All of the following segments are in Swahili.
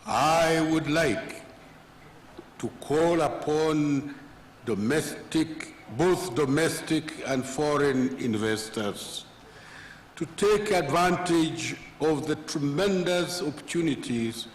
I would like to call upon both domestic and foreign investors to take advantage of the tremendous opportunities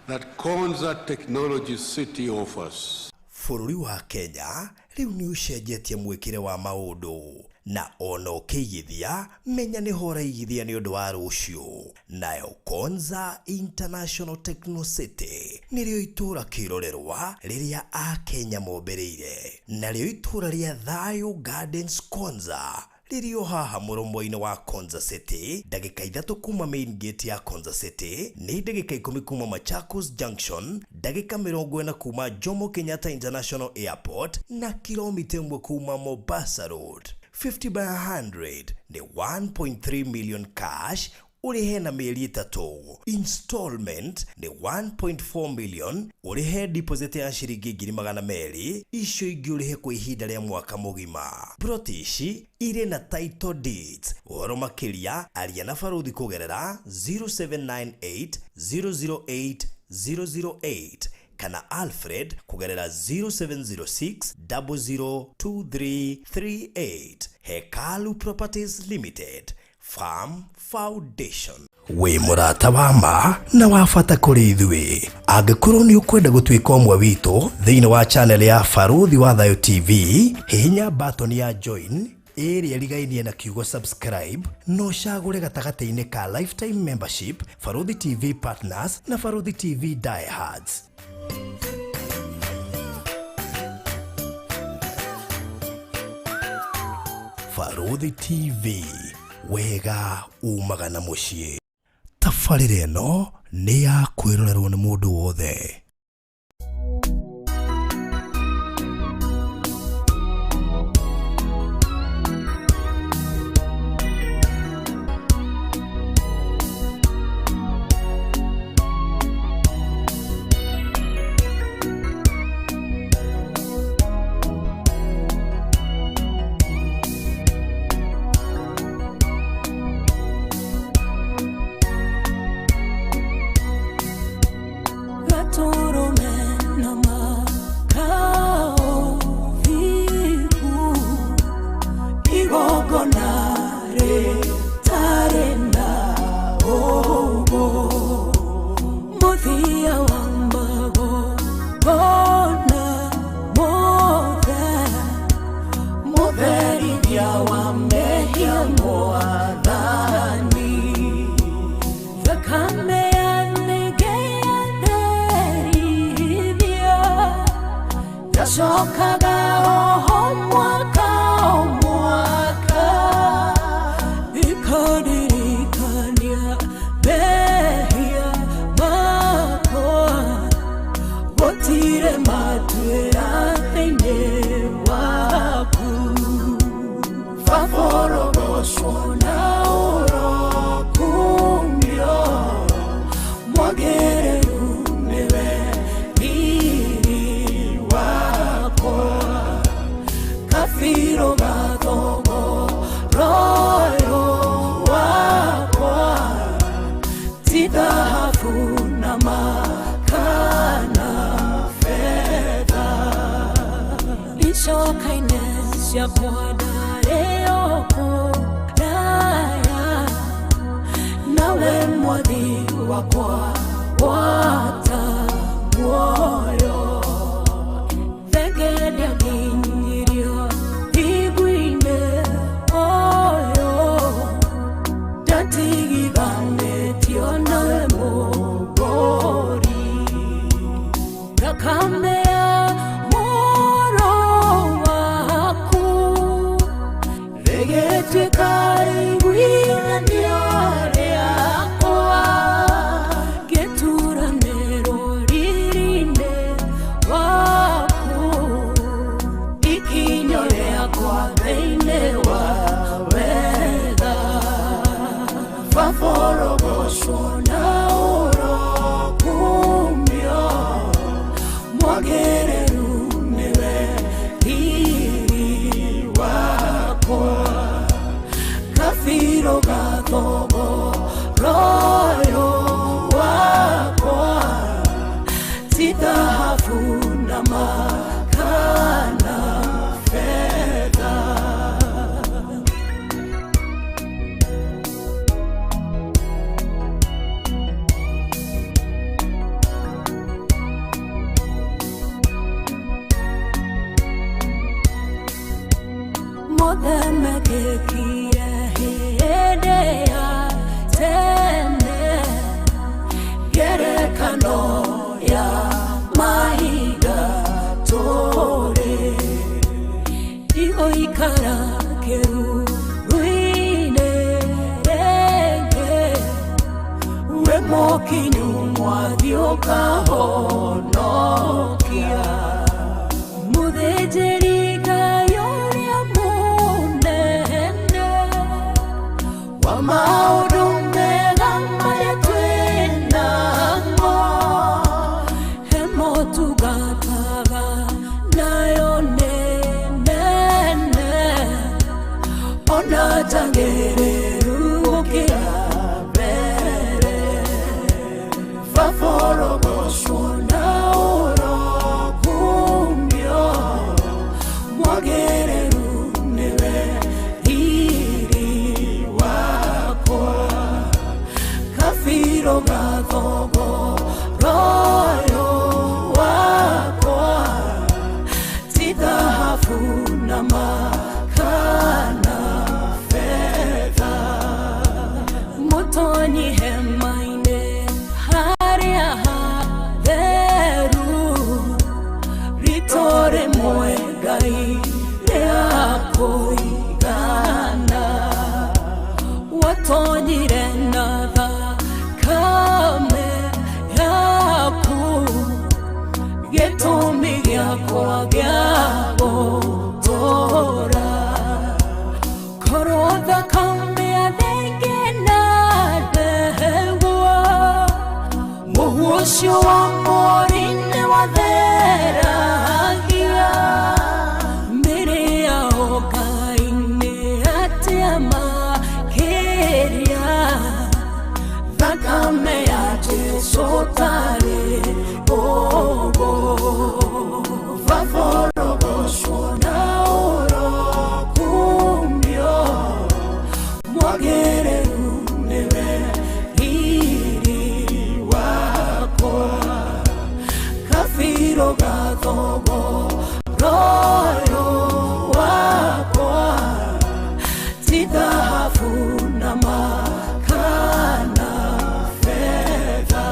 that Konza Technology City offers. Bũrũri wa Kenya rĩu nĩ ũcenjetie mwĩkĩre wa maũndũ na ona ũkĩigithia menya nĩ hora igithia nĩ ũndũ wa rũciũ. Nayo Konza International Techno City nĩrĩo itũra kĩrorerwa rĩrĩa Akenya mombereire, narĩo itũra rĩa Thayũ Gardens Konza rĩrĩo haha mũromo-inĩ wa Konza City, ndagĩka 3 kuma main gate ya Konza City, nĩ ndagĩka 10 kuma Machakos Junction, ndagĩka 40 kuma Jomo Kenyatta International Airport na kilomita 1 kuma Mombasa Road. 50 by 100 ni 1.3 million cash urihe na mieri 3. Installment ni 1.4 million urihe deposit ya shiringi 200,000 icio ingĩ urihe kwa ihinda rĩa mwaka mugima. Protishi ire na title deeds. Ũhoro makĩria aria na barũthi kũgerera 0798 008 008 kana Alfred kugerera 0706 002338. Hekalu Properties Limited, Farm Foundation. We murata wama na wafata kũrĩ ithuĩ. Angĩkorwo nĩ ũkwenda gũtuĩka ũmwe witũ thĩinĩ wa channel ya Barũthi wa Thayũ TV, hihinya button ya join ĩrĩa ĩrigainie na kiugo subscribe, no cagũre gatagatĩ-inĩ ka lifetime membership, Barũthi TV Partners na Barũthi TV Diehards. Barũthi TV, wega umaga na mũciĩ. Tabarĩra ĩno nĩ ya kwĩrorerwo nĩ mũndũ wothe. Muthemekekie hĩndĩ ya tene, ngerekano ya mahinda tũrĩ, igũikara kĩruru-inĩ rĩngĩ, we mũkinyu mwathi ũkahonokia. Mũthĩnjĩri Ngai ũrĩa mũnene wa maũndũ mega marĩa twĩnamo, he motungataga nayo nĩ nene, ona njagĩrĩru gũkĩra mbere. Vavorogocwo na ũrokumio, mwagĩrĩru nĩwe riri wakwa. Kabiro ga thogoroyo wakwa, ti thahabu na makana fedha. Mũtonyi hema-inĩ harĩa hatheru, rito rĩmwe Ngai nĩakũigana. Watonyire na thakame yaku, gĩtũmi gĩakwa gĩa gũtũũra. Korwo thakame yathenge na ndegwa, mũhu ũcio wa mwori-inĩ watheragia. Mbere yao Ngai-nĩ atĩa makĩria, thakame ya Jesũ tarĩ ũguo. Vavorogocwo na ũrokumio, mwagĩrĩru nĩwe riri wakwa. Kabiro ga thogoroyo wakwa, ti thahabu na makana fedha.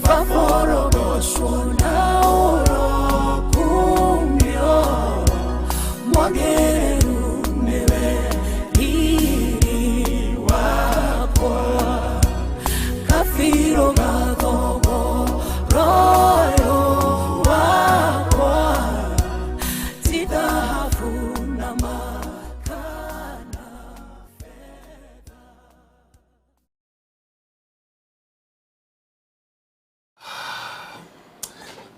Vavorogocwo na ũrokumio, mwagĩrĩru nĩwe riri wakwa. Kabiro ga thogoroyo wakwa, ti thahabu na makana fedha.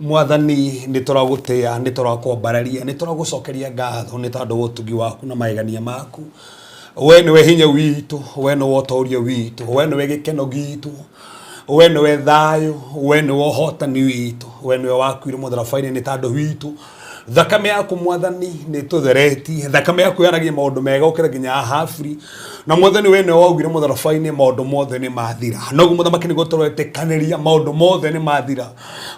Mwathani nĩ tũragũtĩa, nĩ tũrakwambararia, nĩ tũragũcokeria ngatho nĩ tondũ wa ũtugi waku na magegania maku. We nĩwe hinya witũ, we nĩwe ũtũũrio witũ, we nĩwe gĩkeno gitũ, we nĩwe thayũ, we nĩwe ũhotani witũ, we nĩwe wakuire mũtharaba-inĩ nĩ tondũ witũ. Thakame yaku Mwathani nĩ tũtheretie, thakame yaku yaragia maũndũ mega ũkĩra nginya Habili. Na Mwathani we nĩwe waugire mũtharaba-inĩ maũndũ mothe nĩ mathira. Noguo Mũthamaki nĩguo tũretĩkanĩria maũndũ mothe nĩ mathira.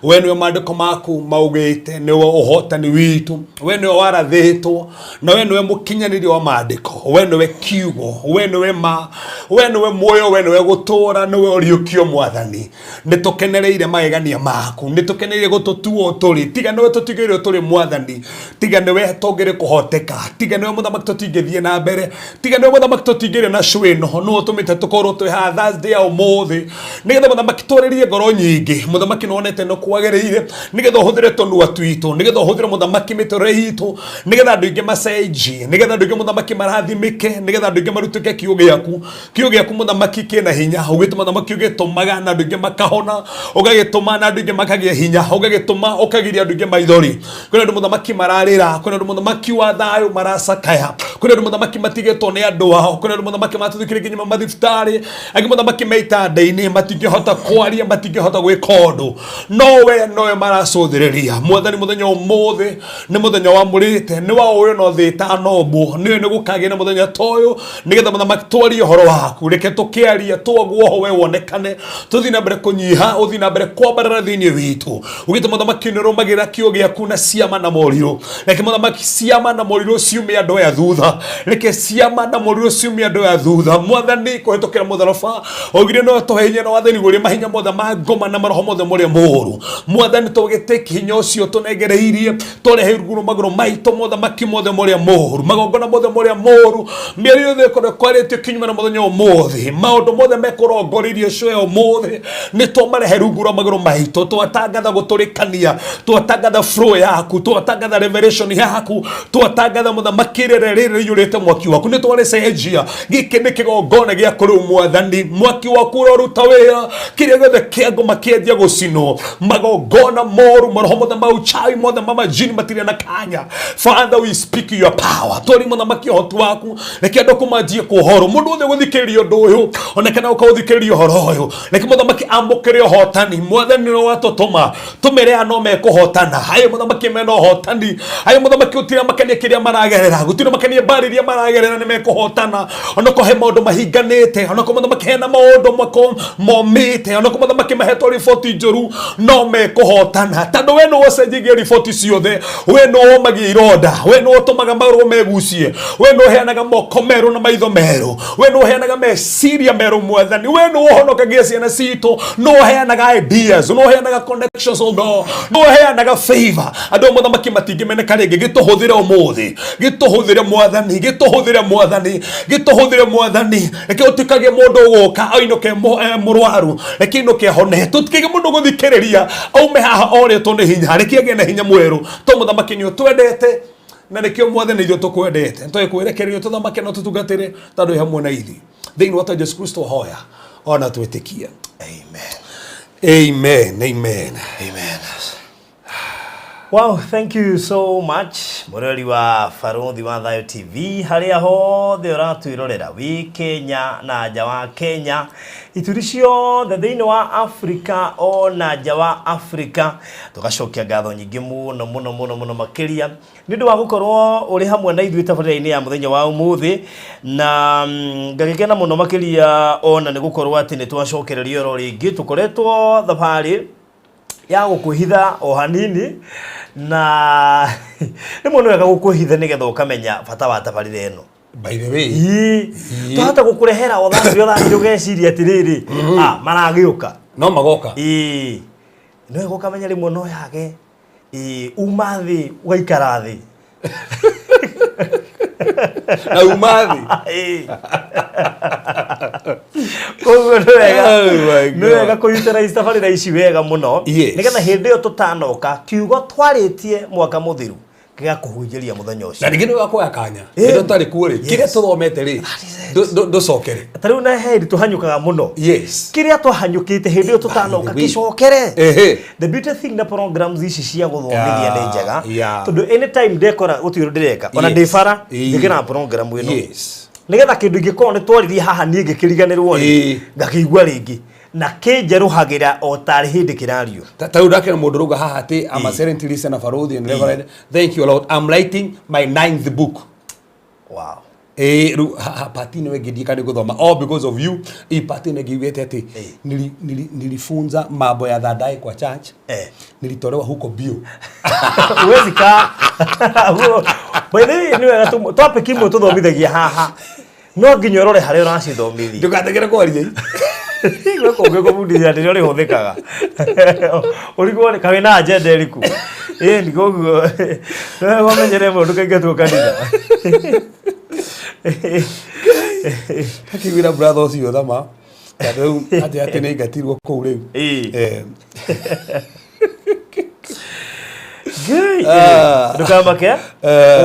We nĩwe maandĩko maku maugĩte, nĩwe ũhotani witũ, we nĩwe warathĩtwo, na we nĩwe mũkinyanĩria wa maandĩko, we nĩwe kiugo, we nĩwe ma, we nĩwe muoyo, we nĩwe gũtũũra, nĩwe ũriũkio Mwathani. Nĩ tũkenereire magegania maku, nĩ tũkenereire gũtũtua tũrĩ, tiga nĩwe tũtigĩrĩire tũrĩ Mwathani, tiga nĩwe tũngĩrĩ kũhoteka, tiga nĩwe Mũthamaki tũtingĩthiĩ na mbere, tiga nĩwe Mũthamaki tũtingĩrĩ na cwĩno, nĩwe ũtũmĩte tũkorwo twĩ haha Thursday ya ũmũthĩ, nĩgetha Mũthamaki tũrĩrie ngoro nyingĩ. Mũthamaki nĩwonete no kwagĩrĩire, nĩgetha ũhũthĩre tũnua twitũ, nĩgetha ũhũthĩre Mũthamaki mĩtũrĩre itũ, nĩgetha andũ aingĩ macenjie, nĩgetha andũ aingĩ Mũthamaki marathimĩke, nĩgetha andũ aingĩ marutĩke kiugo gĩaku Mũthamaki kĩna hinya. Ũgĩtũma Mũthamaki ũgĩtũmaga na andũ aingĩ makahona, ũgagĩtũma na andũ aingĩ makagĩa hinya, ũgagĩtũma ũkagiria andũ aingĩ maithori. Kwĩna andũ Mũthamaki mararĩra, kwĩna andũ Mũthamaki wa thayũ maracakaya, kuna muthamaki matigetwo ni andu ao, kuna muthamaki matuthikire nginya mathibitari, angi muthamaki meita ndeini matingihota kwaria, matingihota gwika undu, nowe maracuthiriria. Mwathani muthenya umuthi ni muthenya wa murite, ni wa uyu no thita nombo, ni gukagia na muthenya toyo nigetha muthamaki twarie horo waku, reke tukiaria twaguo we wonekane, tuthi na mbere kunyiha, uthi na mbere kwambarara thiini witu, ugite muthamaki ni rumagira kio giaku na ciama na moriro, reke muthamaki ciama na moriro ciumia andu ya thutha, reke ciama na moriro ciumia andu ya thutha. Mwathani kuhitukira mutharaba ogire no tuhenye na wathani guri mahinya mothe ma ngoma na maroho mothe muri moru. Mwathani tugite hinya ucio tunegereirie turehe ruguru maguru maito muthamaki mothe muri moru, magongona mothe muri moru, mieri yothe kore kwaritio kinyuma na muthenya umuthi, maundu mothe mekurongoririo cioe umuthi ni tumarehe ruguru maguru maito, twatangatha guturikania, twatangatha flow yaku, twatangatha revelation yaku, twatangatha muthamakirire riri yurite mwaki waku, ni twaricenjia giki ni kigongona gia kuri Mwathani, mwaki waku uruta wira, kiria gothe kia ngoma kiendia gucino, magongona moru maroho mothe ma uchawi mothe mama jini matiria na kanya. Father, we speak your power, tori muthamaki hotu waku, reke andu kumanjie kuhoro, mundu wothe guthikiriria undu uyu onekana ukathikiriria horo uyu, reke muthamaki ambukire hotani. Mwathani no watutuma tumire ano mekuhotana, hayo muthamaki mena hotani, hayo muthamaki utira makania kiria maragerera, gutira makania bariria maragerera ni mekuhotana, onoko he maundu mahinganite, onoko muthamaki hena maundu mako momite, onoko muthamaki mahetwo riboti njuru no mekuhotana, tondu we no wacenjigia riboti ciothe, we no womagia ironda, we no utumaga maru megucie, we no heanaga moko meru na maitho meru, we no heanaga meciria meru. Mwathani we no uhonokagia ciana citu, no heanaga ideas, no heanaga connections, oh God, no heanaga favor. Andu muthamaki matingimeneka ringi, gituhuthire umuthi, gituhuthire Mwathani, gituhuthire Mwathani, gituhuthire Mwathani, reke utikage mundu uguka ainuke murwaru, reke inuke hone, tutikage mundu guthikiriria aume haha oretwo ni hinya, reke age na hinya mweru. To muthamaki ni utwendete na nikio Mwathani ithu tukwendete, ntoe kwirekererio tuthamake no tutungatire tondu hamwe na ithi thiini wa Jesu Kristo hoya ona twitikia. Amen, amen, amen, amen. Wow, thank you so much murori wa Faruthi wa Thayo TV, haria hothe uratwirorera wi Kenya na nja wa Kenya, ituricio thiini wa Africa ona nja wa Africa, tugacokia ngatho nyingi muno makiria ni ndu wa gukorwo uri hamwe na ithuĩ tabarĩra-inĩ ya muthenya wa umuthi, na ngagĩkena muno makiria ona ni gukorwo ati ni twacokererio ro ringi, tukoretwo thabarĩ ya gukuhitha o hanini, na ni mundu wega gukuhitha nigetha ukamenya bata wa tabarĩra ĩno. By the way, tuhata gukurehera othari ugeciria atiriri maragiuka no magoka no wega ukamenya rimwe no yage umathi waikara thi na umathi koguo ni wega kuyutirize tabarĩra ici wega muno, nigetha hindi ĩyo tutanoka kiugo twaritie mwaka muthiru kiga kuhunjiria muthenya ucio, na ningĩ nĩwakoya kanya ĩndo tarĩ kuo-rĩ kĩrĩa tũthomete rĩ ndũcokere. Tarĩu na heri tuhanyukaga muno, kĩrĩa twahanyũkĩte hĩndĩ ĩyo tutanoka gĩcokere. The beauty thing na programs ici cia gũthomithia nĩ njega, tondũ anytime ndekora gũtirĩ ndĩreka ona ndĩbara ngĩkĩra program ĩno, nigetha kĩndũ ingĩkorwo nĩ twaririe haha niĩ ngĩkĩriganĩrwo ngakĩigua rĩngĩ na kinjeruhagira o tari hindi kirario. Tarĩu ndakĩra mũndũ rauga haha atĩ I'm a silent listener Faruthi and Reverend, thank you Lord, I'm writing my 9th book. Wow. Pati nĩwe ngĩndika nĩ gũthoma all because of you. Pati nĩngiugĩte atĩ nilifunza mambo ya thadai kwa church, nilitolewa huko bio. Uwezi ka by the way nĩ wega topic imwe tuthomithagia haha no nginya ũrore harĩa ũracithomithia, ndũgategere kwaria Weko ngeko bundithia ndio rĩhũthĩkaga ũrigwo kawe na agenda ĩriku ndikoguo wamenyere mũndũ kaingĩ tu kanitha akĩgwĩra brother ũcio thama rĩu atĩ nĩ ngatirwo kũu rĩu ndukamake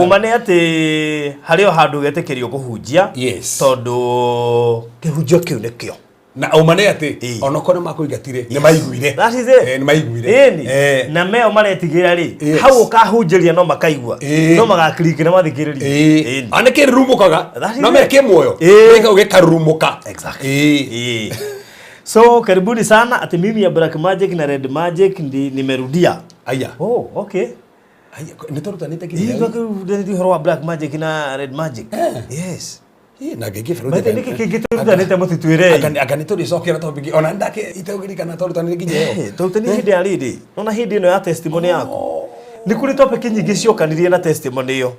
umane ati hario handu getekerio kuhunjia tondu kihunjio kiu nikio na umane ati onokore makuigatire ni maiguire that is it ni maiguire na meo maretigira ri hau ukahunjiria no makaigua no magaklik na mathikiriria anake rumukaga no meke moyo weka ugekarumuka exactly so karibuni sana ati mimi ya Black Magic na Red Magic nimerudia aya okay nitorutanite kile ndio horo wa Black Magic na Red Magic yes na gĩkĩbũrũri mate niki kĩgĩtũrutanĩte mũtitwĩre akanĩtũrĩcokera topic ona ndake itaugirikana tũrutanĩre nginya ĩyo tũrutani hĩndĩ ya rĩrĩ ona hĩndĩ ĩno ya testimony yaku nĩ kũrĩ topic nyingĩ ciokanirie na testimony ĩyo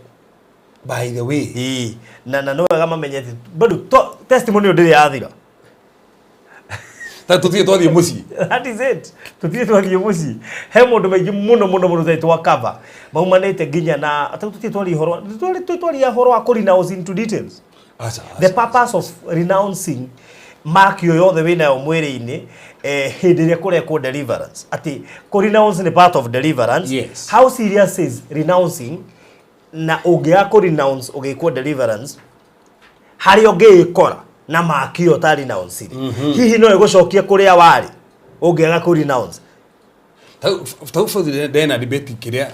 by the way na no wega mamenyete bado testimony ndĩrĩ yathira tũthiĩ twathiĩ mũciĩ that is it tũthiĩ twathiĩ mũciĩ he mũndũ maingĩ mũno taitwa cover maumanĩte nginya na tũthiĩ twaria horo wa kũrenounce into details. The purpose of renouncing mark yoyothe winayo mwĩrĩ-inĩ hĩndĩ ĩrĩa kũrekwo deliverance ati kũ-renounce ni part of deliverance. Yes. How serious is renouncing na ũngĩaga kũ-renounce ũgĩkwo deliverance harĩa ũngĩĩkora na mark yo ta renounce hihi no ĩgũcokia kũrĩa warĩ ũngĩaga kũ-renounce tau bũthire ndena debate kĩrĩa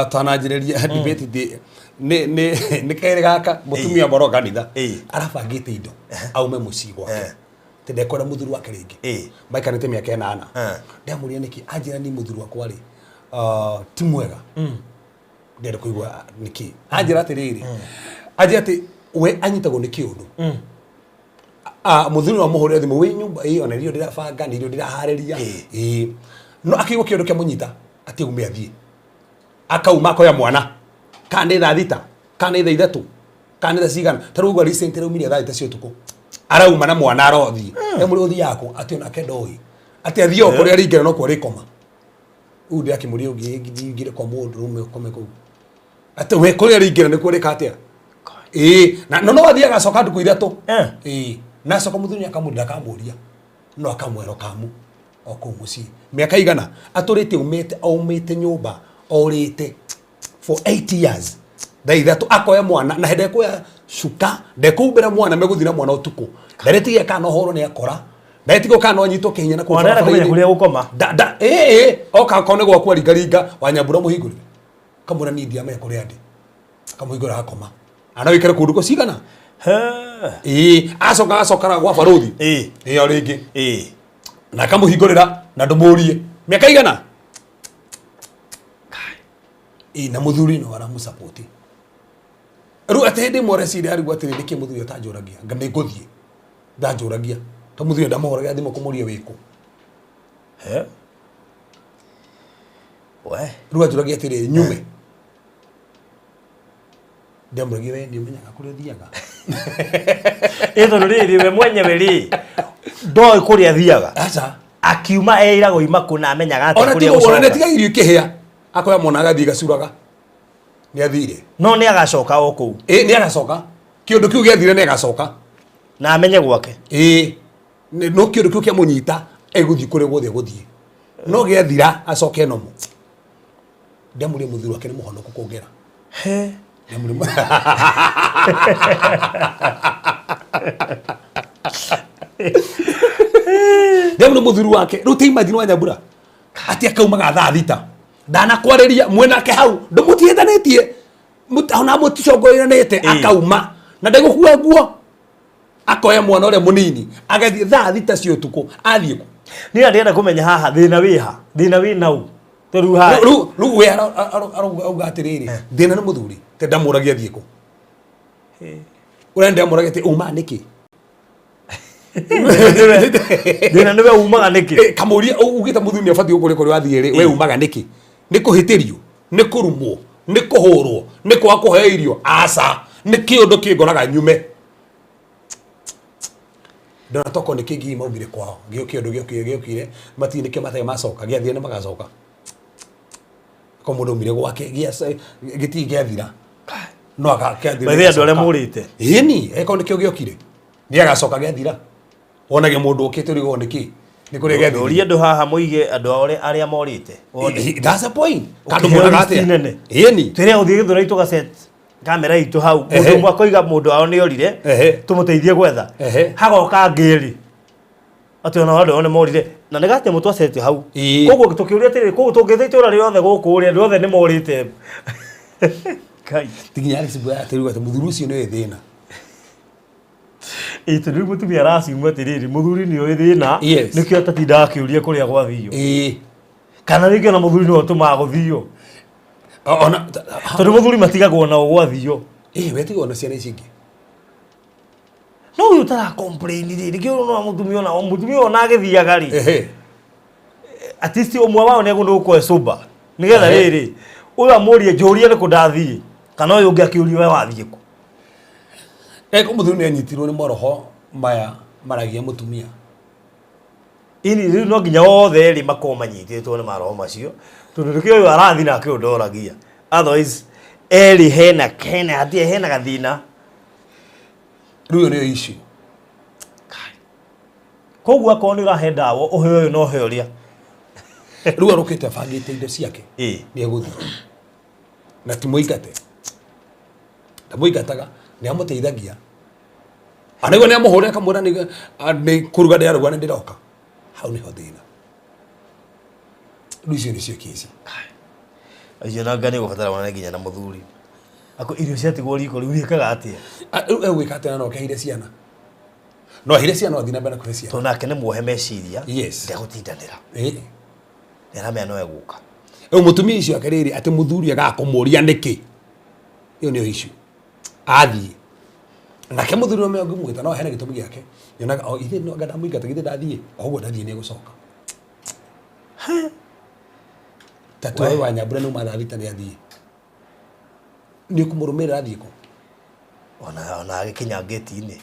tananjĩrĩria debate nĩ kaĩrĩ gaka mũtumia moro kanitha arabangĩte indo aume mũciĩ gwake tendekora mũthuri wake rĩngĩ maikanĩte mĩaka 8 ndamũria nĩkĩ anjĩra ni mũthuri wakwa rĩ ti mwega ndĩrenda kũigua nĩkĩ anjĩra atĩrĩrĩ anjĩra atĩ we anyitagwo nĩ kĩũndũ mũthuri wa mũhũrĩra thimũ wĩ nyũmba ĩyo na irio ndĩrabanga na irio ndĩraharĩria no akĩigua kĩũndũ kĩa mũnyita atĩ ume athiĩ akauma akoya mwana kana thaa thita kana thaa ithatũ kana thaa cigana tarĩu ũguo recent raumire thaa thita cia ũtukũ arauma na mwana arothiĩ mũrĩ ũthiĩ yako atĩ onake ndoĩ atĩ athiĩ o kũrĩa rĩingĩra no kũrĩ koma rĩu ndĩrakĩmũria ũngĩingĩre kwa mũndũ rũme ũkome kũu atĩ we kũrĩa rĩingĩra nĩ kũrĩka atĩa na no athiĩ agacoka ndukũ ithatũ na acoka mũthuri akamũndĩra akamũria no akamwero kamu o kũu mũciĩ mĩaka igana atũrĩte aumĩte nyũmba orĩte for 8 years thaa ithatũ akoya mwana na hĩndĩ ekuoya cuka ndekũmbĩra mwana megũthira mwana ũtukũ ndarĩtigia kana ũhoro nĩ akora ndarĩtigia kana anyitwo kĩhinya na kũrĩa kũrĩa gũkoma oka kone gwakwa ringaringa wanyambura mũhingũrĩre kamũra ni ndia meko rĩa ndĩ kamũhingũra akoma ana wĩkĩre kũndũ kũ cigana acokara gwa barũthi o rĩngĩ na kamũhingũrĩra na ndũmũrie mĩaka igana na mũthuri no aramũsapoti rĩu atĩ hĩndĩ ĩmwe reciria arigwo atĩrĩ nĩkĩ mũthuri atanjũragia nĩ ngũthiĩ ndanjũragia ta mũthuri ndamũhoragia thimũ kũmũria wĩkũ rĩu anjũragia atĩrĩ nyume ndamũragia we nĩũmenyaga kũrĩa ũthiaga tondũ rĩrĩ we mwenyewe rĩ ndoĩ kũrĩa athiaga akiuma eiragwo imaku na amenyaga atĩ kũrĩa gũcoka ona netigagirio ikĩhĩa akoya mwana agathiĩ gacuraga nĩ athire no nĩ agacoka o kũu nĩ agacoka kĩũndũ kĩu gĩathire nĩ agacoka na amenye gwake no kĩũndũ kĩu kĩamũnyita egũthiĩ kũrĩa guothe egũthiĩ no gĩathira acoke nomo ndamũria mũthuri wake nĩ mũhonoku kũngĩra ndamũria mũthuri wake rĩu te imagine wa Nyambura atĩ akaumaga thaa thita ndanakwarĩria mwenake hau ndũmũtiĩthanĩtie ona mũticongoiranĩte akauma na ndegũkua nguo akoya mwana ũrĩa mũnini agathiĩ thaa thita cia ũtukũ athiĩ kũ niĩ ndĩrenda kũmenya haha thĩna wĩ nau rĩu we arauga atĩrĩrĩ thĩna nĩ mũthuri te ndamũragia athiĩ kũ ũrĩa ndamũragia atĩ uma nĩkĩ thĩna nĩwe umaga nĩkĩ kamũria ugĩte mũthuri nĩ abatiĩ gũkũrĩa kũrĩa wathiĩ we umaga nĩkĩ nĩ kũhĩtĩrio nĩ kũrumwo nĩ kũhũrwo nĩ kwaga kũheo irio aca nĩ kĩũndũ kĩngoraga nyume ndona toko nĩ kĩngĩ maugire kwao kĩũndũ gĩokire matinĩ kĩ matege macoka gĩathire nĩ magacoka ko mũndũ umire gwake gĩtigi gĩathira no akakĩathira bethia andũ arĩa mũrĩte ĩni eko nĩkĩo gĩokire nĩ agacoka gĩathira wonage mũndũ ũkĩte ũrigwo nĩkĩ nĩ kũrĩa gĩathira ũria andũ haha mũige andũ arĩa morĩte that's a point kandũ mũndũ atĩa ĩni tĩrĩa ũthiĩ gĩthũra itũ gaset kamera itũ hau mũndũ ũmwe akoiga mũndũ wao nĩ orire tũmũteithie gwetha hagoka ngĩrĩ ati ona wale one morire na negate mutwa sete hau Ĩĩ. koguo tukiuria atiri koguo tungithiite ura riothe guku uri andu othe ni morite kai tiginya Alex Boya atiruga ati muthuri ucio ni thina itu riu mutumia aracimwa atiriri muthuri ni oĩ thina Yes. nikio atatinda akiuria kuria gwathio kana ringi ona muthuri no tuma guthio ona tondu muthuri matigagwo na gwathio wetigo na ciana ici ingi no uyu tara complain riri kio no mutumia ona agithiaga ri at least umwe wao ni gundu ko esuba nigetha riri uyu amurie njurie ni kundathie kana uyu ungi akiuria we wathie ku ko muthuri ni anyitirwo ni moroho maya maragia mutumia ini riu no nginya othe ri makomanyititwo ni maroho macio tondu nikio uyu arathi na akio ndoragia otherwise eri hena hatie hena gathina riu ni issue koguo akoni urahe ndawa uhe uyu no he uria riu arukite bangite indo ciake ni eguthi na timoigate ndamuigataga ni amuteithagia anaigo ni amuhore akamwira ni kuruga ndi aruga ni ndiroka hau niho thina riu icio nicio kesi acio na ngani gubatara wana nginya na muthuri ako irio ciatigwo riko riu ikaga atia riu egwika atia no keire ciana no hire ciana wathina mbere kuhe ciana tona kene muohe meciria yes ndegutindanira nderamenya no eguka mutumia icio akeriri ati muthuri agakumuria niki iyo niyo issue athie nake muthuri no ngimwita no hena gitumi giake yonaga ithe no ngada muigata githe ndathie oguo ndathie ni gucoka tatu wewe wanyambura no marathita ni athie ni kumurumira athie ko ona agikinya gate-ini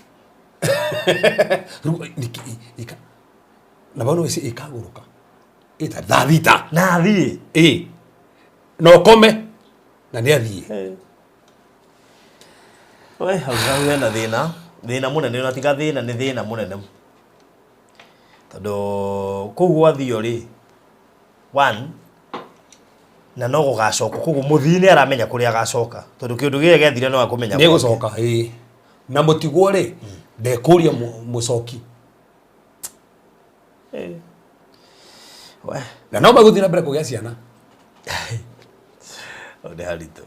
ika na bano ese ikaguruka ita dhathita na athie no kome na ni athie we hau hena thina munene na tiga thina ni thina munene tondu koguo athio ri one na no gugacoka koguo muthini aramenya kuria agacoka tondu kindu gike gethire no akumenya ni gucoka na mutigwo ri ndekuria mucoki we na no maguthina mbere kugia ciana ode harito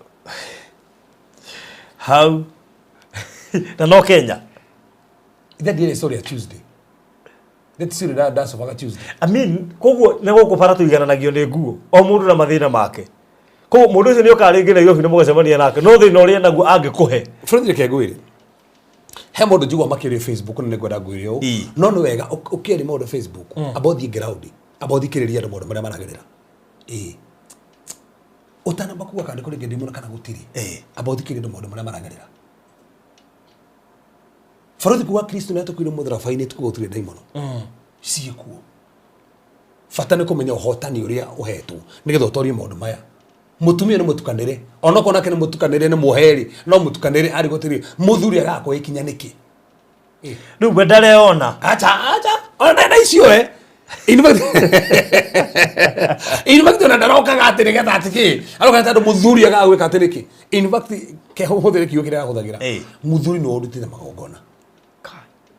hau na no Kenya that day story ya Tuesday that story da so faka Tuesday I mean koguo ne goko para tuigananagio ni nguo o mundu na mathina make koguo mundu ucio ni ukaringi na Nairobi ni mugacemania nake no thina uria naguo angikuhe Frederick Egwire he mundu njigua makiri Facebook ne ngwenda ngwire o no no wega ukiri mundu Facebook about the ground about thikiriria andu mundu maria maragerera utana makuwa kandi kuri ngende muno kana gutiri about thikiriria andu mundu maria maragerera Farodi kuwa Kristo na tukwire mutharabaini tukugutire daimono ciikuo fatane kumenya uhotani uria uhetwo nigetha utorie maundu maya mutumia ni mutukanire ona kona kene mutukanire ni muheri no mutukanire ari gutiri muthuri agakwo ikinya niki riu ndare ona acha ona na icio in fact ona ndaroka gatire getha atiki aroka tandu muthuri agagwika atiriki in fact ke huthire kiyo kire aguthagira muthuri no ndutite magongona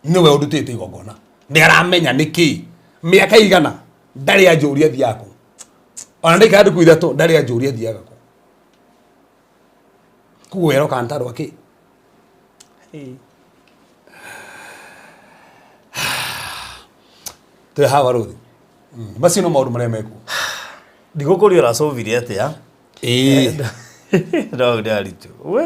niwe udutite igongona ni aramenya niki miaka igana ndari ajuria thiako ona ndika andu kuithatu ndari ajuria thiaga ko kuwero kantaro aki te hawaruthi basi no maundu maria meku ndigukuri ora solvire atia no ndaritu we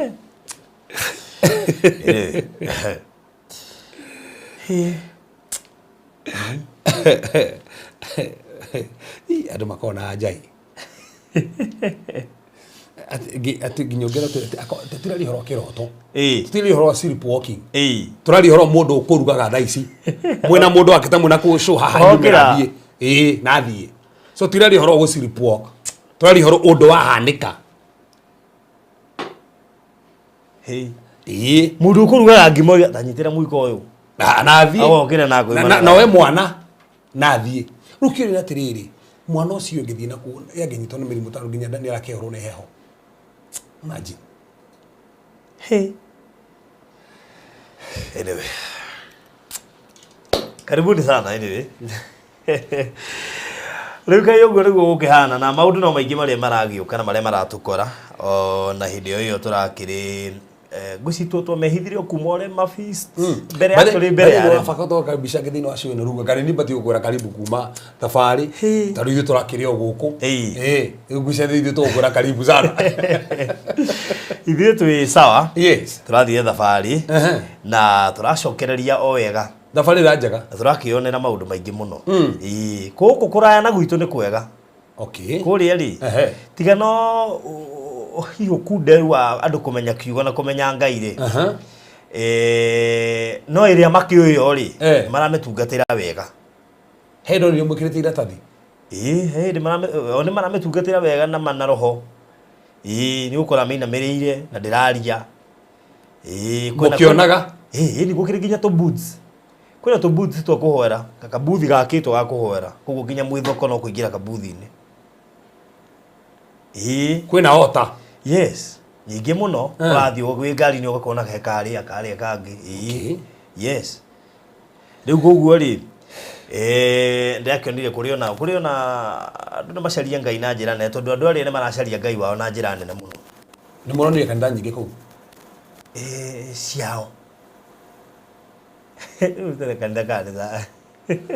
andu makona ajai ati ginyongera tutira horo kiroto tutira horo sleepwalking turari horo mundu ukurugaga thaa ici mwena mundu akita mwena ku show haha thie na thie so turari horo go sleepwalk turari horo undu wahanika mundu ukurugaga ngimo tanyitira muiko uyu na thie agokira na ngoi na we mwana na thie rukiri na tiriri mwana ucio ngithie na ku yagenyitwo ni mirimu taru nginya ndani yakehoro ne heho imagine anyway Karibuni sana anyway. Rĩu kaĩ ũguo nĩguo gũkĩhana na maũndũ no maingĩ marĩa maragiũka na marĩa maratukora na hĩndĩ ĩyo tũrakĩrĩ ngũcitwo twamehithirio kuma ũrĩa mafeast mbere ya tũrĩ mbere ya fakatwo kabisha githini wa ciwe ruga kari nibati gukura karibu kuma tafari taru ithu turakĩrĩ o gũkũ ngũcia ithu tũgũkũra karibu sana ithuĩ twĩ sawa yes tũrathiĩ thabarĩ na tũracokereria o wega thabarĩ ranjaga turakĩonera maũndũ maingĩ mũno kũkũ kũraya na gwitũ nĩ kwega okay kũrĩa rĩ tiga no hiyo kunderu wa andũ kũmenya kiugo na kũmenya Ngai rĩ no ĩrĩa makĩũyo rĩ marametungatĩra wega hendo nĩ mũkĩrĩte iratathi hĩndĩ marametungatĩra wega na mana roho nĩ gũkora mainamĩrĩire na ndĩraria mũkĩonaga nĩ gũkĩrĩ nginya tũ boots kwĩna tũ boots twa kũhoera kabuthi gakĩtwo ga kũhoera koguo nginya mwĩthoko no kũingĩra kabuthi-inĩ kwĩna ota yes nyingĩ mũno ũrathiĩ gwĩ ngari-inĩ ũgakona hekarĩ akarĩa kangĩ yes rĩu koguo rĩ ndĩrakĩonire kũrĩ ona andũ nĩ macaria Ngai na njĩra nene tondũ andũ arĩa nĩ maracaria Ngai wao na njĩra nene mũno nĩ mũronire kanitha nyingĩ kũu ciao rĩu kanitha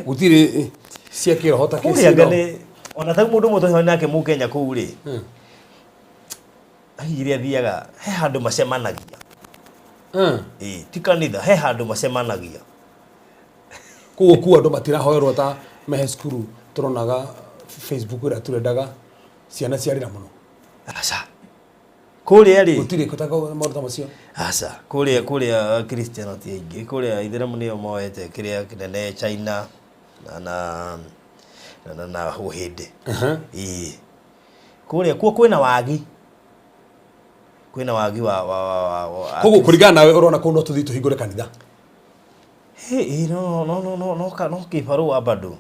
gũtirĩ cia kĩroho ta kĩcio ona ta mũndũ mũtwe nake Mũkenya kũu rĩ ahire athiaga he handũ macemanagia ti kanitha he handũ macemanagia kũu andũ matirahoerwo ta mehe cukuru tũronaga Facebook ĩrĩa tũrendaga ciana ciarĩra mũno aca kũrĩa rĩ gũtirĩ kũtaka maũndũ ta macio aca kũrĩa Kristiano ti aingĩ kũrĩa Ithĩramu nĩo moete kĩrĩa kĩnene China na Ũhĩndĩ kũrĩa kuo kwĩna wagi wa koguo kũringana nawe ũrona kũu no tũthiĩ tũhingũre kanitha no kĩbarũa bado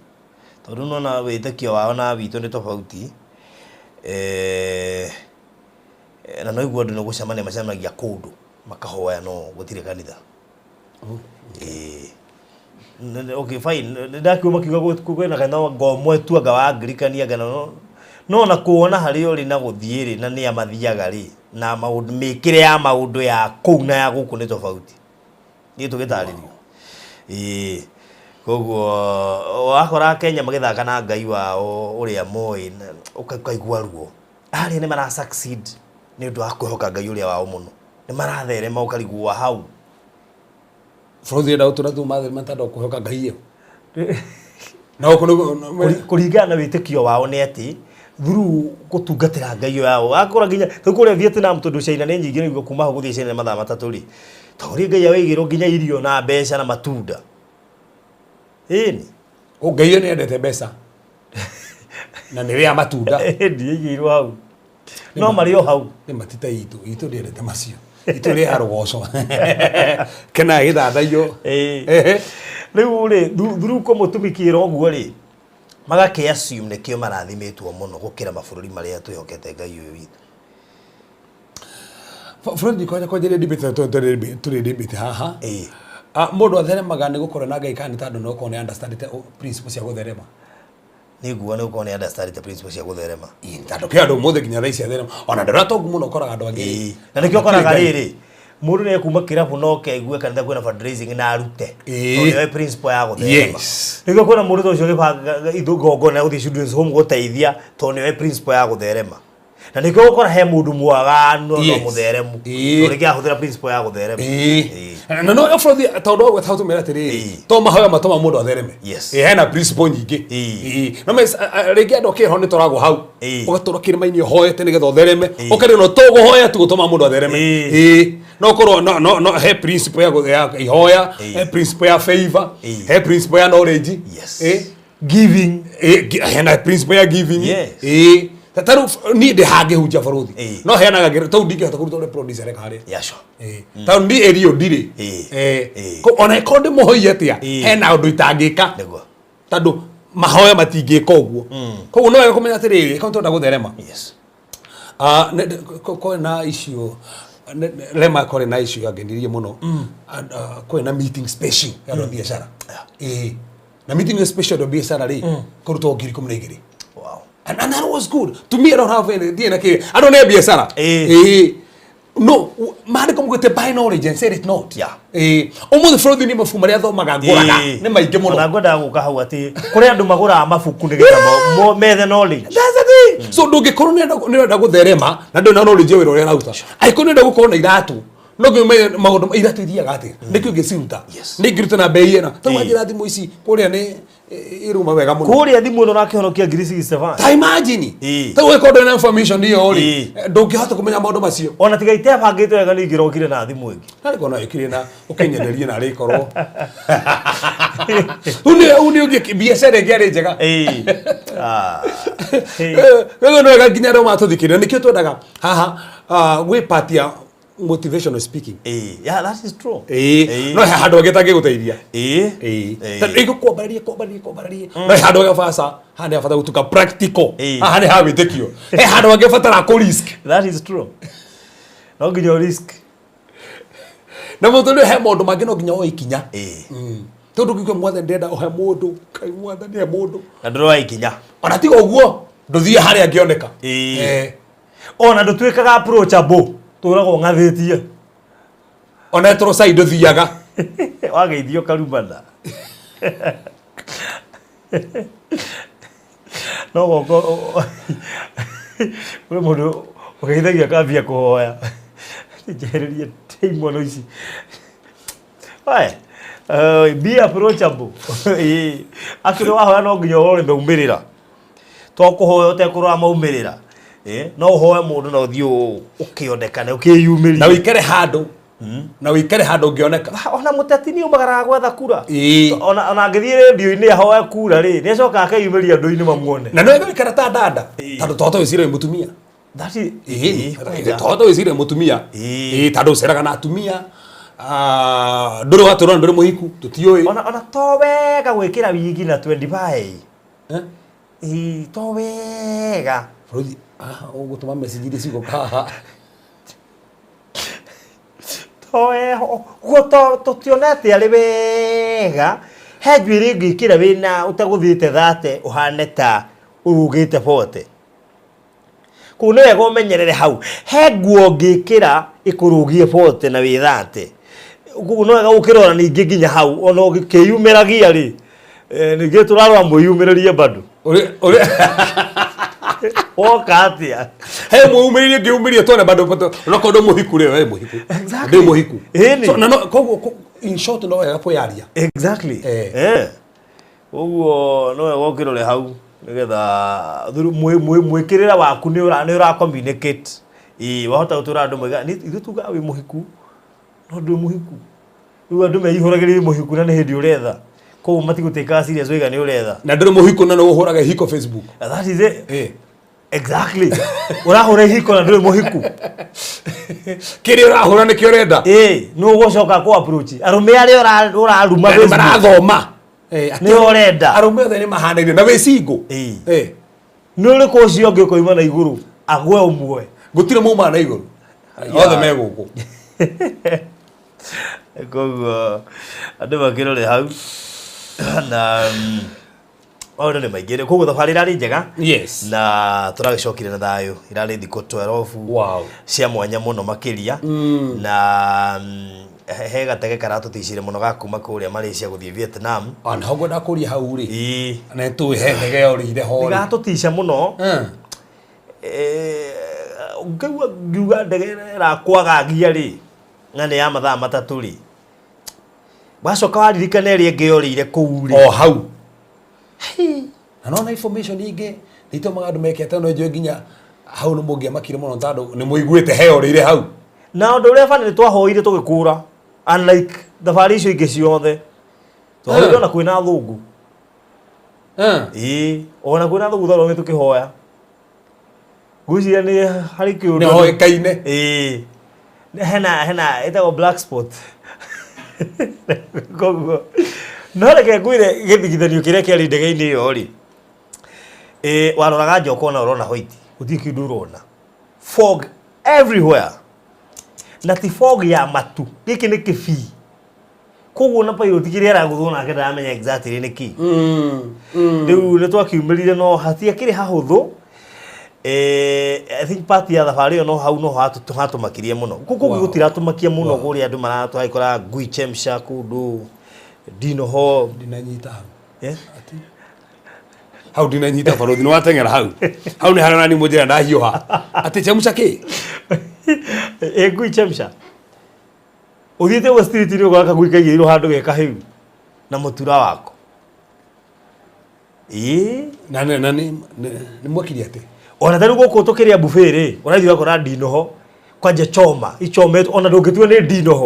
tondũ nona wĩtĩkio wao na witũ nĩ tofauti na no iguo andũ nĩ gũcemania macemanagia kũndũ makahoya no gũtirĩ kanitha okay fine ndakiuma kiuga kwĩna kanitha ngomwe tu anga wa Anglikani anga no na kuona harĩ ũrĩ na gũthiĩ rĩ na nĩ amathiaga rĩ na maũndũ mĩkĩre ya maũndũ ya kũu na ya gũkũ nĩ tofauti niĩ tũgĩtarĩrio koguo wakora Kenya magĩthaka na Ngai wao ũrĩa moĩ ũkaigua ruo arĩa nĩ mara succeed nĩ ũndũ wa kwĩhoka Ngai ũrĩa wao mũno nĩ maratherema ũkarigwo hau bũrũri ũrĩa ũtũratũ matherema tondũ kwĩhoka Ngai ĩyo na kũringana na wĩtĩkio wao nĩ atĩ through gũtungatĩra Ngai wao akora nginya kũrĩa Vietnam tondũ China nĩ nyingĩ nĩguo kuma ho gũthiĩ China mathaa matatũ rĩ tondũ Ngai awaigĩrwo nginya irio na mbeca na matunda Ngai nĩ endete mbeca na nĩ rĩa matunda ndiĩgĩirwo hau no marĩ o hau nĩ matita itũ ndĩendete macio itũ rĩ arũgoco kena gĩthathaio rĩu rĩ through kũmũtumikĩra ũguo rĩ magakĩ assume nĩkĩo marathimĩtwo mũno gũkĩra mabũrũri marĩa twĩhokete Ngai ũyũ witũ bũrũri kwa njĩra tũrĩ debate haha mũndũ atheremaga nĩ gũkorwo na Ngai kana tondũ no korwo nĩ understandite principle cia gũtherema nĩ nguo nĩ gũkorwo nĩ understandite principle cia gũtherema tondũ kĩ andũ mũthĩ nginya thaa ici atherema ona ndĩratongu mũno ũkoraga andũ angĩ na nĩkĩo ũkoraga rĩrĩ mũndũ nĩ kuma kĩrabu no keigue kanitha kwĩna fundraising na arute nĩyo principle ya gũtherema nĩkĩo kwĩna mũndũ ta ũcio gĩbanga igongona gũthiĩ children's home gũteithia tondũ nĩyo principle ya gũtherema na nĩkĩo gũkora he mũndũ mwaganu no mũtheremu tondũ nĩkĩo ahũthĩra principle ya gũtherema na no bũrũri tondũ ũguo tondũ mera atĩrĩrĩ to mahoya matoma mũndũ athereme hena principle nyingĩ no rĩngĩ andũ kĩho nĩ tũragwo hau ũgatũra kĩrĩma-inĩ ũhoete nĩgetha ũthereme ũkarĩ no tũgũhoya tu gũtũma mũndũ athereme no korwo no he principle ya ihoya he principle ya favor he principle ya knowledge giving hena principle ya giving taru ni de hage huja bũrũri no heanaga ngero tondũ ndingĩhota kũruta ũrĩa producer reka harĩa yaco tondũ ndi erio ndirĩ ona ĩkorwo ndĩmũhoire atĩa hena ũndũ itangĩka tondũ mahoya matingĩka ũguo koguo no wega kũmenya atĩrĩrĩ ĩkorwo tũrenda gũtherema korĩ na icio lema korĩ na icio yangenirie mũno kwĩ na meeting special ya andũ biacara na meeting special biashara ri kurutwo 12,000. Wow. And that was good. To me, I don't have any DNA. I don't have biashara. No, mari komugete by knowledge and said it not. Yeah. Omo the fraud ni mafu maria thomaga nguraga ni maingi muno. Ona ngoda guka hau ati kuri andu magura mabuku ni getha me the knowledge. That's the thing. So ndungikorwo ni enda gutherema na ndona knowledge wira uria rauta. Aiko ni enda gukorwo na iratu. No ngi maundu iratu ithiaga ati. Nikio ngiciruta. Ni ngiruta na bei ena. Tawa njira thimu ici kuria ni iruma wega muno. Kuria thimu no nakihonokia ngiri 67. Ta imagine. Tawa ikondo na information niyo ori. Ndungihota kumenya maundu macio. Ona tiga itebangite wega ni ngirokire na thimu ingi. Nari kona ikire na ukenyererie na ri korwo. Uni ugi biashara ngari njega. Wega no wega nginya ro matuthikire nikio twendaga haha we partia motivational speaking. Yeah, that is true. No handu agetange guteithia. Iko kuobaria. No handu agafasa hande afata gutuka practical. Hande ha witekio. Handu agefatara ko risk. That is true. No nginya risk. Na mundu ni he mundu mangi no nginya o ikinya. Tondu ngikwe mwathe ndenda o he mundu, kai mwathe ni he mundu. Na ndoro ikinya. Ona tiga uguo, nduthie haria ngioneka. Ona ndutwikaga approachable. Turagwo ngathetie. Ona toro side thiaga. Wageithio karumana. No goko. Ule mundu ugeithagia kambia kuhoya. Njererie teimo no ici. Hai. Be approachable. Akiro wahoya no nginya ore maumirira. To kuhoya utekurwa maumirira. No hoya mundu no thio ukionekane ukiyumiria. Na wikere handu. Na wikere handu ngioneka. Ona muteti ni umagara gwetha kura. Ona ngithie radio-ini ahoya kura ri, ni acoka akeyumiria andu-ini mamuone. Na no wikere ta dada. Tandu toto wicire mutumia. That is toto wicire mutumia. Tandu ceraga na atumia. Nduru waturona nduru muhiku tutioi. Ona to wega gwikira wigi na 25. To wega. Ruthi ugutuma message iri cigo kaha. Tutionete ari wega he njwiri ngikira wina utaguthite thate uhane ta urugite bote kuna wega umenyerere hau he nguo ngikira ikurugie bote na withate no wega ukirora ningi nginya hau ona ukiyumiragia ri ningi turarwa muyumiririe bado Okatia. He muumiririe ngiumirie tone bado no kondo muhiku ri we muhiku. Ndi muhiku. So na no koguo in short no wega poyaria. Exactly. Oguo no wega ukirore hau nigetha mwikirira waku ni ura communicate. Wahota gutura andu mwega ithu tuga wi muhiku. No ndu muhiku. Riu andu meihuragirie muhiku na ni hindi uretha. Koguo matiguteka serious wega ni uretha. Na ndu muhiku na no uhuraga hiko Facebook. That is it. Exactly. Urahura hiko na nduri muhiku. Kiri urahura ni kiorenda. No gocoka ko approach. Arume ari uraruma Facebook. Marathoma. Ni urenda. Arume othe ni mahanire na wecigo. No ri ko cio ngiko ima na iguru. Agwe umwe. Gutire muma na iguru. Othe me guku. Koguo andu makirore hau. Na Ora ni maigire koguo thabari rari njega. Yes. Na turagicokire na thayo irari thiko 12. Wow. Cia mwanya muno makiria. Na he gatege karatutishire muno gakuma kuria Malaysia guthie Vietnam. Ana hogo ndakuria hau ri. Na tu he ndege orire ho. Gatutisha muno. Ngagua ngiuga ndege ra kwagagia ri. Ngane ya mathaa matatu ri. Bacoka waririkana ri ngiorire kuu ri. O hau. Na no information inge nito magandu mekete no njo nginya hau no mungia makire muno tando ni muiguite heo rire hau na undu uria fani twahoire tugikura unlike thabari icio ingi ciothe twahoire na kwina thungu ona kwina thungu thoro tukihoya gucia ni hari kiundu ni hoekaine hena etago black spot gogo no reke kwire githigithanio kiria kiari ndege-ini iyo ri waroraga njoko na urona white uthii kindu urona fog everywhere na ti fog ya matu giki ni kibii koguo na pilot kire araguthwo nake ndaramenya exactly nĩ ki rĩu nĩ twakiumĩrire no hatiakĩrĩ hahũthũ I think part ya thabarĩ ĩyo no hau no hatũmakirie mũno koguo gũtiratũmakia mũno kũrĩa andũ maratwara ngui chemsha kũndũ Dinoho ndinanyita hau hau ndinanyita barothi nĩ wateng'era hau nĩ harĩa nani mũnjĩra ndahiũha atĩ chemsha kĩ ngui chemsha uthiĩte gwa street nĩ ũgaka ngui kaigĩrĩirwo handũ geka hĩu na mũtura wako na nĩ mwekire atĩ ona tarĩu gũkũ tũkĩrĩa buffet rĩ ũrathiĩ ũgakora Dinoho kwanja choma ichometwo ona ndũngĩtua nĩ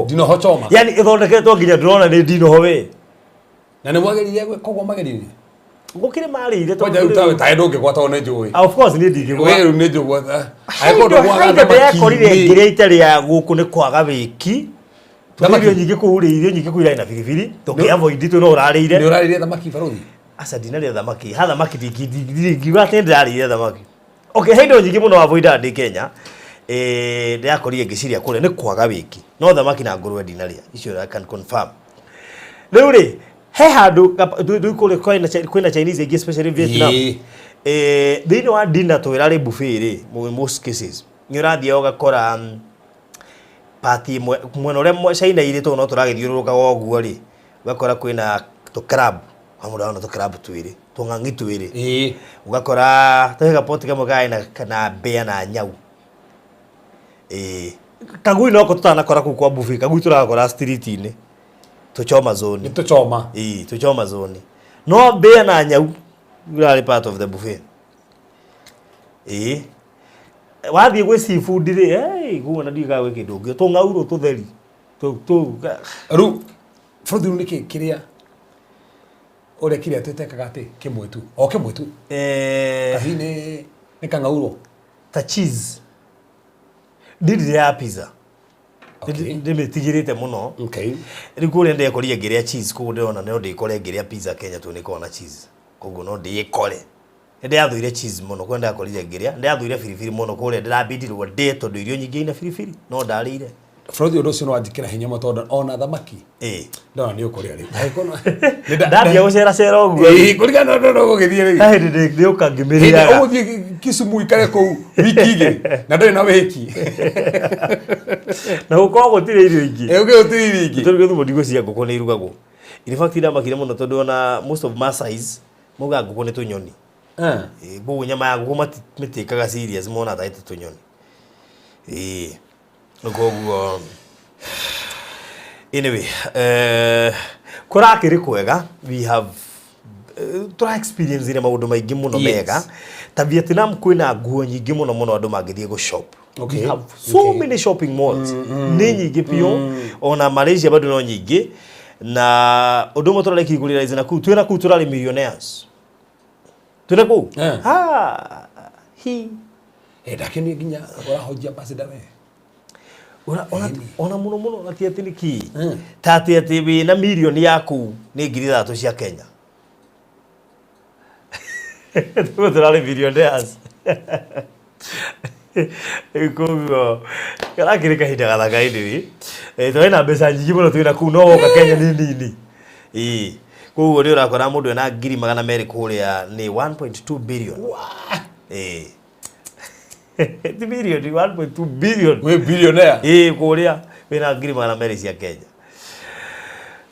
Dinoho choma yani ĩthondeketwo nginya ndĩrona nĩ Dinoho we na nĩ mwageririe koguo mageririe gũkĩrĩ marĩire kwanja rĩu tawe ndũngĩgwata one njũĩ of course nĩ ndingĩgwa we rĩu nĩ njũgwata yakorire ngĩrĩa itarĩ ya gũkũ nĩ kwaga wĩki tũirio nyingĩ kũu irio nyingĩ kũu irarĩ na biribiri tũkĩavoid tu no ũrarĩire nĩ ũrarĩire thamaki barothi aca ndinarĩa thamaki ha thamaki ndingiuga atĩ ndĩrarĩire thamaki okay he indo nyingĩ mũno avoida ndĩ Kenya ndĩrakorire ngĩciria kũrĩa nĩ kwaga wĩki no thamaki na ngũrwe ndinarĩa icio I can confirm rĩu rĩ he handũ kwĩna Chinese aingĩ especially Vietnam thĩinĩ wa dinner twĩrarĩ buffet rĩ most cases nĩ ũrathiĩ ũgakora party mwena ũrĩa China irĩ to no tũragĩthiũrũrũkaga ũguo rĩ ũgakora kwĩna tũclub hamwe na tũclub twĩrĩ tũng'ang'i twĩrĩ ugakora tũhega poti kamwe kana mbĩa na nyau kagui noko tũtanakora kũu kwa buffet kagui tũrakora street-inĩ tũchoma zone tũchoma zone no mbĩa na nyau irarĩ part of the buffet wathiĩ gwĩ seafood rĩ guo na ndigaga gwĩ kĩndũ ũngĩ tũng'aurũ tũtheri rĩu bũrũthi nĩ kĩrĩa ũrĩa kĩrĩa twĩtekaga atĩ kĩmwe tu kahi nĩ kang'aurũ ta cheese ndirire ya pizza ndĩmĩtigĩrĩte mũno rĩu kũrĩa ndekorire ngĩrĩa cheese kũu ndĩrona no ndĩkore ngĩrĩa pizza Kenya tu nĩkoragwo na cheese koguo no ndĩkore ndĩrathuire cheese mũno kũrĩa ndakorire ngĩrĩa ndĩrathuire biribiri mũno kũrĩa ndĩrabindirwo ndĩ tondũ irio nyingĩ ina biribiri no ndarĩire bũrũthi ũndũ ũcio no wanjĩkĩra hinya mũno tondũ ona thamaki ndona nĩ ũkũrĩa rĩu ndathiĩ gũceracera ũguo kũringana na gũgĩthiĩ rĩu ndĩũka ngĩmĩrĩaga ũgũthiĩ Kisumu ikare kũu wiki igĩrĩ na ndũrĩ na wĩki na gũkorwo gũtirĩ irio ingĩ gũtirĩ irio ingĩ tondũ gĩthumo ndigũ cia ngũkũ nĩ irugagwo in fact ndamakire mũno tondũ ona most of Maasais moga ngũkũ nĩ tũnyoni koguo nyama ya ngũkũ matĩkaga serious mona ta tũnyoni koguo anyway kũrakĩrĩ kwega we have tũra experience ire maũndũ maingĩ mũno mega ta Vietnam kwĩna nguo nyingĩ mũno andũ mangĩthiĩ go shop we have so many shopping malls nĩ nyingĩ piũ ona Malaysia bado no nyingĩ na ũndũ ũmwe tũrareki kũrĩra na kũu tũrarĩ millionaires twĩna kũu ndakĩnĩ nginya ũrahojia ambassador we ona mũno ati atĩ nĩki ta atĩ wĩna mirioni yaku nĩ 3,000 cia Kenya tũrarĩ millionaires koguo karakĩrĩ kahinda gathaka-inĩ tũrĩ na mbeca nyingĩ mũno twĩna kũu no woka Kenya nĩ nini koguo nĩ ũrakora mũndũ ena 200,000 kũrĩa nĩ 1.2 billion ti billion 1.2 billion we billionaire kũrĩa wĩna 200,000 cia Kenya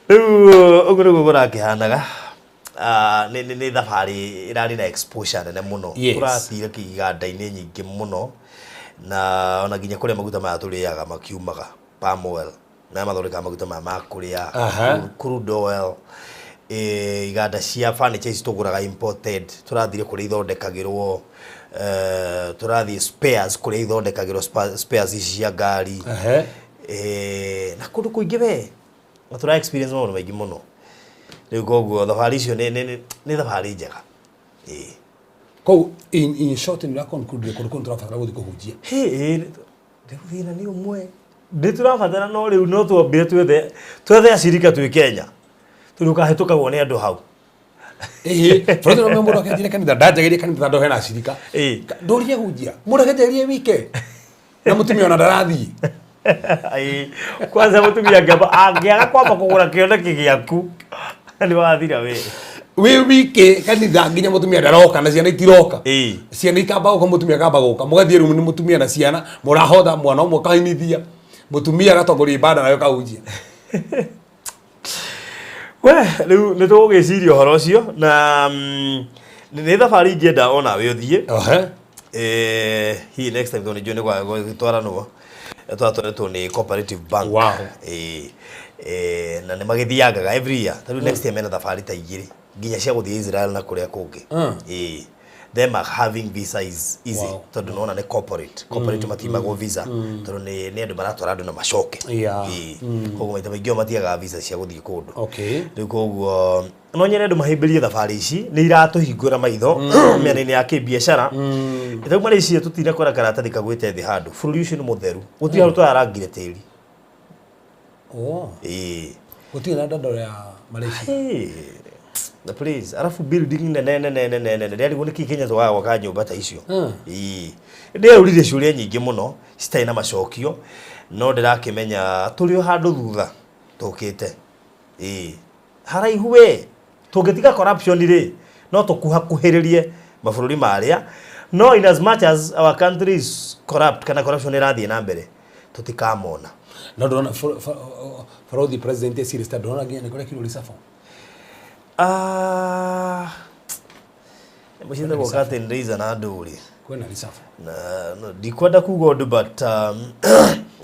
rĩu ũguo nĩguo kũrakĩhanaga nĩ thabarĩ ĩrarĩ na exposure nene mũno tũrathiire iganda-inĩ nyingĩ mũno na ona nginya kũrĩa maguta maya tũrĩaga makiumaga palm oil na mathondekaga maguta maya ma kũrĩa crude oil iganda cia furniture ici tũgũraga imported tũrathire kũrĩa ithondekagĩrwo tũrathiĩ spares kũrĩa ithondekagĩrwo spares ici cia ngari na kũndũ kũingĩ we na tũra experience maũndũ maingĩ mũno rĩu koguo thabarĩ icio nĩ thabarĩ njega kũu in short nĩ conclude kũndũ tũrabatara gũthiĩ kũhunjia thĩna nĩ ũmwe nĩ tũrabatara no rĩu no twambire twethe acirika twĩ Kenya tondũ kahĩtũkagwo nĩ andũ hau bũrũthi no mũndũ akĩnjire kanitha ndanjagĩrie kanitha ndũ hena acirika ndũrie hunjia mũndũ akĩnjagĩrie wike na mũtumia ona ndarathiĩ Ai kwanza mutumia angiaga kwamba kugura kioneki giaku ni wathira we wiki kanitha nginya mutumia ndaroka na ciana itiroka ciana ikamba guka mutumia akamba guka mugathie rumu ni mutumia na ciana murahotha mwana umwe kainithia mutumia agatongoria ibada nayo kaunjia we riu ni tugiciria horo ucio na ni thabari ngenda ona we uthie hi next time toni jone kwa gitwara no twatwaretwo ni Cooperative Bank na ni magithiangaga every year tariu next year mena thabari ta igiri nginya cia guthie Israel na kuria kungi them are having visa is easy tondu nona ni corporate matimago visa tondu ni andu maratwara andu na macoke koguo maita maingĩ matiaga visa cia guthie kundu riu koguo no nyene andu mahimbirie thabari ici ni iratuhingũra maitho mĩena-inĩ ya kĩbiacara itauma Malaysia tutire kora karatathi kagwĩte thĩ handũ bũrũri ũcio nĩ mũtheru gũtirĩ handũ tũrarangire tĩri gũtirĩ na ndandoro ya Malaysia the place arafu building nene rĩari gũnĩkĩ Kenya twaga gwaka nyũmba ta icio ndĩrurire ciũria nyingĩ mũno citarĩ na macokio no ndĩrakĩmenya tũrĩ o handũ thutha tũkĩte haraihu we tũngĩtiga corruption rĩ no tũkuhakuhĩrĩrie mabũrũri marĩa no in as much as our country is corrupt kana corruption ĩrathiĩ na mbere tũtikamona no ndona for the president serious ndona nginya nĩ kũrĩa kĩrũri safo mwishinda kwa kati ndiza na nduri kwena risafu na ndikwenda kuga undu but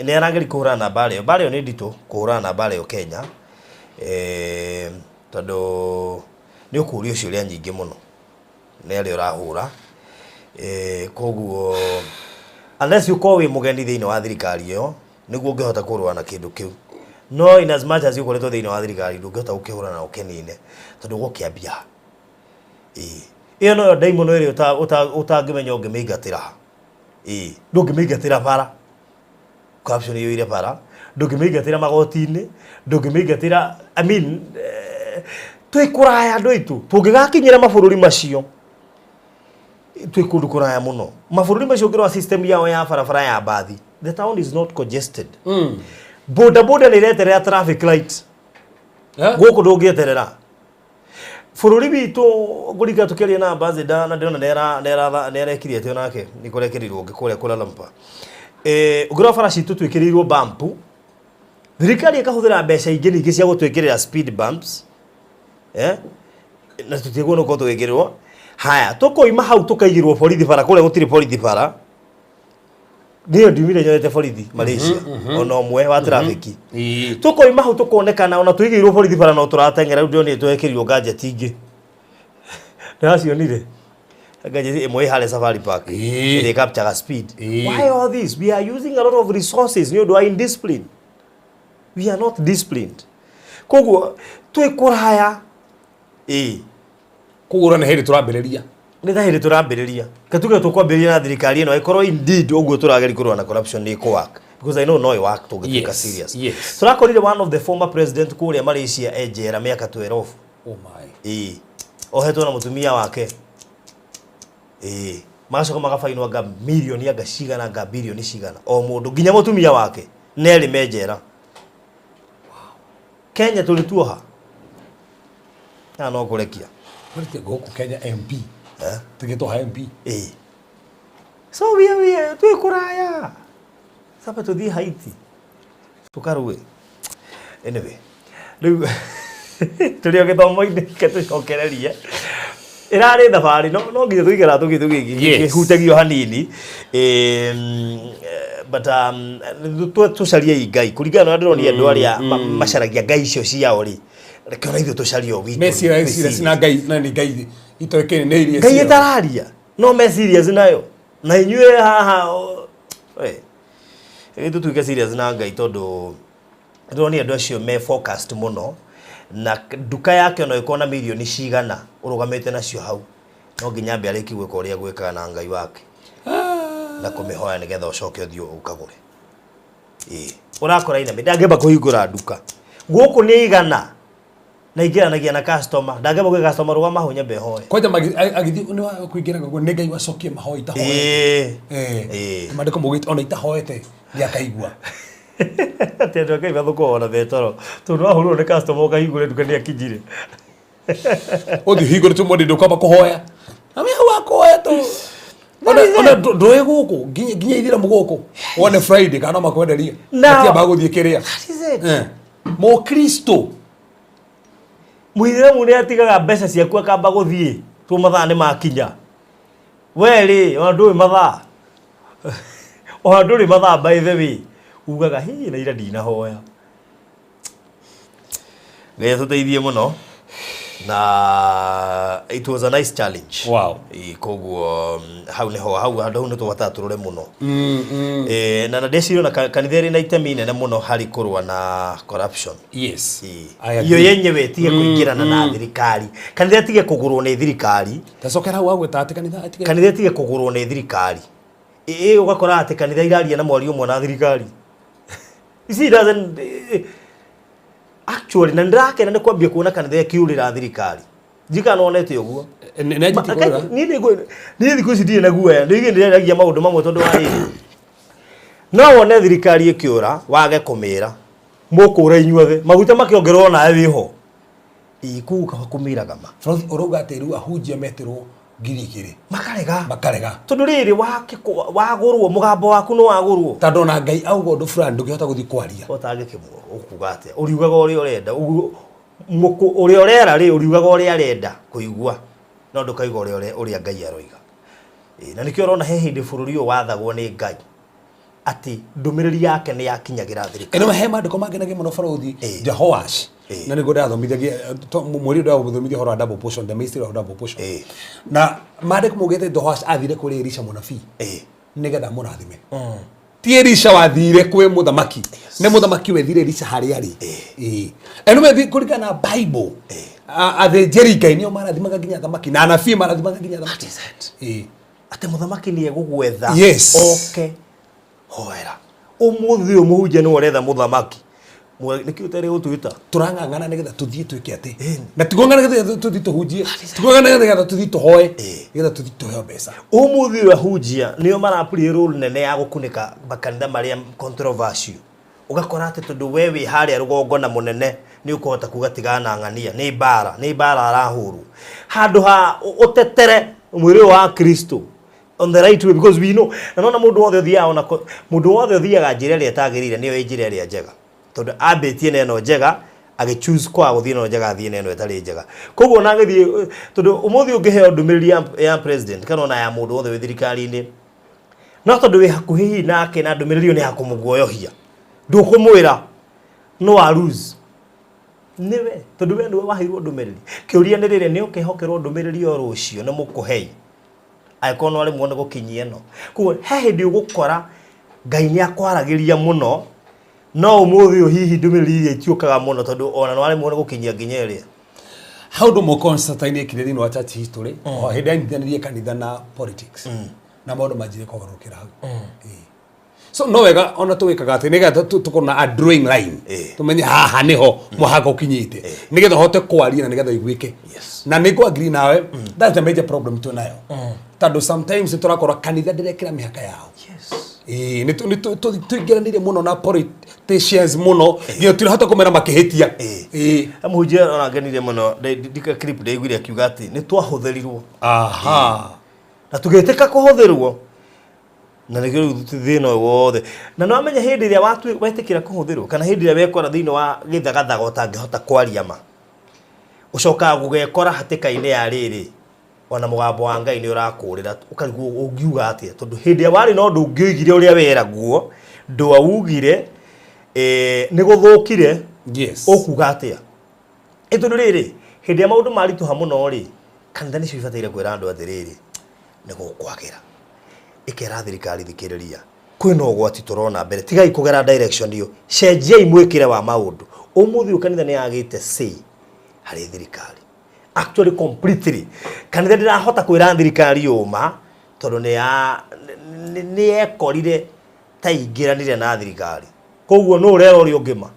ni arangeri kuhura na bare ni ndito kuhura na bare Kenya tondu ni ukurio ciuria nyingi muno ni ari urahura koguo unless you call we mugeni thiini wa thirikari yo niguo ngihota kurwa na kindu kiu no in as much as you koretwo thiini wa thirikari ndungihota ukihura na ukenine tondu gukiambia iyo no daimono iri utangimenya ungimiingatira ndungimiingatira bara corruption iyo ire bara ndungimiingatira magoti-ini ndungimiingatira I mean twikuraya andu itu tungigakinyira mabũrũri macio twikundu kuraya muno mabũrũri macio ngirwa system yao ya barabara ya mbathi the town is not congested boda ni reterera traffic light guku ndungieterera bũrũri witũ ngũringa tukiaria na ambassador na ndĩrona nĩarekirie atĩ onake nĩ kũrekerirwo ngĩkũrĩa Kuala Lumpur ũngĩrora bara citũ twĩkĩrĩirwo bump thirikari ĩkahũthĩra mbeca ingĩ nyingĩ cia gũtwĩkĩrĩra speed bumps na tũtiĩguo nĩ gũkorwo tũgĩkĩrĩrwo haya tũkoima hau tũkaigĩrwo borithi bara kũrĩa gũtirĩ borithi bara ndio ndimire nyonete borithi Malaysia ona ũmwe wa traffic tukoima hau tukonekana ona tuigĩirwo borithi bara no turateng'era rĩu ndĩrona twekirirwo gadget ingĩ ndacionire gadget ĩmwe harĩa Safari Park ĩrĩa capture speed why all this we are using a lot of resources nĩ ũndũ wa indiscipline we are not disciplined koguo twĩkũraya kugura nĩ hĩndĩ tũrambĩrĩria nĩ ta hĩndĩ tũrambĩrĩria katuge tũkwambĩrĩria na thirikari ĩno ĩkorwo indeed ũguo tũrageri kũrũa na corruption nĩ work because I know no work tũngĩtuĩka serious tũrakorire one of the former president kũrĩa Malaysia ejera mĩaka 12 oh my ohetwo na mũtumia wake magacoka magafainwo anga milioni anga cigana anga bilioni cigana o mũndũ nginya mũtumia wake neri mejera Kenya tũlituoha na no kũrekia kũrekia gũkũ Kenya MP tũgĩtũha MP so we twĩkũraya saba tũthiĩ Haiti tũkarũe anyway rĩu tũrĩ o gĩthomo-inĩ tũcokereria ĩrarĩ thabarĩ no nginya tũigera tũgĩhutagio hanini but tũcarie Ngai kũringana na ndĩronia andũ arĩa macaragia Ngai icio ciao rĩ reke ona ithuĩ tũcarie o witũ meciria cina Ngai na nĩ Ngai itoĩkaine nĩ iria Ngai ĩtararia no me serious nayo na inyuĩ haha itu tuike serious na Ngai tondu ndĩronia andũ acio me focused muno na nduka yake no ĩkorwo na milioni cigana ũrũgamĩte nacio hau no nginya ambe arĩki gwĩka ũrĩa gwĩkaga na Ngai wake na kũmĩhoya nĩgetha ũcoke ũthiĩ ũkagũre ũrakora inamĩ ndangĩamba kũhingũra nduka gũkũ nĩ igana na ingĩranagia na customer ndangĩamba gwĩ customer rũgama hau nyambe hoye kwanja agĩthiĩ nĩ kũingĩra guo nĩ Ngai wacokie mahoya itahoete maandĩko maugĩte ona itahoete nĩakaigua Tendo kai bathuko ona betoro. Tu no huru ne customer ka higure duka ni akijire. Othi higure tu modi ndukamba kuhoya. Ami hawa kuhoya tu. Ona ndoe guku ginya ithira muguku. One Friday kana makwenderia. Atia baguthie kiria. Mo Kristo. Muithiramu ni atigaga mbeca ciaku akamba guthie. Tu mathaa ni makinya. Weri ona ndui mathaa. Ona nduri mathaa by the way. Ugaga hi na ira dina hoya. Ngai tuteithie muno. Na it was a nice challenge. Wow. Koguo hau neho hau ni twata turure muno. Na ndeciro na kanitheri na itemi nene muno hari kurwa na corruption. Yes. Iyo yenyewe tige kuingirana na thirikari. Kanitha tige kugurwo ni thirikari. Tacokera hau agweta ati kanitha tige kugurwo ni thirikari. Ugakora ati kanitha iraria na mwari umwe na thirikari. It doesn't actually na ndakena ni kwambia kuona kanitha kiurira thirikari. Jika nonete uguo. Ni thiku ici ndire naguo ya ndigi ndiragia maundu mamwe tondu wa riri. No wone thirikari ikiura wage kumira. Mukura inyuothe maguta makiongerwo na wiho. Ikuka bakumiraga ma. Frothi uruga atiru ahunjia metirwo ngiri makarega tondu riri wagurwo mugambo waku no wagurwo tando na Ngai augo ndu fulani ndungihota guthi kwaria utangikimwo ukuga atia uriugaga uri urenda muku uri urera ri uriugaga uri arenda kuigua no ndukaiga uri Ngai aroiga na nikio urona he hindi bururi u wathagwo ni Ngai ati ndumiriri yake ni yakinyagira thirikari eno he mandiko mangenagia muno Frothi Jehoash na niguo ndathomithagia mweri ndio guthomithia horo double portion the mystery of double portion na mandiko mugete Jehoash athire kuri Elisha munabii nigetha murathime ti Elisha wathire kwi muthamaki ne muthamaki wethire Elisha hari ari eno me kurigana Bible athenjeri Ngai nio marathimaga nginya thamaki na anabii marathimaga nginya thamaki ate muthamaki ni egugwetha okay hoera umuthi umuhunjia ni woretha muthamaki niki utari gutuita turangangana nigetha tuthie twike ati na tigongana nigetha tuthie tuhunjie tigongana nigetha tuthie tuhoe nigetha tuthie tuheo mbeca umuthi wahunjia nio marapuri role nene ya gukunika makanitha maria controversial ugakora ati tondu wewe haria rugongo na munene ni ukuhota kuga tigana ngania ni bara arahuru handu ha utetere mwiri wa Kristo on the right way because we know na nona mundu wothe thia ona mundu wothe thiaga njira ria tagirire niyo njira ria njega tondu abetie neno njega age choose kwa guthie neno njega thie neno etari njega koguo na githie tondu umuthi ungiheo ndumiriri ya president kana ona ya mundu wothe thirikari-ini no tondu wi hakuhi nake na ndumiriri ni hakumuguoyohia ndukumwira no wa lose niwe tondu we ndu wahirwo ndumiriri kiuria ni riri ni ukihokerwo ndumiriri o rucio na mukuhei aikono ari muone gukinyia no kuo he hindi ugukora Ngai ni akwaragiria muno no umuthi hihi ndumiriri itiukaga muno tondu ona no ari muone gukinyia nginya ria how do mo Constantine kirethini wa church history o hindi anyithanirie kanitha na politics na maundu manjire kugarukira hau so no wega ona tuwikaga ati nigetha tukona a drawing line tumenye haha niho muhaka ukinyite nigetha hote kwaria na nigetha igwike na niko agree nawe that's the major problem tunayo tando sometimes turakora kanitha ndirekira mihaka yao ni tuingiranire muno na politicians muno nginya turahota kumera makihitia amuhunjia ona ngenire muno ndika clip ndaiguire akiuga ati ni twahuthirirwo na tugeteka kuhuthirwo na nigero thina wothe na no amenya hindi ria watu wetikira kuhuthirwo kana hindi ria wekora thina wa githagathaga utangihota kwaria ma ucoka gugekora hatika-ini ya riri ona mugambo wa Ngai ni urakurira ukariguo ungiuga atia tondu hindi ya wari no ndungioigire uria weraguo ndwaugire ni guthukire ukuga atia tondu riri hindi ya maundu marituha muno ri kanitha ni cibataire kwira andu athiriri ni gukwagira ikera thirikari thikiriria kwina ugwati turona mbere tigai kugera direction iyo cenjia imwikire wa maundu umuthi ukanitha ni agite say hari thirikari actually completely kanitha ndirahota kwira thirikari uma tondu ni ekorire ta ingiranire na thirikari koguo no urero uri ungima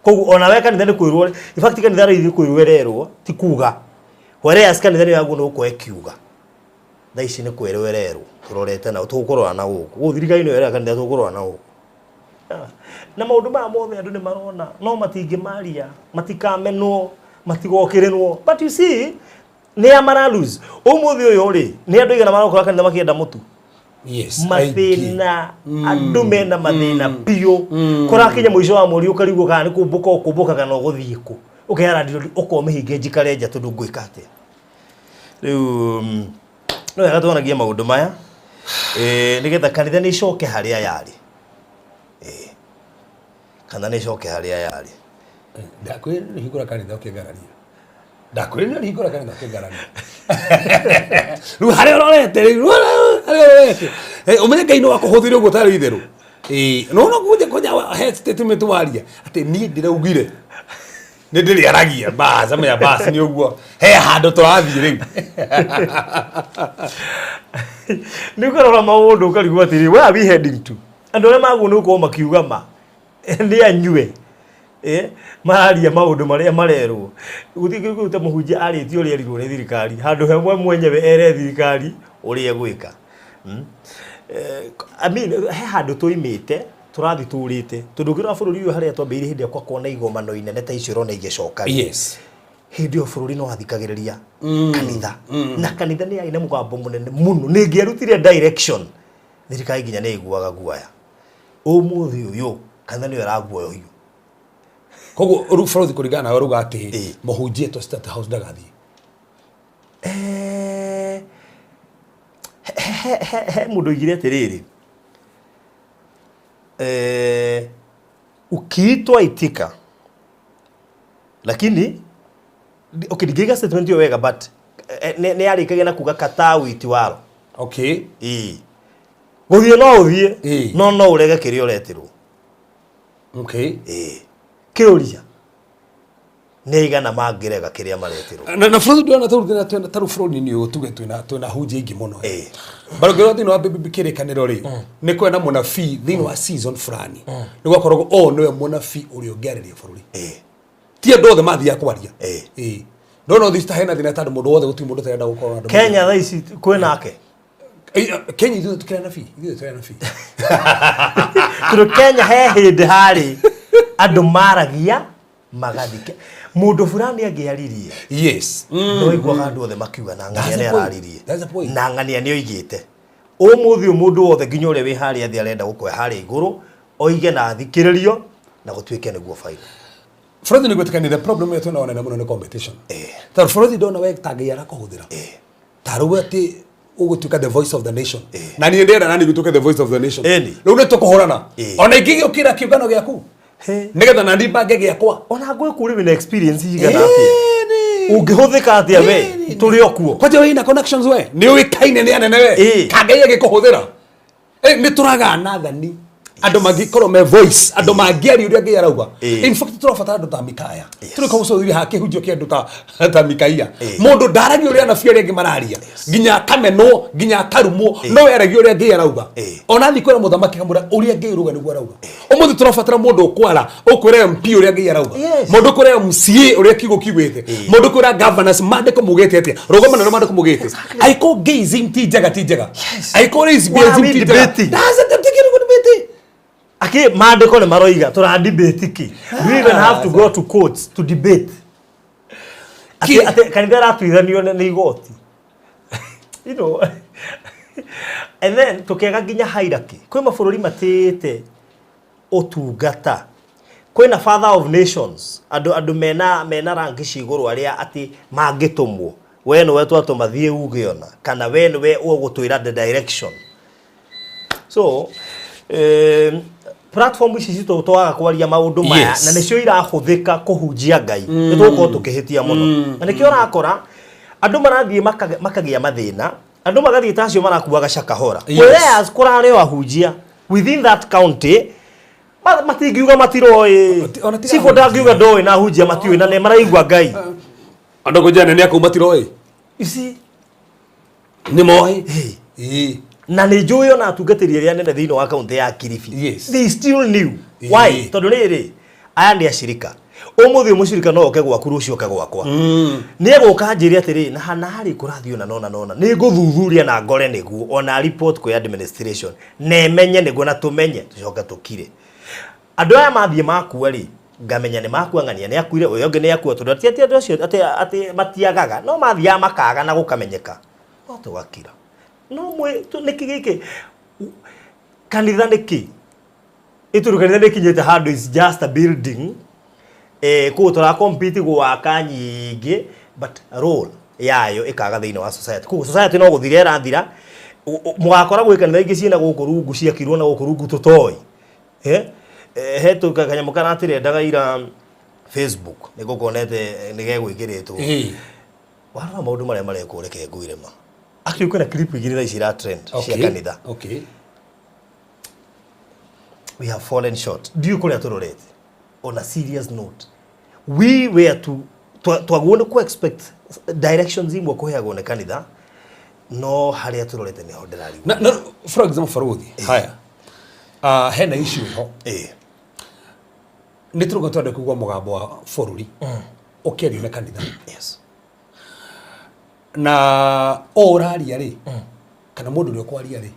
koguo ona we kanitha ni kwirwo in fact kanitha ri kwirwo rerwo ti kuga whereas kanitha ni yagu no ko ekiuga thaici ni kwirwo rerwo turorete na tukurora na guku thirikari no era kanitha tukurora na guku na maundu ma mothe andu ni marona no matingĩmaria matikamenwo matigokirenwo but you see ni amara lose umuthi uyu ri ni andu igana marokora kanitha makienda mutu yes mathina andu mena mathina pio kurakinya muico wa muri ukarigwo kana ni kumbuka kana guthie ku ukehara ndiro ukomihinge njikare nja tondu ngwika atia riu no yagatuonagia maundu maya nigetha kanitha ni icoke haria yari kana ni icoke haria yari ndakwira ni hingura kanitha ukigararia ndakwira ni hingura kanitha ukigararia riu haria urorete riu umenye Ngai no wakuhuthire uguo tari itheru no kuja he statement waria ati ni ndiraugire ni ndiriaragia basa me basa ni uguo he handu turathie riu ni kurora maundu ukarigwa atiri where are we heading to andu ole magu uko makiuga ma ni anyue maria maundu maria marerwo guthikirikuta muhunjia arĩtio ũrĩa erirwo nĩ thirikari handũ hemwe mwenyewe ere thirikari ũrĩa gwĩka I mean he handũ tũimĩte tũrathi tũrĩte tondũ ngĩrora bũrũri ũyũ harĩa twambĩire hĩndĩ yakwa kuona igomano inene ta icio ũrona igĩcoka yes hĩndĩ ĩyo bũrũri no athikagĩrĩria kanitha na kanitha nĩ yaina mũgambo mũnene mũno nĩ ngĩarutire direction thirikari nginya nĩ iguaga guaya ũmũthĩ ũyũ kanitha nĩ araguoya ũhiũ koguo bũrũri kũringana na uruga ati mũhunjia to State House ndagathie mundu igire atiriri ukiitwa itika lakini ukidigiga statement yo wega but ne arikaga na kuga kata witi waro okay guthie no uthie no urege kiri uretirwo okay kiuria neigana mangirega kiria maretirwo na bũrũri ndona taru bũrũri ni utuge twina hunjia ingi muno barogero thino wa bibi kirikaniro ri ni kwena munabii thino wa season fulani ni gwakorwo niwe munabii uri ungiariria bũrũri ti andu othe mathia kwaria ndona thista hena thina tandu mundu wothe guti mundu tarenda gukorwo andu Kenya tha ici kwinake Kenya ithu tukira nabii turu Kenya he hindi hari andu maragia magathike mundu fulani angiaririe yes no igwa andu othe makiuga na ngania ni araririe na ngania ni oigite umuthi mundu wothe nginya uri wi hari athi arenda gukoya hari iguru oige na athikiririo na gutwike niguo faida Frothi ni gwetekani the problem yetu naona na muno ni competition tar Frothi ndona we tagiara kuhuthira taruwe ati ugutuka the voice of the nation na ni ndera nani gutuka the voice of the nation riu ni tukuhurana ona ingi ukira kiugano giaku nigetha na ndimba ngege yakwa ona ngwe kuri wina experience igana atia ungihuthika atia we turi okuo kwaje we ina connections we ni uikaine ni anene we kangai agikuhuthira ni turaga nathani andu magikorwo me voice andu mangiari uria ngai arauga in fact turabatara andu ta Mikaya turi kumusudhiria hake hujio kiandu ta Mikaya mundu ndaragi uria na fiari ngi mararia nginya kamenwo nginya karumwo no eragi uria ngai arauga ona thi kwera muthamaki kamura uria ngai ruga niguo arauga umuthi turabatara mundu ukwara ukwira MP uria ngai arauga mundu ukwira MCA uria kigo kigwite mundu ukwira governors mande kumugete atia rogomana no mande kumugete aiko gazing ti jaga aiko raise gazing ti jaga doesn't take it good debate aki maandiko ni maroiga tura debate ki we even have to go to courts to debate ati kanitha ratuithanio ni igoti you know and then tukega nginya hierarchy kwi mabũrũri matete utungata kwina father of nations andu mena rangi ciguru aria ati mangitumwo we no wetu atumathie ugiona kana we no we ugutwira the direction so platform ici cito twaga kwaria maundu maya na nicio irahuthika kuhunjia Ngai nituko tukihitia muno na nikio rakora andu marathie makagia mathina andu magathie tacio marakuaga cakahora whereas kurare wahunjia within that county matingiuga matiroi sifo ndangiuga ndoi na hunjia matioi na ne maraigua Ngai andu kujana ni akuma tiroi isi ni moi na ni njuyo na atungatĩri arĩa nene thĩinĩ wa kaunti ya Kilifi they still knew why tondu rĩrĩ aya nĩ acirika ũmũthĩ mũcirika no oke gwaku rũcio oke gwakwa nĩ egũka njĩre atĩrĩ na harĩ kũrathio na nona nĩ ngũthuthuria na ngore nĩguo ona report kwĩ administration na emenye nĩguo na tũmenye tũcoke tũkire Andũ aya mathiĩ makua rĩ, ngamenya nĩ makua ng'ania nĩ akuire, ũyũ ũngĩ nĩ akua, tondũ ati andũ acio atĩ matiagaga, no mathiaga makaga na gũkamenyeka. No tũgakira. No nĩkĩ gĩkĩ kanitha nĩkĩ? Itũrũ kanitha nĩkinyĩte handũ is just a building. Kũu tũra compete gwaka nyingĩ, but role yayo ĩkaga thĩinĩ wa society. Kũu society no gũthira ĩrathira. Mũgakora gwĩ kanitha ingĩ ciĩna gũkũ rungu ciakirwo na gũkũ rungu tũtoĩ. Hetu kanyamũ kana atĩrendaga ira Facebook nĩguo kuonete nĩgegwĩkĩrĩtwo. Warora maũndũ marĩa marekwo reke ngwĩre ma. Actually kwĩna clip igĩrĩ thaa ici ira trend cia kanitha. Okay. We have fallen short. Ndiũ kũrĩa tũrorete. On a serious note, we were to twagũona ku expect directions imwe kũheagwo nĩ kanitha, no harĩa tũrorete nĩ ho ndĩrari. Na for example Farothi, haya. Hena issue ho. Nĩ tũrũga twende kugwa mũgambo wa bũrũri. Ũkĩario nĩ kanitha. Yes. Na oraria rĩ, kana mũndũ ũrĩa kwaria rĩ,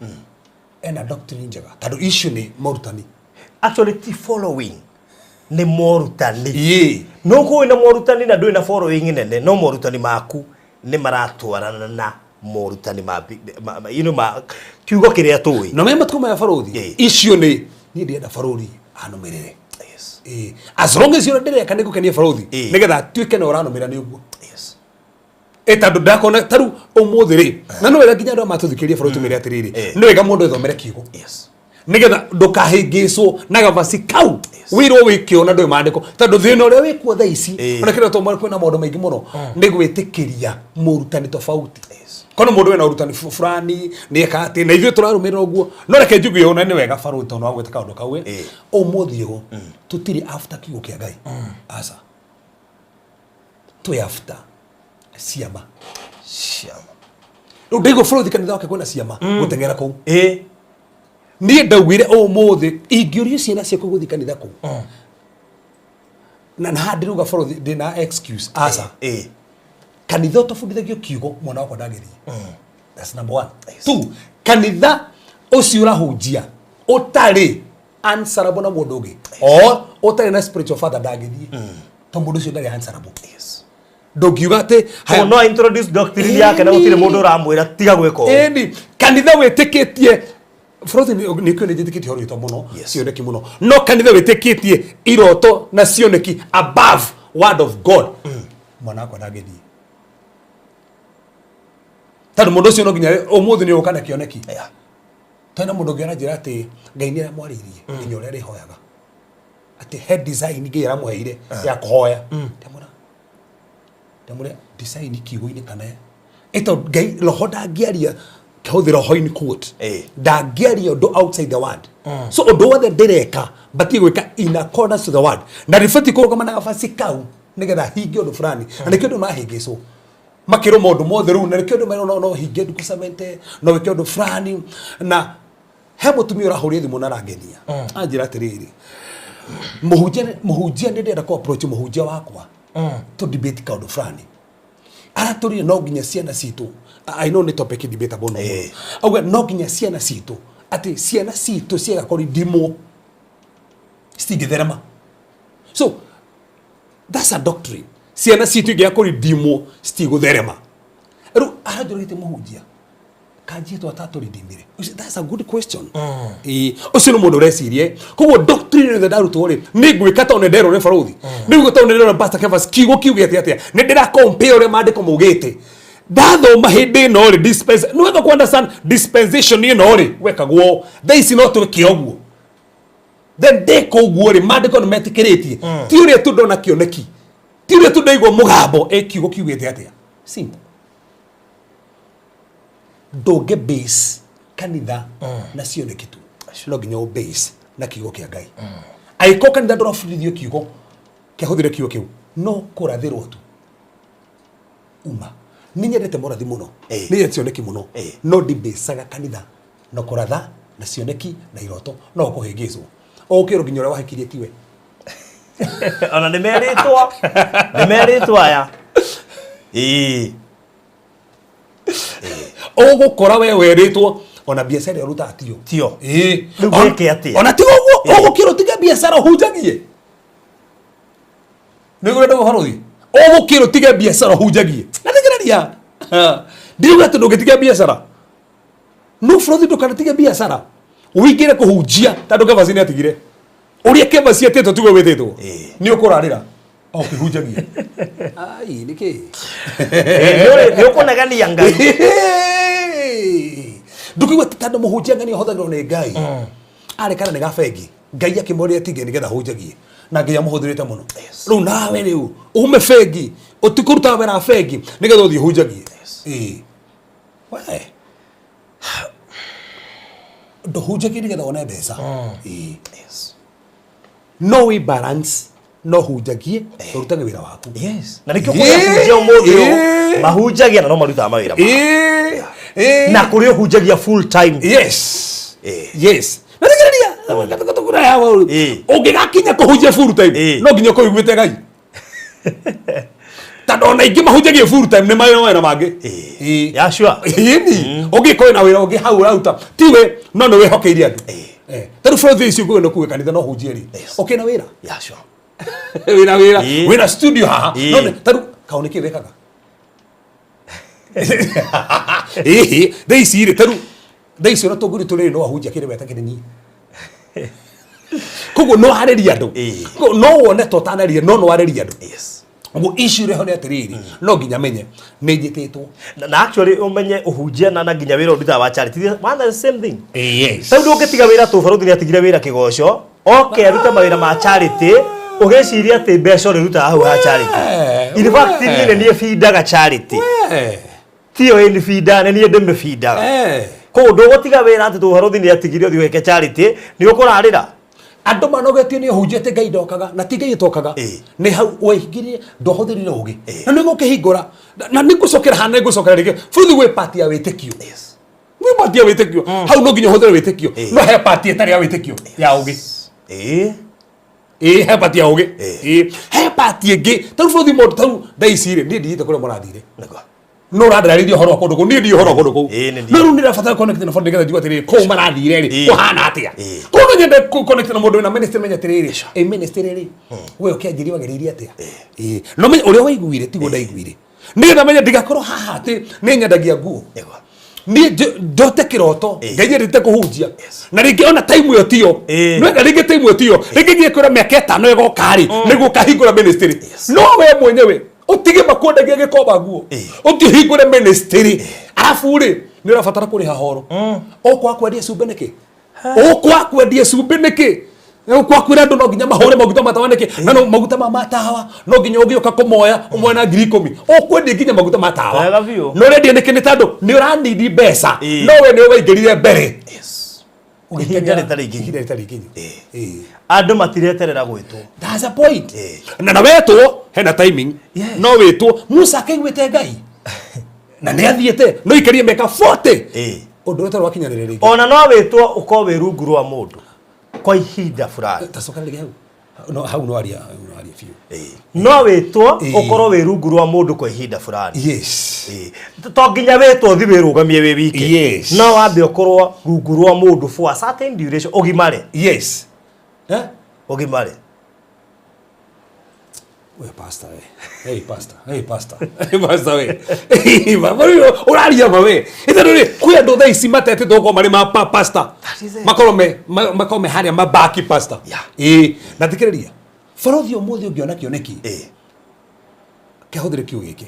ena doctrine njega. Tondũ issue nĩ morutani. Actually ti following nĩ morutani. Yee. No kũĩ na morutani na ndũĩ na following nene, no morutani maku nĩ maratwarana na morutani ma kiugo kĩrĩa tũĩ. Na mema tukuma ya Farothi. Issue nĩ niĩ ndĩenda bũrũri anũmĩrĩre. Yes. As long as you're ndĩreka nĩ gũkenia Farothi, nĩgetha tuĩke na ũranũmĩra nĩ ũguo. Yes. Tondũ ndakona taru ũmũthĩ rĩ, na no wega nginya andũ matũthikĩrĩria Farothi mere atĩrĩrĩ, nĩ wega mũndũ ethomere kiugo. Yes. Nĩgetha ndũkahĩngĩcwo na gabasi kau wĩrwo wĩkĩo na ndũĩ maandĩko, tondũ thĩna ũrĩa wĩkuo thaa ici ona kĩrĩa tũmwe kwĩna maũndũ maingĩ mũno nĩ gwĩtĩkĩria mũrutani tofauti. Kono mũndũ wĩna ũrutani fulani nĩ eka atĩ na ithuĩ tũrarũmĩrĩra ũguo, no reke njuge ona nĩ wega Farothi tondũ wa gwĩta kaũndũ kau ũmũthĩ ũguo tũtirĩ after kiugo kĩa Ngai. Aca twĩ after ciama. Rĩu ndaigo Farothi kanitha wake kwĩna ciama gũteng'era kũu. Niĩ ndaugire ũmũthĩ ingĩũrio ciana ciakwa gũthiĩ kanitha kũu. Na ndirauga Farothi ndĩna excuse. Aca kanitha ũtobundithagio kiugo mwana wakwa ndagĩthiĩ. That's number one. Two, kanitha ũcio ũrahunjia ũtarĩ answerable na mũndũ ũngĩ, or ũtarĩ na spiritual father ndagĩthiĩ, tondũ mũndũ ũcio ndarĩ answerable. Ndũngiuga atĩ no introduce doctrine yake na gũtirĩ mũndũ ũramwĩra tiga gwĩka ũũ. Kanitha wĩtĩkĩtie Farothi nĩ kĩo nĩnjĩtĩkĩtie ho rĩtwa mũno, cioneki mũno, no kanitha wĩtĩkĩtie iroto na cioneki above word of God, mwana wakwa ndagĩthiĩ. Tondũ mũndũ ũcio no nginya ũmũthĩ nĩ ũka na kĩoneki. Tena mũndũ ũngĩ aranjĩra atĩ Ngai nĩ aramwarĩirie nginya ũrĩa arĩhoyaga, atĩ head design Ngai aramũheire ya kũhoya. Ndamũrĩa design kiugo-inĩ kana ĩto Ngai roho ndangĩaria kĩhũthĩra roho-inĩ quote, ndangĩaria ũndũ outside the word. So ũndũ wothe ndĩreka batie gwĩka in accordance to the word, na ribati kũrũgama na gabasi kau nĩgetha hingie ũndũ fulani, na nĩkĩo andũ mahĩngĩcwo makĩrwo maũndũ mothe rĩu, na nĩkĩo andũ no hingie ndukusamente no wĩke ũndũ fulani. Na he mũtumia ũrahũria thimũ na arangenia anjĩra atĩrĩrĩ, mũhunjia nĩ ndĩrenda kũ approach mũhunjia wakwa to debate kaũndũ fulani. Aratũrire no nginya ciana citũ, I know nĩ topic debatable no mũno, auga no nginya ciana citũ, atĩ ciana citũ ciaga kũrindimwo citingĩtherema. So that's a doctrine. Ciana citũ ingĩaga kũrindimwo citigũtherema. Rĩu aranjũrĩte mũhunjia kanjĩtwo atatũrindimire. That's a good question. Ũcio nĩ mũndũ ũrecirie. Koguo doctrine ĩrĩa ndarutwo rĩ, nĩ ngwĩka ta ũrĩa nderwo nĩ Farothi, nĩ gwĩka ta ũrĩa nderwo Pastor Kevas, kiugo kiugĩte atĩa, nĩ ndĩra compare ũrĩa maandĩko maugĩte. Ndathoma hĩndĩ ĩno rĩ dispensation, nĩ wega ku understand dispensation ĩno rĩ gwekagwo thaa ici no twĩke ũguo. Then ndĩka ũguo rĩ maandĩko nĩ metĩkĩrĩtie, ti ũrĩa tu ndona kĩoneki, ti ũrĩa tu ndaigua mũgambo kiugo kiugĩte atĩa. Simple. Ndũngĩ base kanitha na cioneki tu, no nginya ũ base na kiugo kĩa Ngai. Aiko kanitha ndũrabundithio kiugo kĩahũthĩre kiugo kĩu, no kũrathĩrwo tu uma. Nĩ nyendete mũrathi mũno, nĩ nyendete cioneki mũno, no ndibacaga kanitha no kũratha na cioneki na iroto no kũhĩngĩcwo. Ũkĩrwo nginya ũrĩa wahikirie tiwe. Ona nĩmerĩtwo aya. Ũgũkora we werĩtwo ona biacara ruta atio Tio. eh Riu weke atia. ona tigo ogo kiro tiga biacara hunjagie nego ndo horothi ogo kiro tiga biacara hunjagie na ndigiraria ndiuga tu ndugitiga biacara no frothi ndukana tiga biacara wigire kuhunjia tandu kava zini atigire uria keva cia teto tigo wethetwo ni ukurarira o kihunjagia ai niki Ni ukunegania Ngai. Ndukigwa tandu muhunjia ngani hothagirwo ni Ngai arekana ni gabegi Ngai akimoria tige nigetha hunjagie na Ngai amuhuthirite muno riu nawe riu ume fegi utikuruta wera fegi nigetha uthie hunjagie we ndo hunjagie nigetha one mbeca no we balance no hunjagie urutage wira waku Yes. Na nikio kunja umuthi mahunjagia na no maruta mawira. Na kuri hunjagia full time. Yes. Yes. Na ndigiraria gatukura ya waru. Ungigakinya kuhunjia full time. No nginya kuiguite Ngai. Tando na ingi mahunjagia full time ni mawira mangi. Ya sure. Ni. Ungikoe na wira ungi hau rauta. Tiwe no no wehokeirie andu. Taru for this you go no kuwe kanitha no hunjia ri. Okay na wira. Ya sure. Wira. Wira studio ha. No taru kaoneke wekaga. Daisy taru daisy no toguri tule no ahunjia kire weta kinini kugo no hareria andu no wone totanaria no hareria andu ngo issue reho ne atiriri no nginya menye ni njitetwo na actually umenye uhunjia na nginya wira uruta wa charity one the same thing. Yes. Tau ndungitiga wira tu baruthi ni atigire wira kigoco okay aruta mawira ma charity ugeciria ati mbeca uruta hau ha charity in fact ni feedaga charity Tio ni feeda na ni ndeme feedaga ko ndugotiga wira ati tu baruthi ni atigire uthi weke charity ni ukurarira andu manogetio ni hunjete Ngai ndokaga na ti Ngai tokaga ni hau wehigirie ndohothirire ugi na ni ngukihingura na ni ngucokera hana ngucokera rige futhi gwe party ya witikio ni party ya witikio hau no nginya hothire witikio no he party etari ya witikio ya ugi he party ya ugi he party ege tau futhi mod tau daisire ni ndiite kure murathire no radarithio horo kundu ni ndio horo kundu no ru ndira fatara connect na fonde getha jugatiri ko marathire ri kuhana atia kundu nyende connect na mundu na minister menya tiriri minister ri we ukianjiri wagiriria atia no menya uria waiguire tigo ndaiguire ni na menya ndigakorwo haha ati ni nyendagia nguo ni ndote kiroto ngenyerite kuhunjia na ringi ona time yo tio no ringi time yo tio ringi ngiekora miaka 5 egokari niguo kahingura ministry no we mwenyewe utige makondagia gikomba nguo utihingure ministry arafu ri ni urafatara kuri hahoro okwa kwendia cumbe niki okwa kwendia cumbe niki okwa kwira andu no nginya mahore maguta matawanike na no maguta ma matawa no nginya ugioka kumoya umwe na 10,000 okwendia nginya maguta matawa no rendi niki ni tandu ni uranidi mbeca no we ni ugaingirire mbere ihinda ritari kinyu andu matireterera gwitwo that's a point na wetwo hena timing no wetwo Musa akaigwite Ngai na ni athiete no ikarie meka 40 undu wetwo wakinyanire ringi ona no witwo uko wirungu rwa mundu kwa ihinda fulani tacokanire hau no hau no aria fiu no witwo ukorwo wirungu rwa mundu kwa ihinda fulani yes to nginya witwo thi wirugamie wi wiki yes no wambe ukorwo rungu rwa mundu for a certain duration ugimare yes ugimare we pastor hey pastor we uraria mawe itharuri kuya ndo thaa ici matete toko mari ma pastor makome haria mabaki pastor na tikiriria farothi umuthi ungiona kioneki kehuthire kiu giki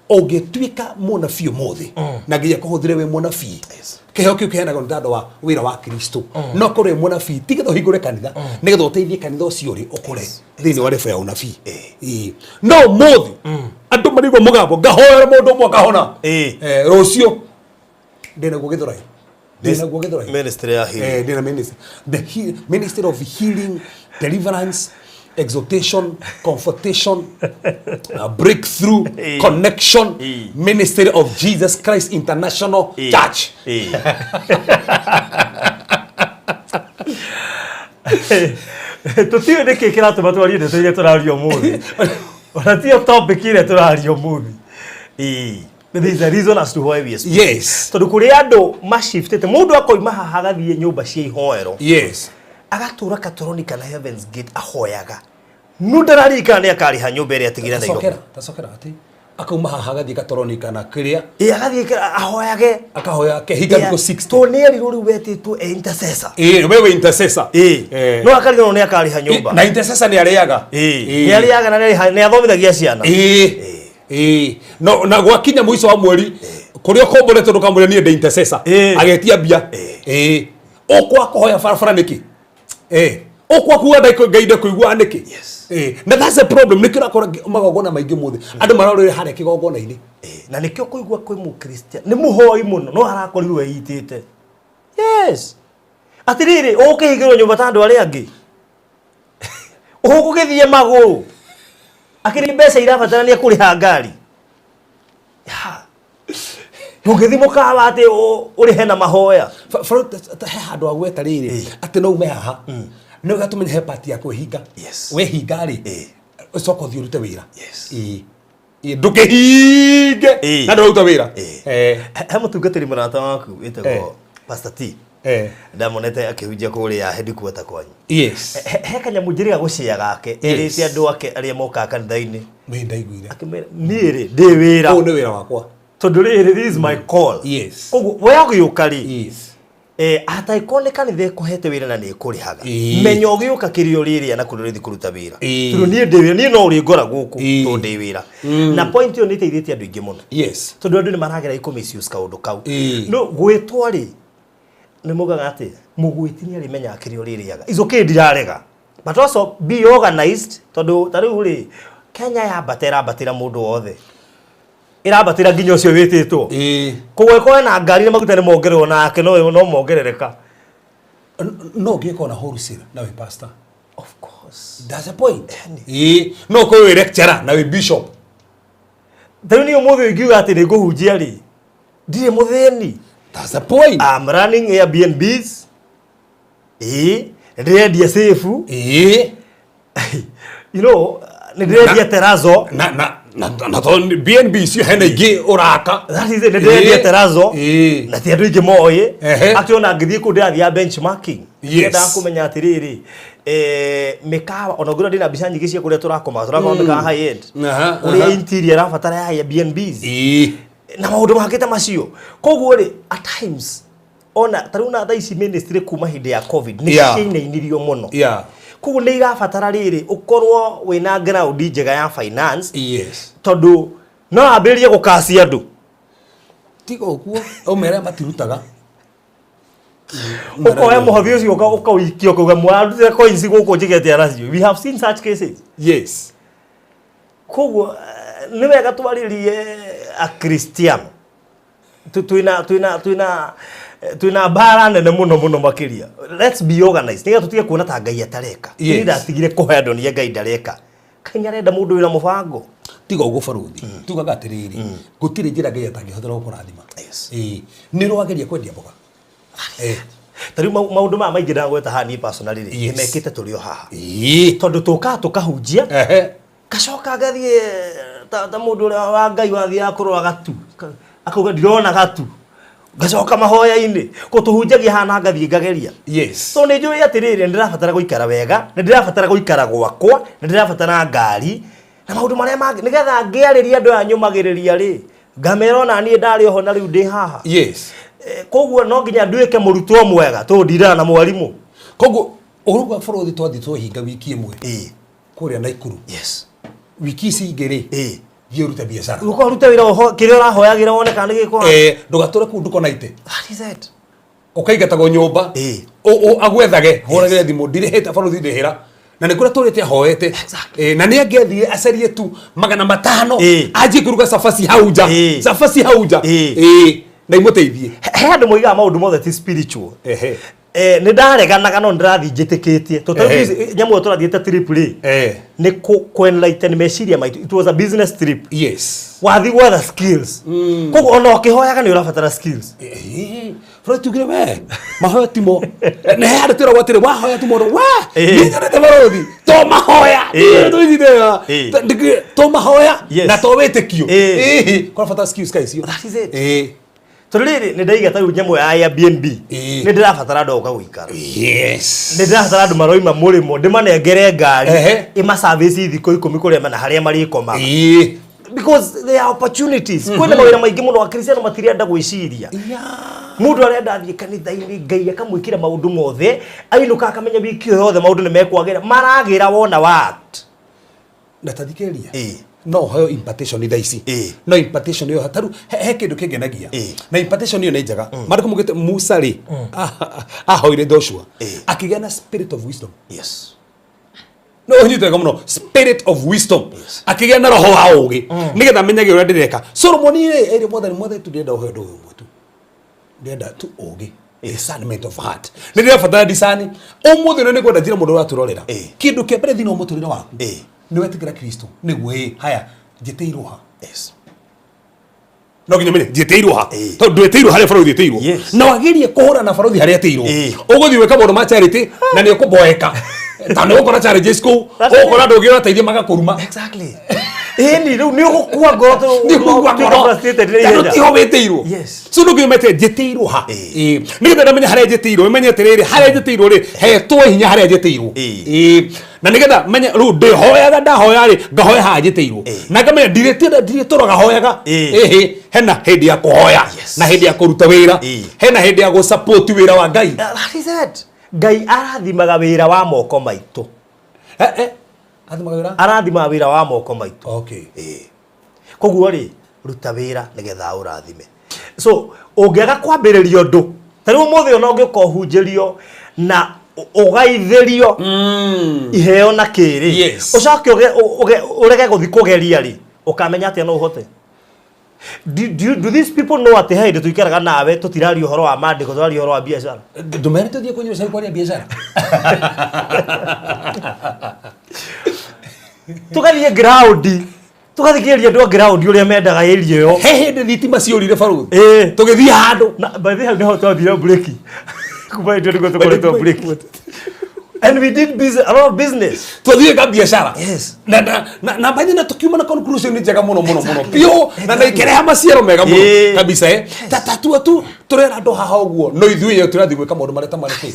ungetuika munabii umuthi na nginya kuhuthire we munabii keheo kiu kiheanaga ntando wa wira wa Kristo no kore munabii tigetho hingure kanitha nigetho uteithie kanitha ucio ri ukure thini wa refa ya unabii no muthi andu marigwo mugambo ngahoera mundu mwe kahona rucio ndina gugithurai ministry ya healing ndina ministry the ministry of healing deliverance exhortation, comfortation, breakthrough, connection, ministry of Jesus Christ International Church. Tutiwe niki kiratuma twarie ndeto iria turaria umuthi ona tio topic iria turaria umuthi There is a reason as to why we are speaking. Yes. Tondu kuri andu mashiftete mundu akoima haha agathie nyumba cia ihoero. Yes. Agatura Katoronica na Heaven's Gate ahoyaga. Nudararika ni akariha nyumba ria atigira na igoti. Tacokera ati. Akauma haha agathie Katoronica na kiria. Agathie ahoyage. Akahoya kehiga thiko 60. To ni riru wetitwo intercessor. Wewe intercessor. No akariga ni akariha nyumba. Na intercessor ni ariaga. Ni ariaga na ni athomithagia ciana. No na gwakinya mwiso wa mweri kuria komboretwo ndukamwira ni ndi intercessor agetia bia okwa kohoya farafara niki okwa kuwa gaide kuigua niki na that's a problem nikira kora magogona maingi muthe andu marorire hare kigogona ini na nikio kuigua kwi mu Christian ni muhoi muno no harakorirwe yitite yes atiriri ukihigirwo nyumba tandu ari angi ukugithie maguru akiri mbeca irabatarania kuriha ngari Mugithi mukawa ati uri hena mahoya he handu agweta riri ati no ume haha no gatumenye he party ya kwihinga we hinga ri ucoka uthii urute wira ndukihinge na nduruta wira he mutungatiri murata waku witagwo Pastor T ndamonete akihunjia kuria headquarter kwanyu he kanyamu njiriga gucia gake erite andu ake aria moka kanitha-ini me ndaiguire akimera niire ndi wira o ni wira wakwa tondu riri this is my call koguo weya giuka ri ataikuoneka ni thekuhete wira na ni kurihaga menya ugiuka kirio riri na kunurithi kuruta wira tondu ni ndi wira ni no uri ngora guku tondu ndi wira na point yo ni teithite andu ingi muno tondu andu ni maragera ikomisius kaundu kau no gwitwa ri ni mugaga ati mugwitinia rimenya akirio ririaga is okay ndirarega but also be organized tondu tariu ri Kenya ya batera mundu wothe irabatira nginya ucio wititwo kugweko na ngari na maguta ni mongererwo nake no mongerereka no gieko na wholesale na we pastor of course that's the point no ko we lecturer na we bishop tani ni umuthi ngiuga ati ni nguhunjia ri ndire mutheni that's the point I'm running Airbnbs ndireendia safe you know ndireendia terrazzo na to BNB sio hena ingi uraka that is it ndireendia terrazzo na ti andu ingi moye akiona ngithii ku ndathia benchmarking nda kumenya atiriri mikawa onogura ndina bica nyingi cia kuria turakoma mikawa high end uria interior rabatara ya Airbnbs na maundu makita macio koguo ri at times ona taruna tha ici ministry kuma hindi ya covid ni ciinainirio muno koguo ni irabatara riri ukorwo wina ground njega ya finance tondu no ambirie gukasi andu tigo guo omere matirutaga ukoya muhothi ucio ukawikio kuga mwarutire coins guku njigete aracio we have seen such cases koguo ni wega twaririe a Christian tuina bara nene muno makiria let's be organized niga tutige kuona ta ngai atareka ni ndatigire kuhe andu ni ngai ndareka Kenya renda mundu wina mubango tiga ugo baruthi tugaga atiriri gutire njira ngai atangihotera gukurathima ni rwageria kwendia mboga tari maundu ma maingi ndagweta hani personally ni mekite turio haha tondu tukahunjia gacoka gathie ta mundu wa ngai wathia kurwa gatu akauga ndirona gatu gacoka mahoya-ini kutuhunjagia hana ngathie ngageria so ni njui atiriri ndirabatara guikara wega ndirabatara guikara gwakwa ndirabatara ngari na maundu maria mangi nigetha ngiariria andu anyumagiriria ri ngamerona ni ndari oho na riu ndi haha koguo no nginya nduike murutwo mwega to ndirana na mwarimu koguo uruga buruthi twathi twahinga wiki imwe kuria Naikuru wiki ici ingiri thie urute biashara uko rute wira oho kiria urahoyagira wone kana gikwa ndugature ku nduko naite that is it ukaigatago nyumba agwethage horagire thimu ndirihita baruthi ndihira na nikuria turite hoete na ni angethi acerie tu 500 aje kuruga safasi hauja na imuteithie he andu moiga maundu mothe ti spiritual ni ndareganaga no ndirathi njitikitie tutathi nyamu turathiete trip ri ni ku enlighten meciria maitu it was a business trip wathi gwetha skills koguo ona ukihoyaga ni urabatara skills Barathi tugire we mahoya timo ne hada tira watire wa hoya timo wa ni nyarete Barathi to mahoya to idea to mahoya na to wetekio kwa fata skills kai sio. That is it. Tolere ne daiga taru nyamo ya Airbnb ne ndirabatara ndo ukagwikara. Yes. Ne ndirabatara ndo maroima murimo ndimane ngari ima service thiko 10 kuria mana haria mari koma. Because there are opportunities. Kwenda mawira maingi muno akristiano matirienda gwiciria. Mundu arenda athie kanitha-ini Ngai akamwikira maundu mothe ainuka akamenya wiki yothe maundu nimekwagira maragira wona what ndathikiriria no hayo impartation thaici no impartation yo hataru he kindu kingenagia na impartation yo ni njaga mariko mugite Musa ri ahoire Joshua akigĩa na spirit of wisdom. Yes. No nyitega muno spirit of wisdom akigĩa na roho wa ugi nigetha menyage uria ndireka. Solomon ere mothe tundienda uhe ndu mutu ndenda tu ugi discernment of heart ndirira fatara disani umuthi no nikwenda njira mundu raturorera kindu kia mbere thina muturire waku ni wetikira Kristo niguo haya njiteirwo ha. Yes. No nginya menye njiteirwo ha to ndweteirwo haria barathi njiteirwo na wagerie kuhura na barathi haria teirwo uguthi weka mundu ma charity na ni ukuboeka tano ukora challenges ko ukora ndogira taithia magakuruma. Exactly. Ni ugukua ngoro ni ugukua ngoro ti hobeteirwo. Yes. So no gimete jeteirwo ha nigetha ndamenya haria jeteirwo menye atiriri haria jeteirwo ri hetwo hinya haria jeteirwo na nigetha menye ru ndihoyaga ndahoya ri ngahoya ha jeteirwo na ngamenya ndireturaga hoyaga hena hindi ya kuhoya na hindi ya kuruta wira hena hindi ya go support wira wa Ngai. That is it. Ngai arathimaga wira wa moko maitu arathimaga wira wa moko maitu. Okay. Koguo ri ruta wira nigetha urathime. So ungiaga kwambiririo ndu tariu muthe ona ungiuka hunjirio na ugaithirio iheo na kiri ucoke urege guthi kugeria ri ukamenya atia no uhote. Do these people know at hey tuikaraga nawe tutirari uhoro wa mandiko turari uhoro wa biashara ndumerete thie kunyu sai kwa biashara tugathie ground tugathikiria ndu ground uria mendaga area yo hindi thitima ciurire Barathi tugithie handu na by the way no twathire break kuba ndio ngo tukoretwo break and we did business, a lot of business. Tuthie ga biashara. Yes. Na baadhi na tukiuma na conclusion ni jaga muno pio na ikereha maciaro mega muno kabisa tatatua tu turera ndo haha uguo no ithui yo turathi gwika maundu mareta mareke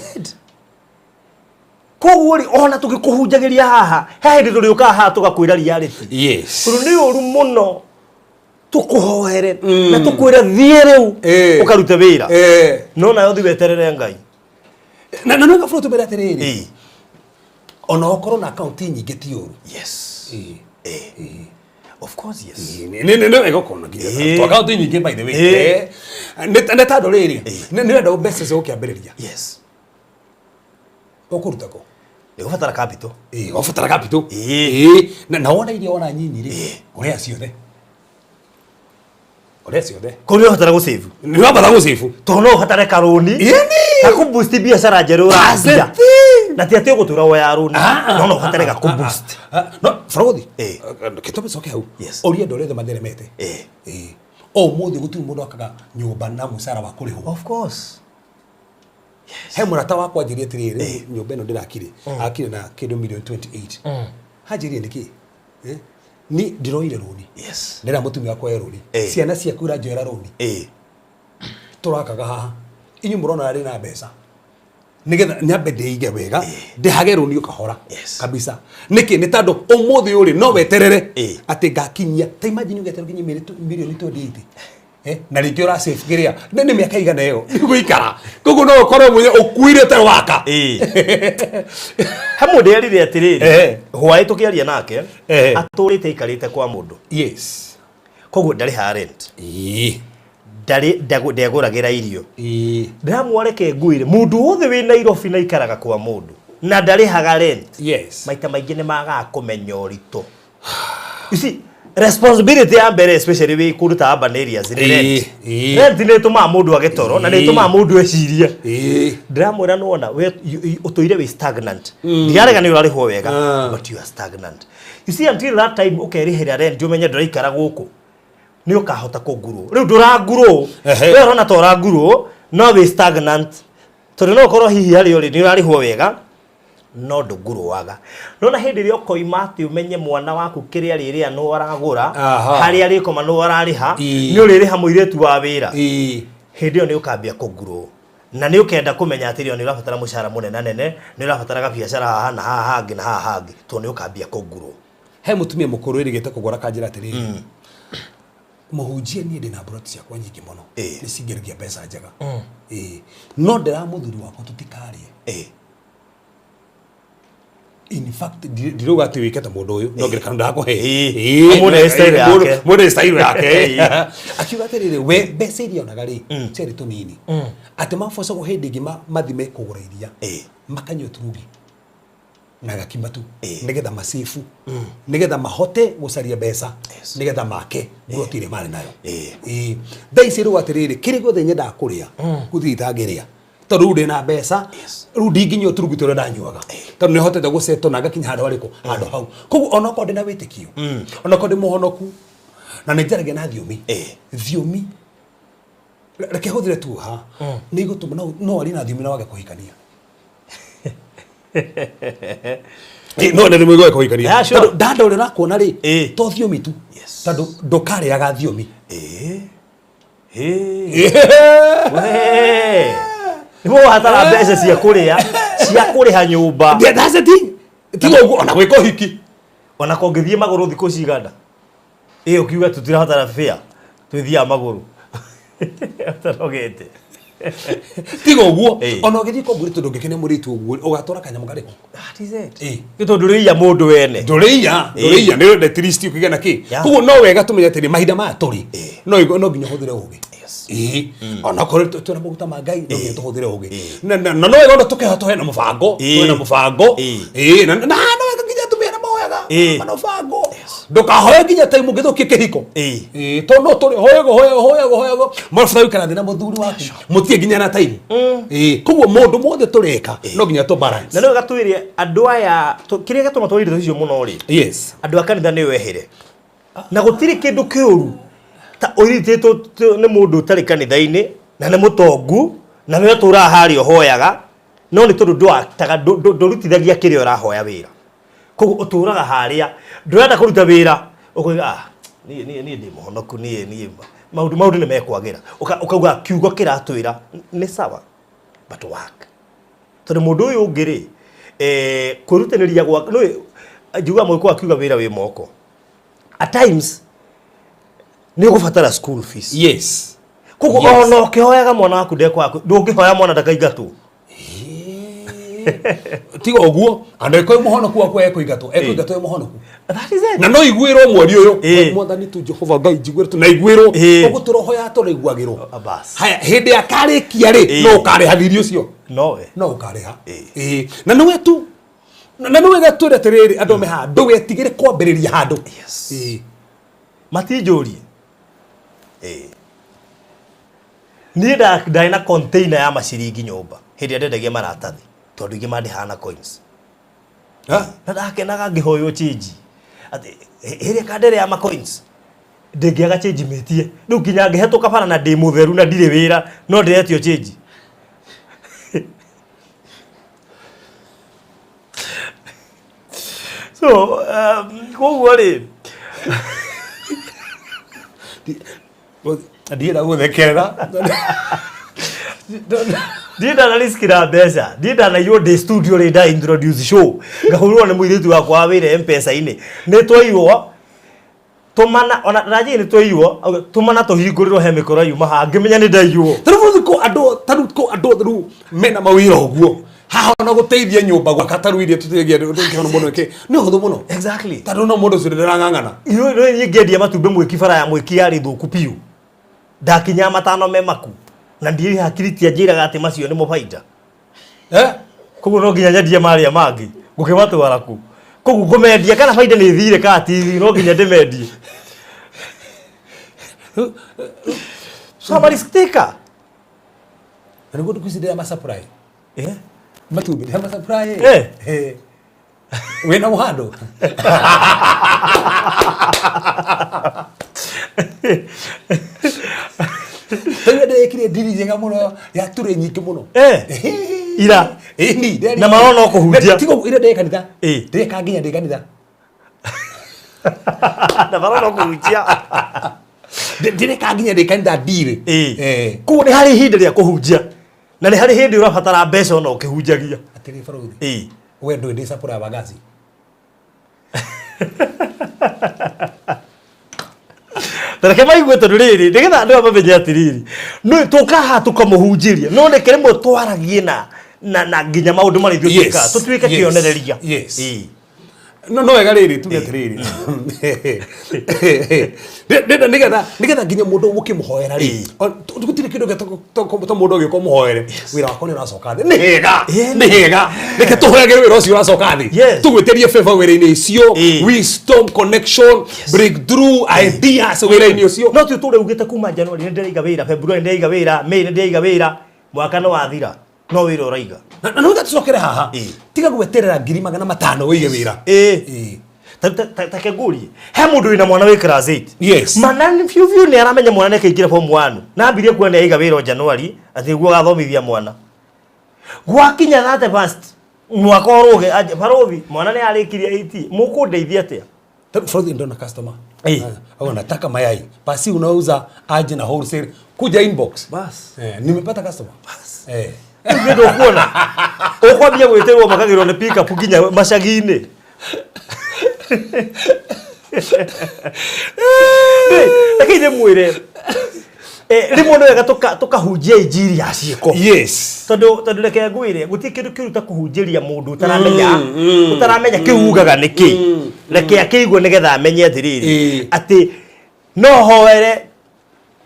koguo ri ona tugikuhunjagiria haha he hindi turi uka haha tugakwira reality. Yes. Turu ni uru muno tukuhoere na tukwira thie riu ukarute wira no na yo thi weterere Ngai na no ga fruto berate riri ona okoro na account nyingi ti uru. Yes. Of course yes. No ego kono nginya to account nyingi by the way ne tado riri ne ndo best se ukiambiriria. Yes. Okurutako ufatara capital ufatara capital na wona iria ona nyinyi ri uria ciothe kuri ufatara go save ni wabara go save to no ufatara karoni ka ku boost biashara njeru urathia na ti ati ugutura wa runi no ufatara ga ku boost no Barathi kitobe soke hau oria ndorete matheremete o muthi gutu mundu akaga nyumba na musara wa kuriho. Of course. Yes. He murata wakwa njiri atiriri nyumba ino ndirakire akire na kindu million 28 hanjiri ndiki ni ndiroire runi. Yes. Ndira mutumia wakwa eruni ciana ciaku iranjoera runi turakaga haha inyu murona ari na mbeca nigetha nyambe ndeige wega ndihage runi ukahora kabisa niki ni tando umuthi uri no weterere ati ngakinyia ta imagine ugeterere kinyia million 28 na rĩngĩ ora save giria nĩ mĩaka igana ĩyo nĩgũikara koguo no ũkorwo mwenye ũkuire ta waka hamwe nderire atirĩrĩ hwaĩ tũkĩaria nake atũrĩte ikarĩte kwa mũndũ. Yes. Koguo ndarĩ ha rent ndegũragĩra irio ndiramwareke nguire mũndũ wothe wĩ Nairobi na ikaraga kwa mũndũ na ndarĩhaga rent. Yes. Maita maingĩ nĩ magaga kũmenya ũritũ. You see, responsibility ya mbere especially we kuruta urban areas ni rent ni tuma mundu agitoro na ni tuma mundu eciria ndramwira nona we utoire we stagnant ndiarega ni urari ho wega but you are stagnant. You see, until that time ukerihira rent umenye ndiraikara guku ni ukahota kuguru riu nduraguru we rona tora guru no we stagnant tondu no korwo hihi hari uri ni urarihwo wega no ndunguruaga nona hindi ria ukoima ati umenye mwana waku kiria riria no aragura hari ari koma no arariha ni uririha muiretu wa wira hindi yo ni ukambia kuguru na ni ukenda kumenya ati rio ni urabatara mushara munene nene ni urabatara ga biashara haha na haha hangi na haha hangi to ni ukambia kuguru he mutumia mukuru irigite kugura kanjira ati riri muhunjie ni ndina broti cia kwa nyingi muno ni cingiragia mbeca njega no ndira muthuri wakwa tutikarie in fact ndiroga ati wiketa mundu uyu no ngirikana ndakuhe mundu style yake akiuga atiriri we mbeca iria onaga ri ceri tunini ati mafoca guhindi ngi mathime kugura iria makanywa turugi na gakimatu nigetha masifu nigetha mahote gucaria mbeca nigetha make brotire mari nayo thaici ru atiriri kiri gothe nyenda kuria kuthithagiria tondu ndina mbeca ru ndinginywa turugi tore ndanyuaga tondu ni hotete guceto na gakinya handu hariko handu hau koguo ona ko ndina witikio ona ko ndi muhonoku na nijaragia na thiomi reke huthire tu ha ni gutuma no ari na thiomi na wage kuhikania no ne mwego kuhikania tondu ndanda uri nakuona ri to thiomi tu tondu ndukariaga thiomi Nibo hatara mbeca cia kuriha nyumba. That's the thing. Tigo uguo ona gwika hiki. Ona kongithie maguru thiko ciganda. Ukiuga tutira hatara fare. Twithia maguru. Atarogete. Tigo uguo ona ugithie ko mburi tondu ngikene muritu uguo ugatora kanyamu gariko. That is it. Gito nduriya mundu wene. Nduriya ni the trist ukigena ki. Kuguo no wega tumenya ati mahinda ma turi. No nginya huthire ugi. Ona kore tuna muguta magai no nginya tuhuthire ugi. Na no wega tukihota hena mubango, wena mubango. Na no wega nginya tumena mawega. Manobango. Ndukahoya nginya time ngithukie kihiko. To no turi hoyago. Mafuta wikana thina muthuri waku. Mutie nginya na time. Kuguo mundu mothe tureka no nginya to balance. Na no gatwirie andu aya kiria gatuma twirire tucio muno ri. Yes. Andu akanitha ni wehere. Na gutiri kindu kiuru. Ta oiriteto ni mundu tari kanitha-ini na ni mutongu na ni tura hari hoyaga no ni tondu ndwataga ndurutithagia kiria urahoya wira koguo uturaga haria ndurenda kuruta wira ukuiga ni ndi muhonoku ni maundu ni mekwagira ukauga kiugo kiratwira ni sawa but work tondu mundu uyu ungiri kurutaniria gwa no njuga mwiko akiuga wira wi moko at times ni gufatara school fees. Yes. Kuko ono ukihoyaga mwana waku ndeko waku ndungihoya mwana ndakaigatu. Tigo uguo ando iko muhonoku waku ekuigatu ekuigatu muhonoku. That is it. Na no igwiro mwori uyu mwathani tu Jehova Ngai jigwiro tu na igwiro ugu turohoya turiguagiro. Haya hindi akarikia ri no ukariha thirio cio. No ukariha. Na no wetu na no wega tu retereri andu me handu wetigire kwambiriria handu. Yes. Matijori. Ni ndai na container ya maciringi nyumba hindi ndendagia maratathi tondu ingi mandihana coins na ndakenaga ngihoyo change ati hindi kandere ya ma coins ndengiaga change metie riu kinya ngihetoka bara na ndi mutheru na ndire wira no ndiretio change so koguo ri ndienda guthekerera ndienda na risk na mbeca ndienda na yo de studio ri da introduce show ngahurwo ni muiritu wakwa wire mpesa ini ni twaiywo tumana ona raji ni twaiywo tumana tuhinguriro he mikoro yuma ha ngimenya ni ndaiywo taruko ando thru mena mawira uguo haha no guteithia nyumba gwaka taru iria tutegia ndungiona muno ke ni huthu muno exactly taru no mundu cire ndangangana iyo ni ngendia matumbe mwiki bara ya mwiki yari thuku piu ndakinya matano memaku na ndiri hakiritia njiraga ati macio ni mubaida koguo no nginya nyendie maria mangi ngukimatuara ku koguo ngumendia kana baida ni thire ka ati no nginya ndimendie somebody sticker ani gudu kusidira ma surprise matumbi hama surprise wena muhando kire diri njega muno ya ture nyingi muno ira ni na marona kuhunjia tigo ire de kanitha de kanginya de kanitha na marona kuhunjia de kanginya de kanitha dire ko ni hari hindi ria kuhunjia na ni hari hindi urabatara mbeca ona ukihunjagia atiri faruthi we ndo ndi sapura bagazi Tareke maigwe tondu riri nigetha andu amamenye atiriri no tukaha tukamuhunjiria no reke rimwe twaragie na nginya maundu mari thutwika tutwike kionereria no wega riri tuge atiriri nigetha nginya mundu ukimuhoera ri gutire kindu to mundu ugiko muhoere wira wako ni uracoka thi ni hega reke tuhoege wira ucio uracoka thi tugwitirie favor wira-ini icio wisdom connection breakthrough ideas wira-ini ucio no tu tule ugite kuma January ni ndiriga wira February ndiriga wira May ni ndiriga wira mwaka no wathira no wira uraiga na no gatucokere haha tiga gweterera 500 wige wira take nguri he mundu wina mwana wi class 8 yes manani fiu ni aramenya mwana neke ingira form 1 na ambirie kuona iga wira January ati guo gathomithia mwana gwakinya that first mwaka oruge barothi mwana ni arikirie 80 mukundeithia atia Frozi ndo na customer au nataka mayai basi unauza aje na wholesale kuja inbox bas nimepata customer bas ndio kuona ukwambia gweterwo makagirwo ni pick up ginya macagi-ini lakini mwire rimwe no wega tukahunjia injiri ya ciiko yes tondu reke ngwire guti kindu kiruta kuhunjiria mundu utaramenya kiugaga niki reke akigwe nigetha amenye atiriri ati no hoere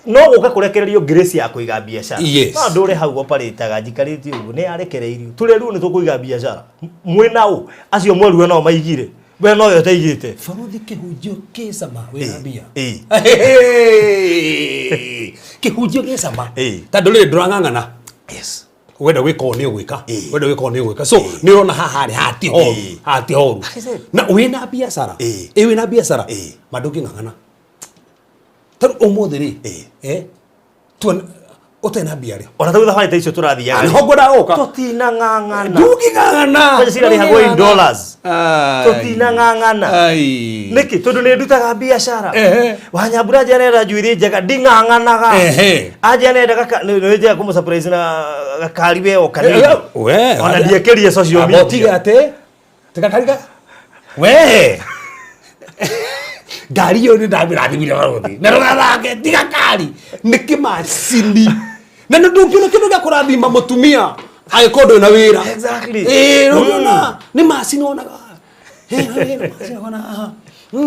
no guka kurekererio grace ya kuiga biashara no ndure hau operataga njikarite uguo ni arekereirio tule riu ni tukuiga biashara mwinao acio mweru no maigire we no yo teigite faruthi kihunjio kisama wira bia kihunjio kisama tondu ri ndurang'ang'ana yes wenda gwiko ni ugwika wenda gwiko ni ugwika so ni ona haha ri hati horu na wina biashara wina biashara madungi ng'ang'ana tondu umuthi ri tu utena biaria ona thutha wa icio turathiaga ni hongora uka tutina ng'ang'ana ndungi ng'ang'ana kwa sira rihagwo in dollars tutina ng'ang'ana niki tondu ni ndutaga biashara wanyambura njerera njuiri njega nding'ang'anaga aje nenda ni njega kumu surprise na gakari we okanini we ona ndiekerie social media tiga ate tikakariga we gari yo ni ndabirathimire baruthi na rorage tiga kari niki macini na ndukino kindu gya kurathima mutumia agikondo na wira exactly rona ni macini onaga macini ona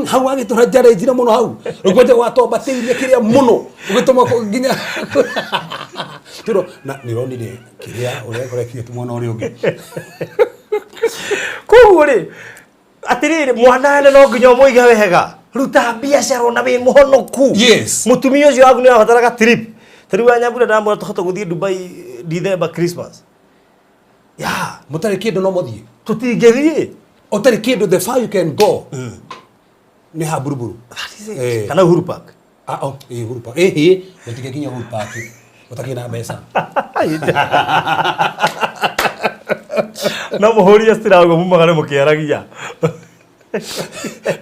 hau agitura jare njira muno hau rugweje watomba tiirie kiria muno ugituma nginya tiro na nironire kiria urekorekie tumona uri ungi koguo ri atiriri mwana no nginya muiga wega ruta biashara na wi muhonoku yes mutumia ucio waku ni abataraga trip tari wanyambura ndamura tuhota guthie Dubai December Christmas ya mutari kindu no muthie tutingethie utari kindu the far you can go ni ha buruburu kana Uhuru Park Uhuru Park mutige kinya Uhuru Park utakina mbeca na muhoria stirago mumagare mukiaragia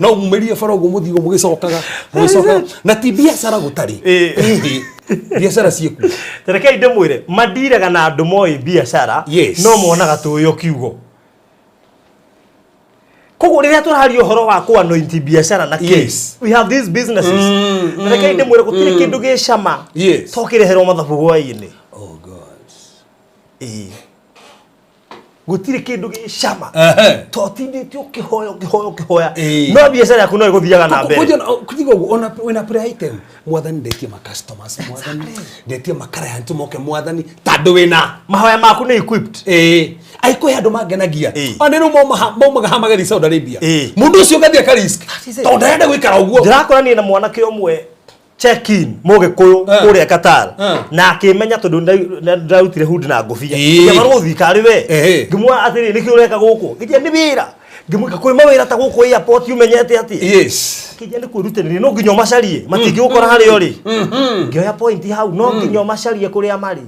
no mumerie farogo muthigo mugicokaga na ti biashara gutari biashara cieku tereke inde mwire madiraga na andu moi biashara no monaga tuyo kiugo koguo riria turari uhoro wa ku anointi biashara na case we have these businesses tereke inde mwire gutire kindu gicama tokireherwo mathabu gwa-ini oh god gutire kindu gicama totindite ukihoya no biashara yaku no iguthiaga na mbere kujigo ona wena pre item mwathani ndetie ma customers mwathani ndetie makara yantu moke mwathani tando wena mahoya maku ni equipped aiko yandu mangenagia ane no momaga hamagari Saudi Arabia mundu ucio gathia ka risk tondu enda gwikara uguo ndirakora ni na mwanake omwe check in Mugikuyu kuria Qatar na akimenya tondu ndarutire hood na ngofia ya baruthi kari we ngimwa atiri niki ureka guku ngiye ni wira Ngimwika kwi mawira ta guku airport umenyete ati. Yes. Kijana kurutanira no nginya macarie matingi gukora hari ori. Ngioya point hau no nginya macarie kuria mari.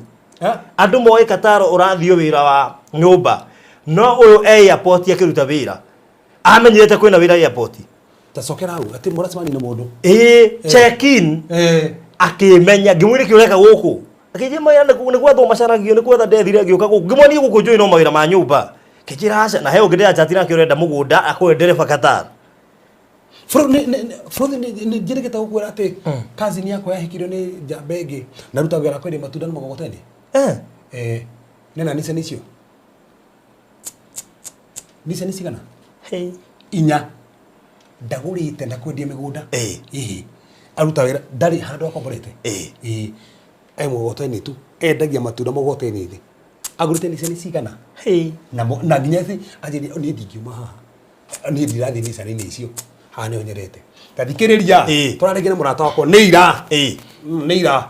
Andu moe Kataro urathio wira wa nyumba. No uyu airport akiruta wira. Amenyete kwina wira airport. Tacokera hau ati muracemani na mundu. Check in. Akimenya ngimwire kiureka guku. Akije maya ni gwatho macaragio ni gwatha ndethire agioka guku. Ngimoni guku njui no mawira ma nyumba. Kijira aca na heo ngide acha tina kiurenda mugunda akwe ndereba Kataro. Frodo ni ndirigeta gukwira ati kazi ni yako yahikirio ni jambege na ruta wira kwende matunda ni magogoteni. Nena nise nicio. Nise nisigana. Inya ndagurite ndakwendia migunda. Aruta wira ndari handu akomborete. Ai mugoteni tu endagia matunda mugoteni thi. Agurite nise nisigana. Na nginya thi ajiri ni ndingiuma haha. Ni ndirathi ni cani ni icio. Hane onyerete. Tathikiriria turaregera murata wako ni ira. Ni ira.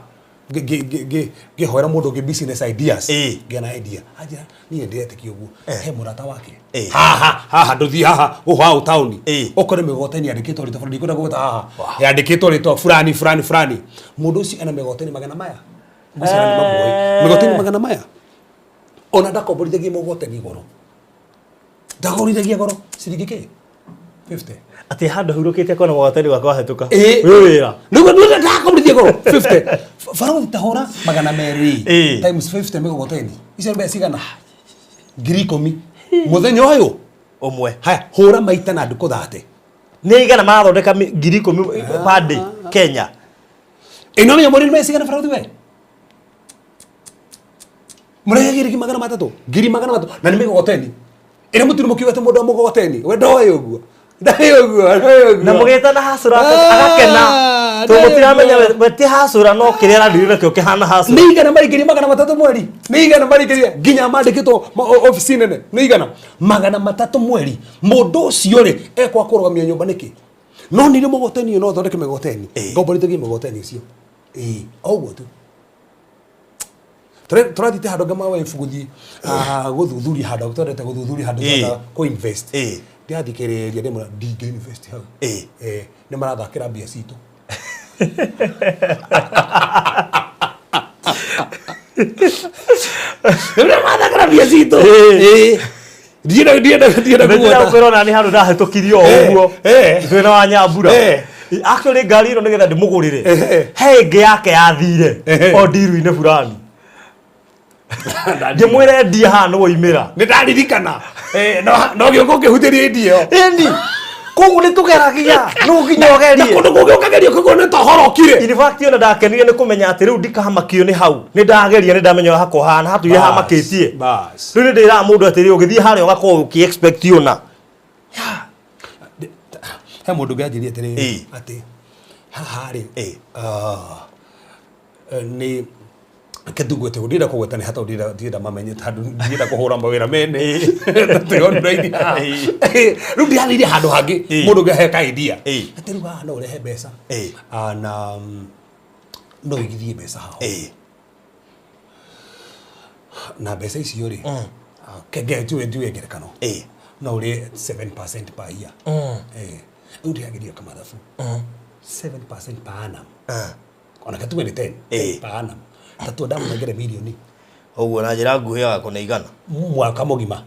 Hoera mundu ge business ideas. Gena idea. Ajira ni ndirete kiugu. He murata wake. Haha nduthi haha uha town. Okore migoteni andikitwo rito burudi kuna gota haha. Yandikitwo rito fulani. Mundu ucio ana migoteni magana maya. Musira ni mamwe. Migoteni magana maya. Ona ndakomborithagia mugoteni goro. Ndagorithagia goro. Ciringi ki? 50. Ati handa hurukite kona mugoteni wakwa hatuka. Wira. Nugo ndakomborithia goro 50. Faro tahora magana meri times 50 migoteni. Icio mbe cigana. 10,000. Muthenya uyu umwe. Haya hura maita na nduko thate. Ni igana mathondeka 10,000 per day Kenya. Ino menya muri mbe cigana faro we. Murehagire ki magana matatu. 300 na ni migoteni. Ina muturu mukiwete mundu wa mugoteni. We ndoe uguo. Na mugeta na hasura agakena. Tumutiramenya beti hasura no kirera ndirira kyo kihana hasura. Ni igana marikiri magana matatu mweri. Ni igana marikiri ginya mandikito office nene. Ni igana magana matatu mweri. Mundu ucio ri ekwa kurugamia nyumba niki. No ni mugoteni no thondeke migoteni. Ngomborithie migoteni icio. Oguo tu. Turathite handu ngama wa ibuguthi guthuthuria handu twendete guthuthuria handu twenda ku invest. Ndiathikiriria ndimura ndinge invest hau. Ni marathakira mbia citu. Ni marathakira mbia citu. Ndienda kuona kwero nani handu ndahitukirio uguo. Twina wa Nyambura. Actually ngari ino nigetha ndimugurire. He nge yake yathire o ndiru-ine fulani. Ndimwire ndia ha no imira. Ni ndaririkana. No gioko kihutirie ndio. Endi. Kogu ni tugeragia. No nginya ogerie. Kundu kugi ukageria kugone to horokire. In fact ona ndakenire ni kumenya ati riu ndikahamakio ni hau. Ni ndageria ni ndamenya hako hana hatu ye hamakitie. Bas. Riu ndira mundu ati riu githie hari ogako uki expect yona. He mundu gajirie ati ati haha ri ni kedugwete udira kugwetani hata udira mamenye tandu ndira kuhura mawira mene tuyo ndaidi ru ndiarire handu hangi mundu gaheka idea ati ru ha no rehe mbeca na no igithie mbeca hao na mbeca icio ri kenge ndiwe ngerekano no ri 7% per year ndiagiria kama thafu 7% per annum ona katuwe ni 10 per annum tatu damu ngere milioni oguo na njira nguhi ya kuneigana mwaka mugima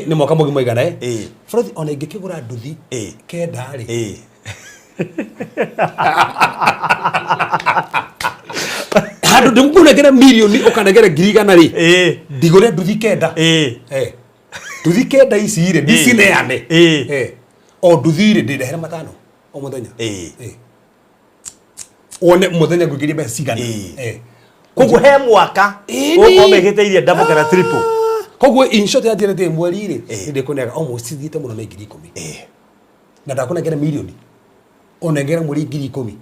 ni mwaka mugima igana Frothi ona ingikigura nduthi kenda ri handu ndimkunegera milioni ukanegera ngirigana ri ndigure nduthi kenda nduthi kenda ici ri ndicineane o nduthi ri ndirehera matano o muthenya one muthenya ngugiri mbeca cigana koguo he mwaka ukomegiteirie double kana triple koguo in short ya direte mweri ri ndikunega almost thite muno na 10,000 na ndakunegera milioni onegera mweri 10,000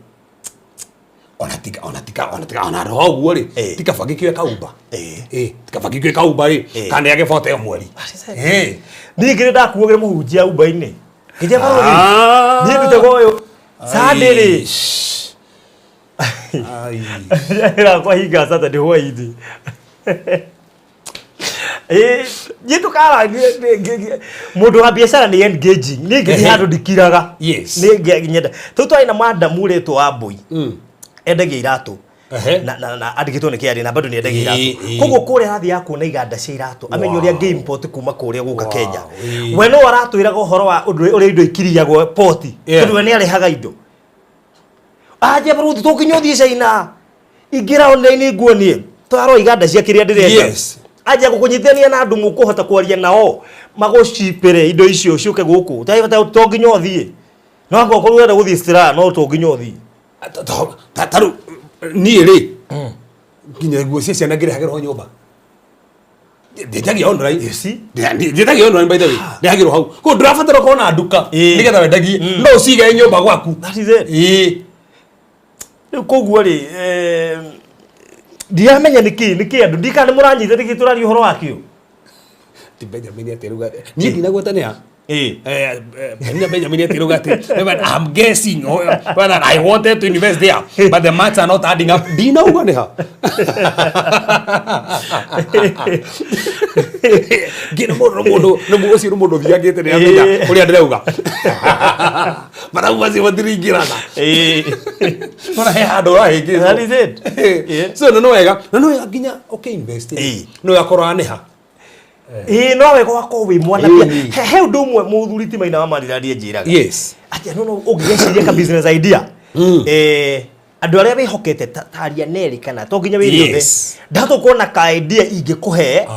ona roguo ri tika fagikwe kaumba tika fagikwe kaumba ri kana yake fote mweri ni ngire ndakuogere muhunjia umba-ini ngije baruri ni ndutego sadiri Ai. Era kwa higa sasa ndio hivi. Jitu kala mundu wa biashara ni engaging ni ngi handu dikiraga ni nyenda tutu aina madam uretwo Wambui endagia iratu na andikitwo ni kiari na bado ni endagia iratu koguo kure hathi ya kuona iganda cia iratu amenyo ria game port kuma kuria guka Kenya we no aratwiraga uhoro wa uri indo ikiriagwo port tondu we ni arehaga indo aje baruti tukinyothie China ingira online nguonie twaro iganda cia kiria ndirenda aje gukunyithania na andu mukuhota kwaria nao magucipire indo icio ciuke guku taibata tonginyo thie no ngo korwo wenda guthie stira no tonginyo thie taru ni ri nginya guo cia ciana ngire hagero nyumba ndetagi online si ndetagi online by the way ndehagiro hau ko ndirabatara kuona nduka nigetha wendagie no cige nyumba gwaku that is it koguo ri ndiamenya niki andu ndikane muranyite niki turari uhoro wakio ti Benjamin atiruga ni ndinagwetania Benjamin atiruga ati I'm guessing whether I wanted to invest there but the maths are not adding up dinauga ni ha gina mundu ucio mundu thiagite ni amenya uria ndirauga marauma zi wadiringiraga mara he handu rahingi that is it so no wega nginya okay invest no yakora ni ha no we gwako wi mwana pia he undu umwe muthuri ti Maina wa Marirarie njiraga atia no ugiciria ka business idea andu aria bihokete taria neri kana to nginya wiri ndato kuona ka idea ingikuhe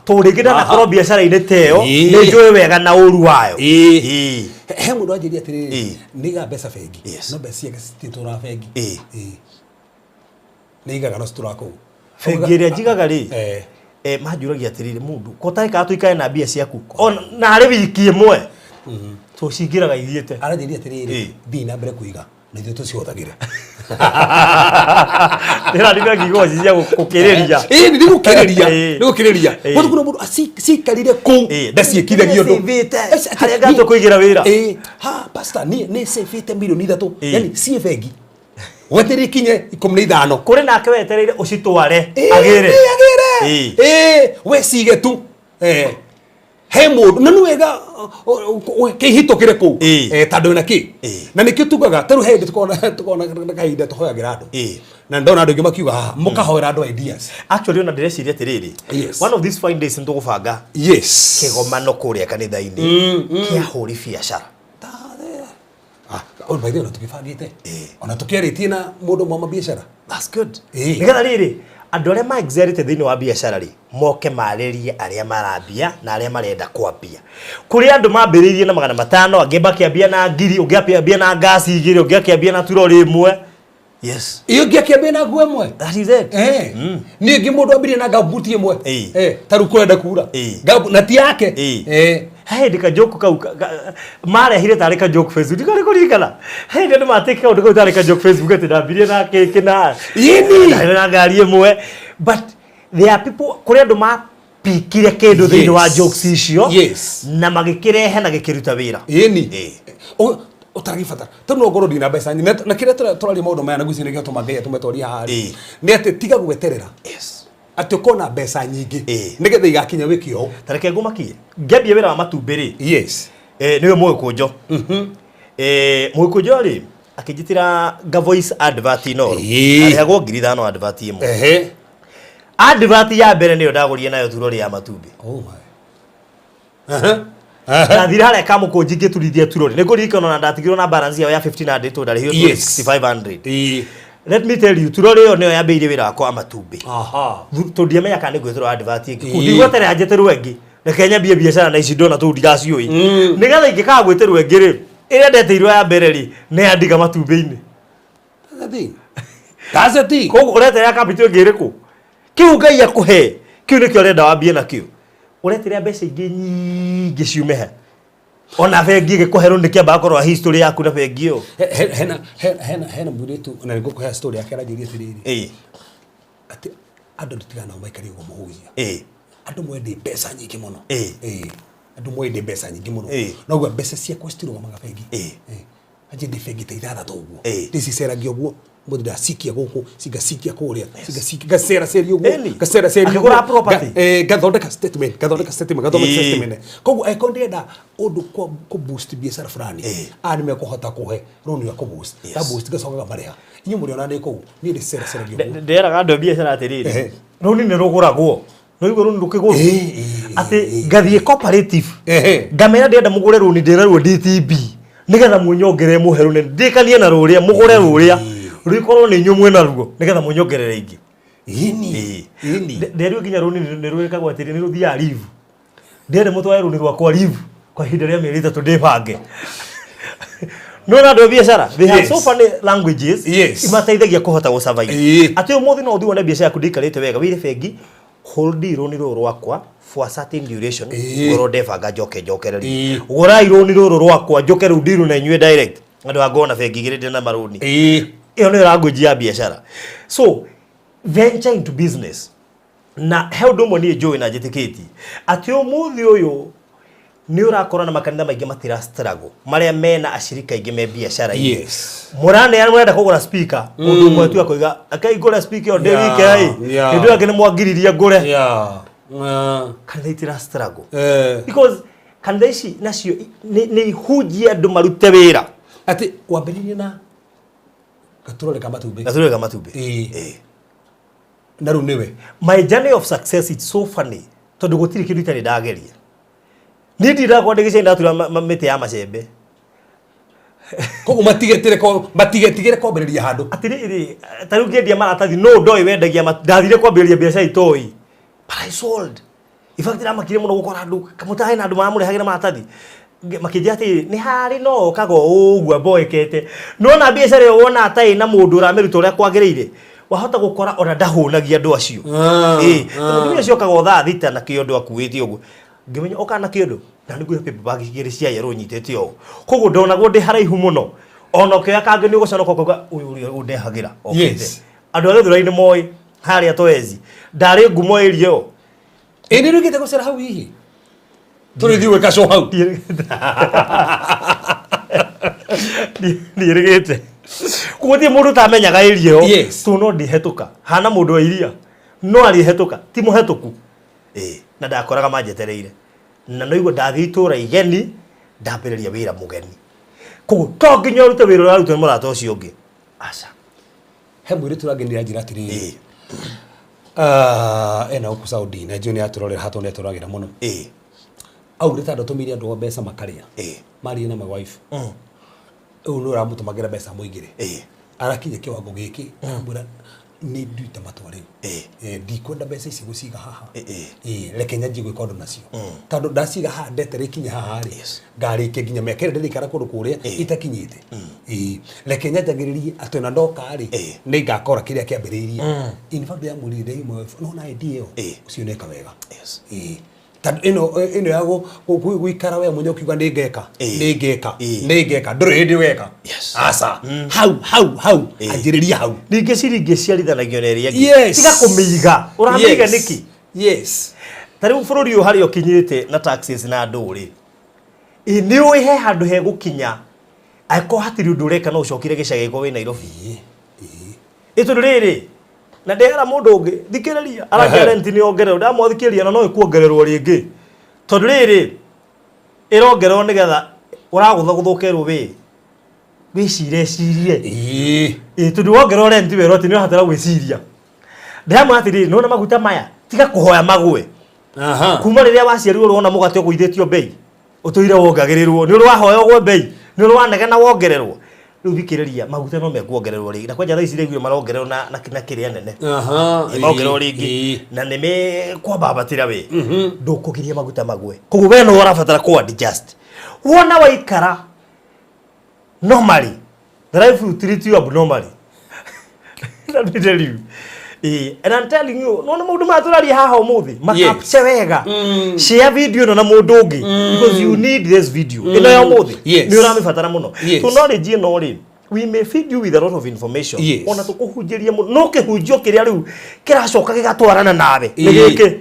to rigida na korwo biashara ine teo ni njwe wega na uru wayo he mundu anjiria atiriri niga mbeca bengi no mbeca ciake cititura bengi nigaga no citurako bengi iria njigaga ri majuragia atiriri mundu kotai ka tuikae na bia ciaku na ari wiki imwe to cingiraga ithiete aranjiria atiriri thina mbere kuiga na ithu tucihothagire ndira ndiga ngigo cia gukiriria ni gukiriria mundu kuna mundu asikarire ku ndaciekithagio ndu haria gato kuigira wira ha pastor ni sefite milioni 3 yani cie bengi wetiri kinye 15 kuri nake wetereire ucitware agire we sige tu he mundu na nuwega kihitukire ku tandu na ki na nikio tugaga taru he tukona kahinda tuhoyagira andu na ndona andu ngimakiuga mukahoera andu ideas actually ona ndireciria atiriri one of these fine days ntugubanga kigomano kuria kanitha-ini kia huri biashara on baidhi ona tukifagite ona tukiaritie na mundu mwa biashara that's good nigetha riri andu aria ma exerite thiini wa biashara ri moke maririe aria marambia na aria marenda kwambia kuri andu mambiririe na 500 angi bakiambia na ngiri ungiambia na gasi igiri ungiambia na turori imwe iyo ngiambia na nguo imwe that is it ni ngi mundu ambirie na gabuti imwe taru kwenda kura gabu na ti yake hey dika joke kau mare hire tare ka joke Facebook dika kurikana hey ndio mateke kau dika tare ka joke Facebook ati ndambirie na keke na yini na ngari imwe but there are people kuri andu ma pikire kindu thiini wa jokes icio na magikirehe na gikiruta wira yini utaragifata tano ngoro dina mbeca na kire turali maundu maya na gwicine gyo tumathia tumetwaria hari ni ati tiga gweterera ati ukona mbeca nyingi nigetha igakinya wikio tareke ngumakie ngebia wira wa matumbiri niwe Mwikujo Mwikujo ri akijitira ga voice advert no ariagwo 5,000 advert imwe advert ya mbere niyo ndagurie nayo turori ya matumbi na thira hare kamukunji ngiturithia turori niguririkana na ndatigirwo na balance yao ya 1500 to ndarihio 6500 let me tell you turori yo niyo yambeire wira wakwa matumbi to ndiamenya kana gwetherwo advert ingi ndigwetere anjeterwo engi rekenya biashara na ici ndona tu ndigacioi nigetha ingika gwetherwo engi ri iria ndeteirwo ya mbere ri ni andiga matumbi-ini that's the thing koguo uretere capital ngiriku kiu ngai akuhe kiu nikio renda wambie nakio uretere mbeca ingi nyingi ciumehe ona bengi gikuherwo nikiamba korwa history yaku na bengi yo hena muritu na ngikuhe story yake arajirie tiriri ati andu tigana maikari go muhujia andu mwende mbeca nyingi muno andu mwende mbeca nyingi muno no gwa mbeca cia kwestirwo maga bengi aje ndi bengi te ithatha toguo ndiciceragia oguo muda sikia guku sigasikia kuria sigasikia gasera serio guku gasera serio akigura property gathondeka statement koguo ekondenda undu ko boost biashara fulani ani mekuhota kuhe roni ya ko boost ta boost gacokaga mareha inyu muri ona ndiko ni ri sera serio nderaga ndo biashara atiriri roni ni ruguragwo no iguru ndukiguru ati gathie cooperative ngamera ndenda mugure roni ndirarwo DTB nigetha munyongere muheru ne ndikanie na ruria mugure ruria rikorwo ni nyumwe na rugo nigetha munyongerere ingi ini nderio ginya runi ni rwikagwo atiri ni ruthia live ndere mutwaye runi rwakwa live kwa hinda ria mieri 3 ndibange no na ndo biashara they have so funny languages imateithagia kuhota go survive ati umuthi no uthi wona biashara yaku ndikarite wega wire bengi hold runi ro rwakwa for a certain duration goro ndebanga njokereri gora iruni ro rwakwa njoke ru ndiru na inywe direct andu angona bengi girite na maruni iyo ni language ya biashara. So venture into business na heudo moni join na jitiketi ati umuthi uyu ni urakora na makanitha maingi matira struggle maria mena ashirika ingi me biashara ingi murane yani murenda kugura speaker undu mwetu akoiga akaigura speaker o David kai kindu yake ni mwagiriria ngure kanitha itira struggle because kanitha ici nacio ni hujia andu marute wira ati wambiririe na gaturole kamatumbe na runewe my journey of success is so funny tondu gutiri kindu itari ndageria ni ndira kwa ndigicenda ndatura mite ya macembe kogu matigetigere kwambiriria handu atiri tariu ngendia maratathi no ndoi wendagia ndathire kwambiriria biashara itoi but I sold in fact makire muno gukora andu kamutahe na andu mamurihagira maratathi makijia ati ni hari no kago ugwa boekete no na biashara yo wona atai na mundu urameruta uria kwagiriire wahota gukora ona ndahunagia andu acio ndio cio kago thaa thita na kiondo akuite uguo ngimenya okana kiondo na niguo pepe bagi gire cia yero nyitete o kogo ndona go ndi haraihu muno ona kya kange ni guconoka koga uyu undehagira okite andu othe thuraini moi haria toezi ndari ngumo irio ene rugite gucera hau hihi turi thiwe kaco hau ndirigite kuthi mundu tamenyaga irio tu no ndihetuka hana mundu wa iria no ari hetuka ti muhetuku na ndakoraga manjetereire na no igwa ndathitura igeni ndambiriria wira mugeni kugu to nginya rute wira ra rute murata ucio ungi aca he mwiri turagenira njira atiri ena uku Saudi na juni aturore hato ne turagira muno au rita ndotumiri andu mbeca makaria mari na my wife no ramutumagira mbeca muigire arakinye kiwango giki mbura ni nduta matware ndikwenda mbeca ici guciga haha reke nyanji gwika undu nacio tondu ndaciga haha ndetere kinya haha ri ngarike nginya mekere ndirikara kundu kuria itakinyite reke nyanjagiririe atona ndoka ri ni ngakora kiria kiambiririe in fact ya muri ndei mo no na idea ucio neka wega ino yago gwikara we munyo kiuga ningeka nduri hindi weka asa how anjiriria hau ninge ciringe ciarithanagio na iria tiga kumiiga uramiiga niki tari bururi uhari okinyite na taxes na nduri ni uihe handu he gukinya aiko hatiri undu ureka no ucokire gicage go we Nairobi ituriri na ndehera mundu ungi thikiriria aragia rent ni ongerero ndamwathikiria na no ikuongererwo ringi tondu riri irongererwo nigetha uraguthukerwo we wicirie tondu wongererwo rent we roti ni hatara gwiciria ndamwa atiri no na maguta maya tiga kuhoya magwe kuma riria waciarirwo urona mugate guithitio bei utuire wongagirirwo ni uri wahoya ogwe bei ni uri wanegena wongererwo riu thikiriria maguta no mekuongererwo ringi na kwanja thaicire igwe marongererwo na kiria nene maongererwo ringi na nime kwambabatira we ndukugiria maguta magwe koguo we no urabatara ku adjust wona waikara normally the life will treat you abnormally let me tell you and I'm telling you no na mundu maturari haha umuthi makapse wega share video no na mundu ungi because you need this video ino ya umuthi ni uramibatara muno knowledge no ri we may feed you with a lot of information ona tukuhunjiria muno no kihunjio kiria riu kiracoka gigatwarana nawe ni giki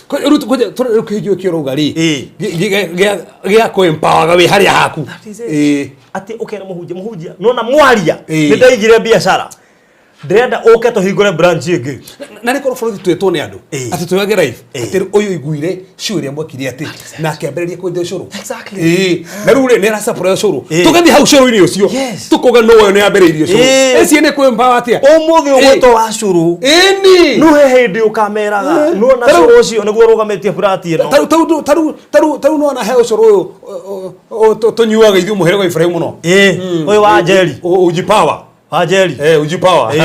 rutukihunjio kiruga ri gia ko empower we haria haku ati ukera muhunjia no na mwaria ni ndaigire biashara Ndĩrenda ũke tũhingũre branch ĩngĩ. Na nĩ korwo bũrũri twĩtwo nĩ andũ atĩ twage live atĩ ũyũ iguire ciũria mwekire atĩ na akĩambĩrĩria kwendia ũcũrũ. Na rĩu nĩ aracapũra ũcũrũ tũgathiĩ hau ũcũrũ-inĩ ũcio tũkauga no ũyũ nĩ ambĩrĩirie ũcũrũ ĩcie nĩ kwĩmba atĩa ũmũthĩ ũgwĩtwo wa cũrũ no he hĩndĩ ũkameraga no na ũcũrũ ũcio nĩguo ũrũgamĩtie burati ĩno tarũ no na he ũcũrũ ũyũ tũnyuaga ithuĩ mũhĩrĩga wa Ibrahim mũno ũyũ wa Njeri Uji Power Ajeri. Uji Power.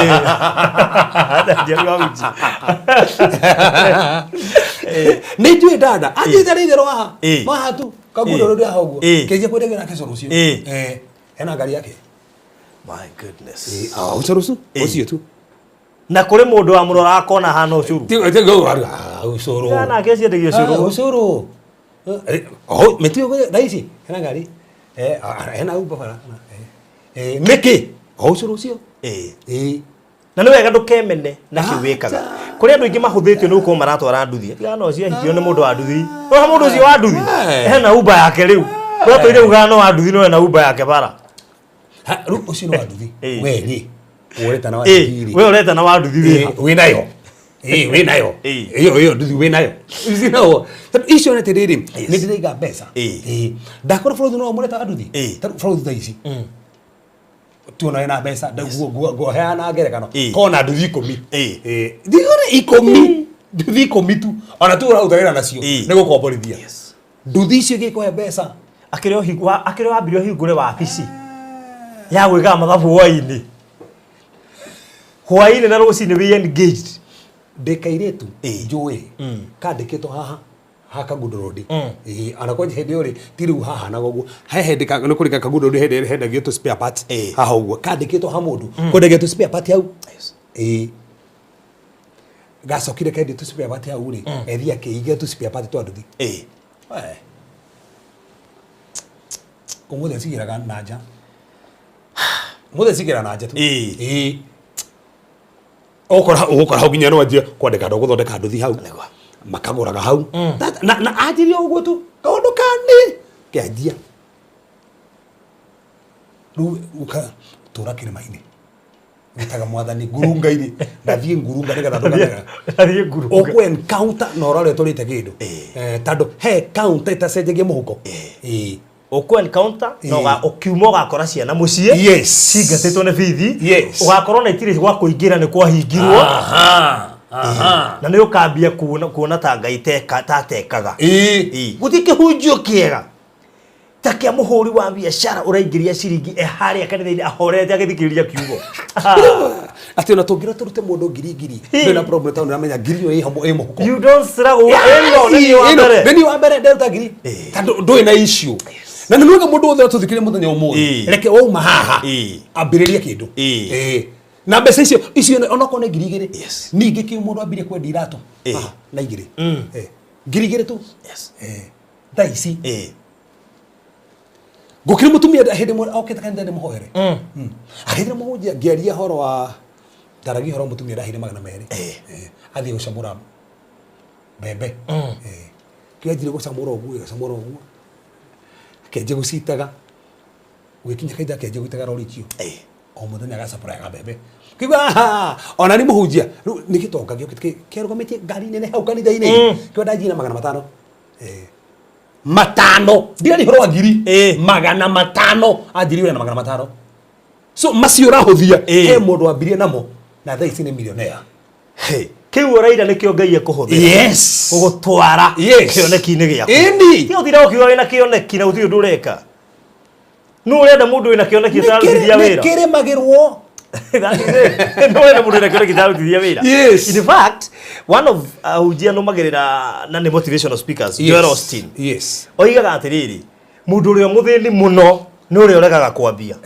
Nĩnjũĩ dada anjĩte itherũ haha maha tu kagundo rũrĩa haha ũguo kĩnjia kwendagio nake ũcũrũ ũcio hena ngari yake. My goodness. Ũcũrũ ũcio tu na kũrĩ mũndũ wa mũrora akona hana ũcũrũ ũcũrũ nake aciendagia ũcũrũ ũcũrũ mĩtio raici hena ngari hena ubara nĩkĩ ũcũrũ ũcio na nĩ wega ndũkemene na kĩwĩkaga kũrĩ andũ aingĩ mahũthĩtio nĩ gũkorwo maratwara nduthi tigana no ciahikio nĩ mũndũ wa nduthi no mũndũ ũcio wa nduthi hena uba yake rĩu kũrĩa tũire ugana no wa nduthi no hena uba yake bara rĩu ũcio no wa nduthi we rĩ ũreta na wa nduthi we ũreta na wa nduthi wĩ nayo wĩ nayo ĩyo nduthi wĩ nayo icio nĩ atĩrĩrĩ nĩ ndĩraiga mbeca ndakorwo bũrũri no mũreta wa nduthi bũrũri thaa ici tuona ina mbeca ndaguo heana ngerekano kona nduthi 10 ndigore 10 nduthi 10 tu ona tu ũrautagĩra nacio nĩ gũkomborithia nduthi icio igĩkũhe mbeca akĩrĩ wambirio hingũre wabici ya gwĩkaga mathabu hwaĩ-inĩ na rũcinĩ wĩ engaged ndĩkairĩtu njũĩ kandĩkĩtwo haha Kagundo Road ana kwa hĩndĩ ĩyo rĩ ti rĩu haha na goguo he hĩndĩ nĩ kũrĩ Kagundo Road hĩndĩ hendagio tu spare parts haha ũguo kandĩkĩtwo ha mũndũ kwendagio tu spare part hau gacokire kendi tu spare part hau rĩ ethia kĩige tu spare part twa nduthi ũmũthĩ cigĩraga na nja mũthĩ cigĩra na nja tu ũgũkora hau nginya no anjie kwandĩka andũ gũthondeka nduthi hau makagũraga hau na anjirie ũguo tu kaũndũ kandi kĩanjia rĩu ũgatũra kĩrĩma-inĩ wĩtaga mwathani ngurunga-inĩ ndathiĩ ngurunga nĩgetha ndũgathiĩ ũkũ encounter na ũrore tũrĩte kĩndũ tondũ he counter ĩtacenjagia mũhuko ũkũ encounter na ũkiuma ũgakora ciana mũciĩ cingatĩtwo nĩ bithi ũgakorwo na itirĩ gwa kũingĩra nĩ kwahingirwo na nĩ ũkambia kuona ta Ngai tatekaga gũtikĩhunjio kĩega ta kĩa mũhũri wa biacara ũraingĩria ciringi harĩa kanitha-inĩ ahorete agĩthikĩrĩria kiugo atĩ ona tũngĩra tũrute mũndũ ngiri ndĩna problem ta ũramenya ngiri ĩyo ĩ mũhuko you don't struggle nĩ wa mbere nderuta ngiri tondũ ndũĩ na issue na nĩ mwega mũndũ wothe tũthikĩrĩrie mũthenya ũmũthĩ reke wauma haha ambĩrĩria kĩndũ na mbeca icio onokorwo nĩ ngiri igĩrĩ ningĩ kĩ mũndũ ambirie kwendia iratũ na igĩrĩ ngiri igĩrĩ tu thaa ici gũkĩrĩ mũtumia hĩndĩ ĩmwe okĩte kanitha ndĩmũhoere ahĩndĩ mũhunjia ngĩaria horo wa ndaragia horo mũtumia ndahĩire 200 athiĩ gũcamũra mbembe kĩanjire gũcamũra ũguo akĩanjia gũcitaga gwĩkinya kaitha akĩanjia gũitaga rorikio o mũthenya agacapũraga mbembe kiuga ona nĩ mũhunjia rĩu nĩ gĩtongagio kĩarũgamĩtie ngari nene hau kanitha-inĩ kĩo ndanjia na 500 matano ndirari horo wa ngiri 500 anjiri na 500 so macio rahũthia he mũndũ wambirie namo na thaa ici nĩ millionaire kĩu ũraira nĩkĩo Ngai ekũhũthĩra gũgũtwara kĩoneki-inĩ gĩaku ti ũthira ũkiuga wĩna kĩoneki na gũtirĩ ũndũ ũreka no ũrenda mũndũ wĩna kĩoneki ũtararutithia wĩra nĩkĩrĩmagĩrwo no ũrenda mũndũ wĩna kĩoneki ũtararutithia wĩra in fact one of ahunjia nũmagĩrĩra na nĩ motivational speakers Joel Austin oigaga atĩrĩrĩ mũndũ ũrĩa mũthĩni mũno nĩ ũrĩa ũregaga kwambia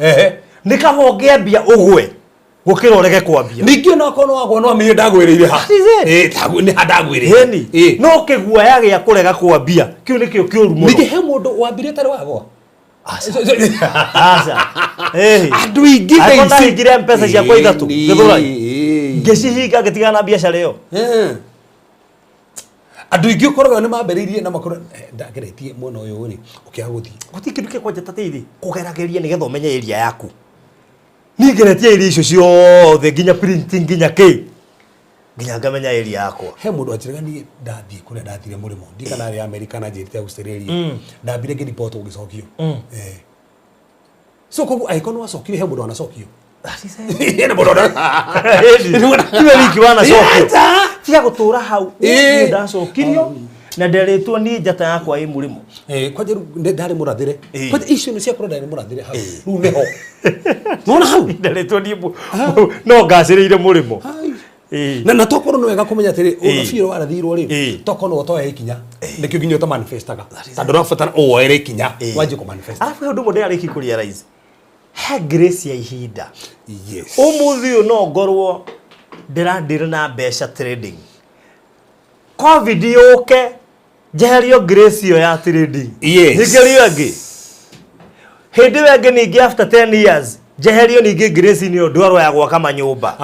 nĩ kaba ũngĩambia ũgwe gũkĩra ũrege kwambia ningĩ no akorwo wagwo no amenye ndagwĩrĩire ha nĩ handagwĩrĩire no kĩguoya gĩa kũrega kwambia kĩu nĩkĩo kĩũru mũno ningĩ he mũndũ wambirie tarĩ wagwa andũ ingĩ thaa ici ngire mbeca ciakwa ithatũ gĩthũrai ngĩcihinga ngĩtigana na biacara ĩyo andũ ingĩ ũkoraga nĩ mambĩrĩirie na makorwo ndageretie mwena ũyũ rĩ ũkĩaga gũthiĩ gũtirĩ kĩndũ gĩkwanja ta tĩri kũgeragĩria nĩgetha ũmenye area yaku Ningeretia irio icio ciothe nginya printing nginya ki. Nginya ngamenya area yakwa. He mundu atirigani ndathie kuria ndathire murimo ndikana ari America na njirite Australia ndambire ngi report ugicokio so kogu aikono wasokio he mundu anasokio ene mundu Iwe wiki wana sokio tia gutura hau ni ndacokirio na nderetwo ni njata yakwa i murimo kwaje ndari murathire kwaje icio ni cia kura ndari murathire hau ru neho nona hau nderetwo ni no ngaciriire murimo na tokoro no wega kumenya atiri ubafiro warathirwo ri tokoro no toya ikinya nikio nginya to manifestaga tando rafatana oere ikinya waje ku manifest alafu ndo mundu ariki kuria rais he grace ya ihinda yes umuthi no ngorwo ndira na mbeca trading covid yoke jeherio grace yo ya trading higerio agi hindi wenge ningi after 10 years jeherio ningi grace ni ndwaro ya gwaka manyumba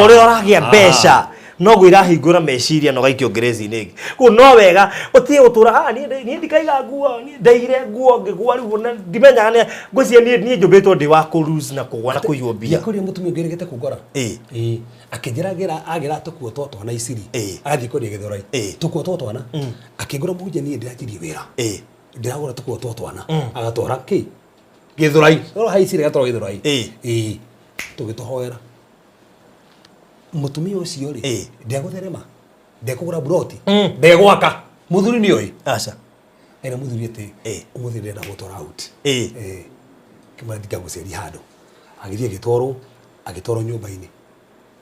ore oragia mbeca no gwira hingura meciria no gaikio grace ningi ku no wega utie utura ni ndikaiga nguo ni ndaire nguo ngigwa riu na ndimenya ne ngwcia ni njubitwo ndi wa ku lose na kugwa na kuiywo bia kuri mutumia ngeregete kugora akijiragira agira tukuo twana iciri athi kuri githorai tukuo twana akigura muje ni ndirajirie wira ndiragura tukuo twana agatwara ki githorai no haicire gatwara githorai tugitohoera mutumia ucio ri ndegutherema ndekugura broti ndegwaka muthuri ni oi aca era muthuri ati umuthi ndenda gutwara out kimathika guceria handu agithie agitwaro nyumba-ini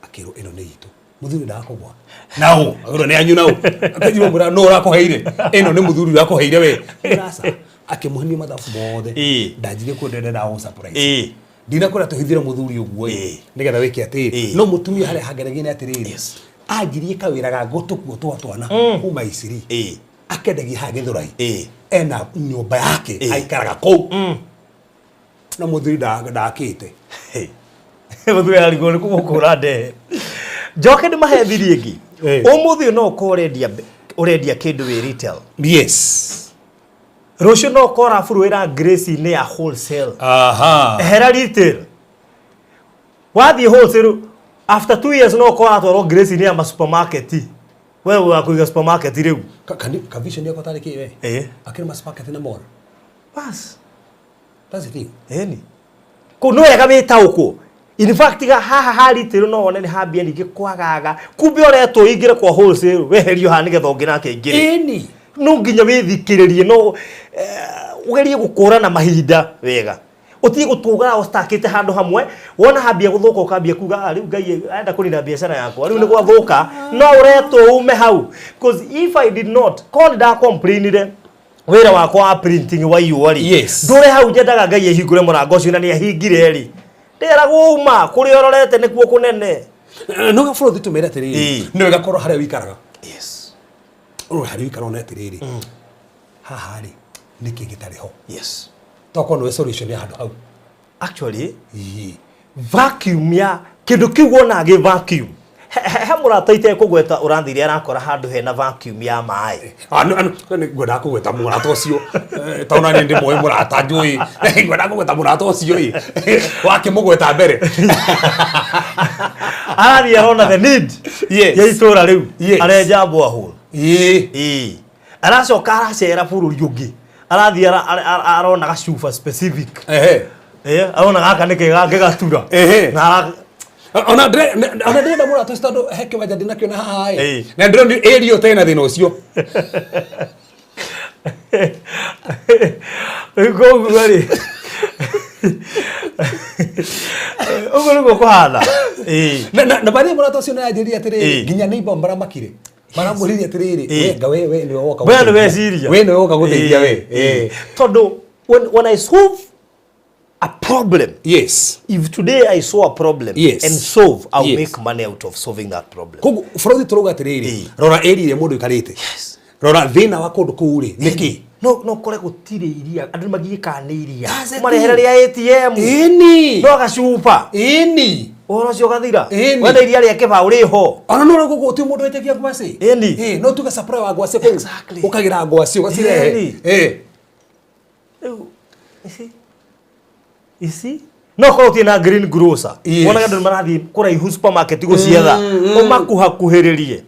akiro ino ni itu muthuri ndakugwa nao agoro ni anyu nao akajiro mura no rakoheire ino ni muthuri rakoheire we rasa akimuhania mathabu mothe ndanjire kuendera o surprise dina kora tuhithire muthuri uguo nigetha wiki atiri no mutumia hare hageregine atiriri ajirie kawira ga gutukuo twana kuma iciri akedegi ha githurai ena nyumba yake aikaraga kou na muthuri ndakite muthuri arigwo ni kumukura ndehe njoke ni mahethiri ingi umuthi no urendia kindu wi retail yes Rosho no kora furuira grace ni ya wholesale. Hera retail. Wathi wholesale after 2 years no kora to grace ni ya supermarket. Wewe wakuiga supermarket riu. Ka vision yako tariki we. Akina supermarket na mall. Bas. That's the thing. Eni. Ko no yaka beta uko. In fact ha retail no one ni habia ni gikwagaga. Kumbe oreto igire kwa wholesale we herio ha ni gethongira kengire. Eni. No nginya withikiririe no ugerie gukura na mahinda wega utie gutugara o stakite handu hamwe wona hambia guthuka ukambia kuga riu ngai enda kurina biashara yakwa riu ni gwathuka no ureto ume hau because if I did not call da complainire wira wakwa wa printing wa yuari ndure hau njendaga ngai ehingure murango ucio na ni ahingire ri ndera guma kuri ororete nikuo kunene no ga follow tumera tiri no ga koro hare wikaraga hari wikara na tiriri haha ri niki gitariho toko no solution ya handu hau actually vacuum ya kindu kiugo na ge vacuum he murata ite kugweta uranthiri arakora handu he na vacuum ya mai ni gwenda kugweta murata ucio tauna ni ndi moyo murata njui gwenda kugweta murata ucio wake mugweta mbere ari arona the need ya itora riu arenja boahole aracoka aracera bururi ungi arathi arona gacuba specific arona gaka nike gatura na ona ndenda murata stado heke waja dinakio na haha na ndiro ni area tena thina ucio go gari ugo kuhana na bali murata ucio na ajiria atiri nginya neighbor maramakire maramuriria atiriri wenga we ni woka we ni woka guteithia we todo when I solve a problem if today I solve a problem and solve I'll make money out of solving that problem kogu frodi turuga atiriri rora eri ile mundu ikarite rora thina wa kundu kuuri niki no kore gutire iria andu magika ni iria marehereria ATM no gacupa oro cio gathira wenda iria ria keba uri ho ona no rugo uti mundu etekia ngwase no tuga supply wa ngwase ko ukagira ngwase ugacirehe isi no ko uti na green grocer Yes. wona gandu marathi kuraihu supermarket gucietha umakuhakuhiririe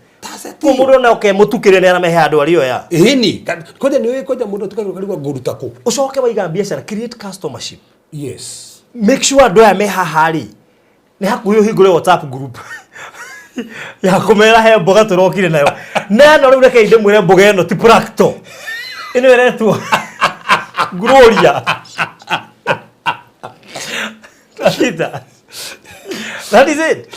kumuri na okay mutukire ne aramehe andu ario ya Hini koja niwe koja mundu tukaruka guruta ku ucoke waiga biacara create customership. Yes. Make sure andu aya me hahari ni hakuhi uhingure WhatsApp group ya kumera he mboga turokire nayo na no reke inde mwire mboga eno ti practo ino eretwo Gloria that is it.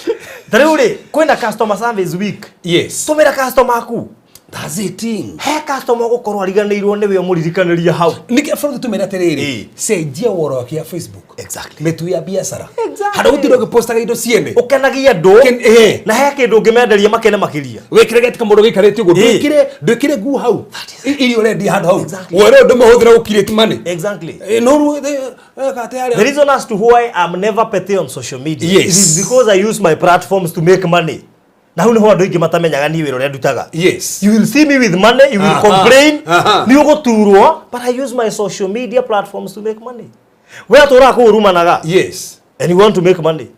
Taruri kwenda customer service week. Yes. Tumira customer aku. That's it. He customer gukorwo ariganirwo niwe umuririkaniria hau. Niki from tumira tereri. Cenjia woro wake ya Facebook. Exactly. Metu ya biashara. Exactly. Hada gutiro gepostaga indo ciene. Ukenagia ndu. Na he kindu ngimenderia makene makiria. Wekire getika mundu gikarete ugo ndwikire gu hau. Iri already hadu hau. Wero ndo mahuthira ukirete money. Exactly. No the reason as to why I'm never petty on social media. Yes. It is because I use my platforms to make money. Na hu niho andu ingi matamenyaga ni wiro ndutaga. Yes. You will see me with money, you will complain, ni ugoturwo, but I use my social media platforms to make money. Where to rako rumanaga? Yes. And you want to make money.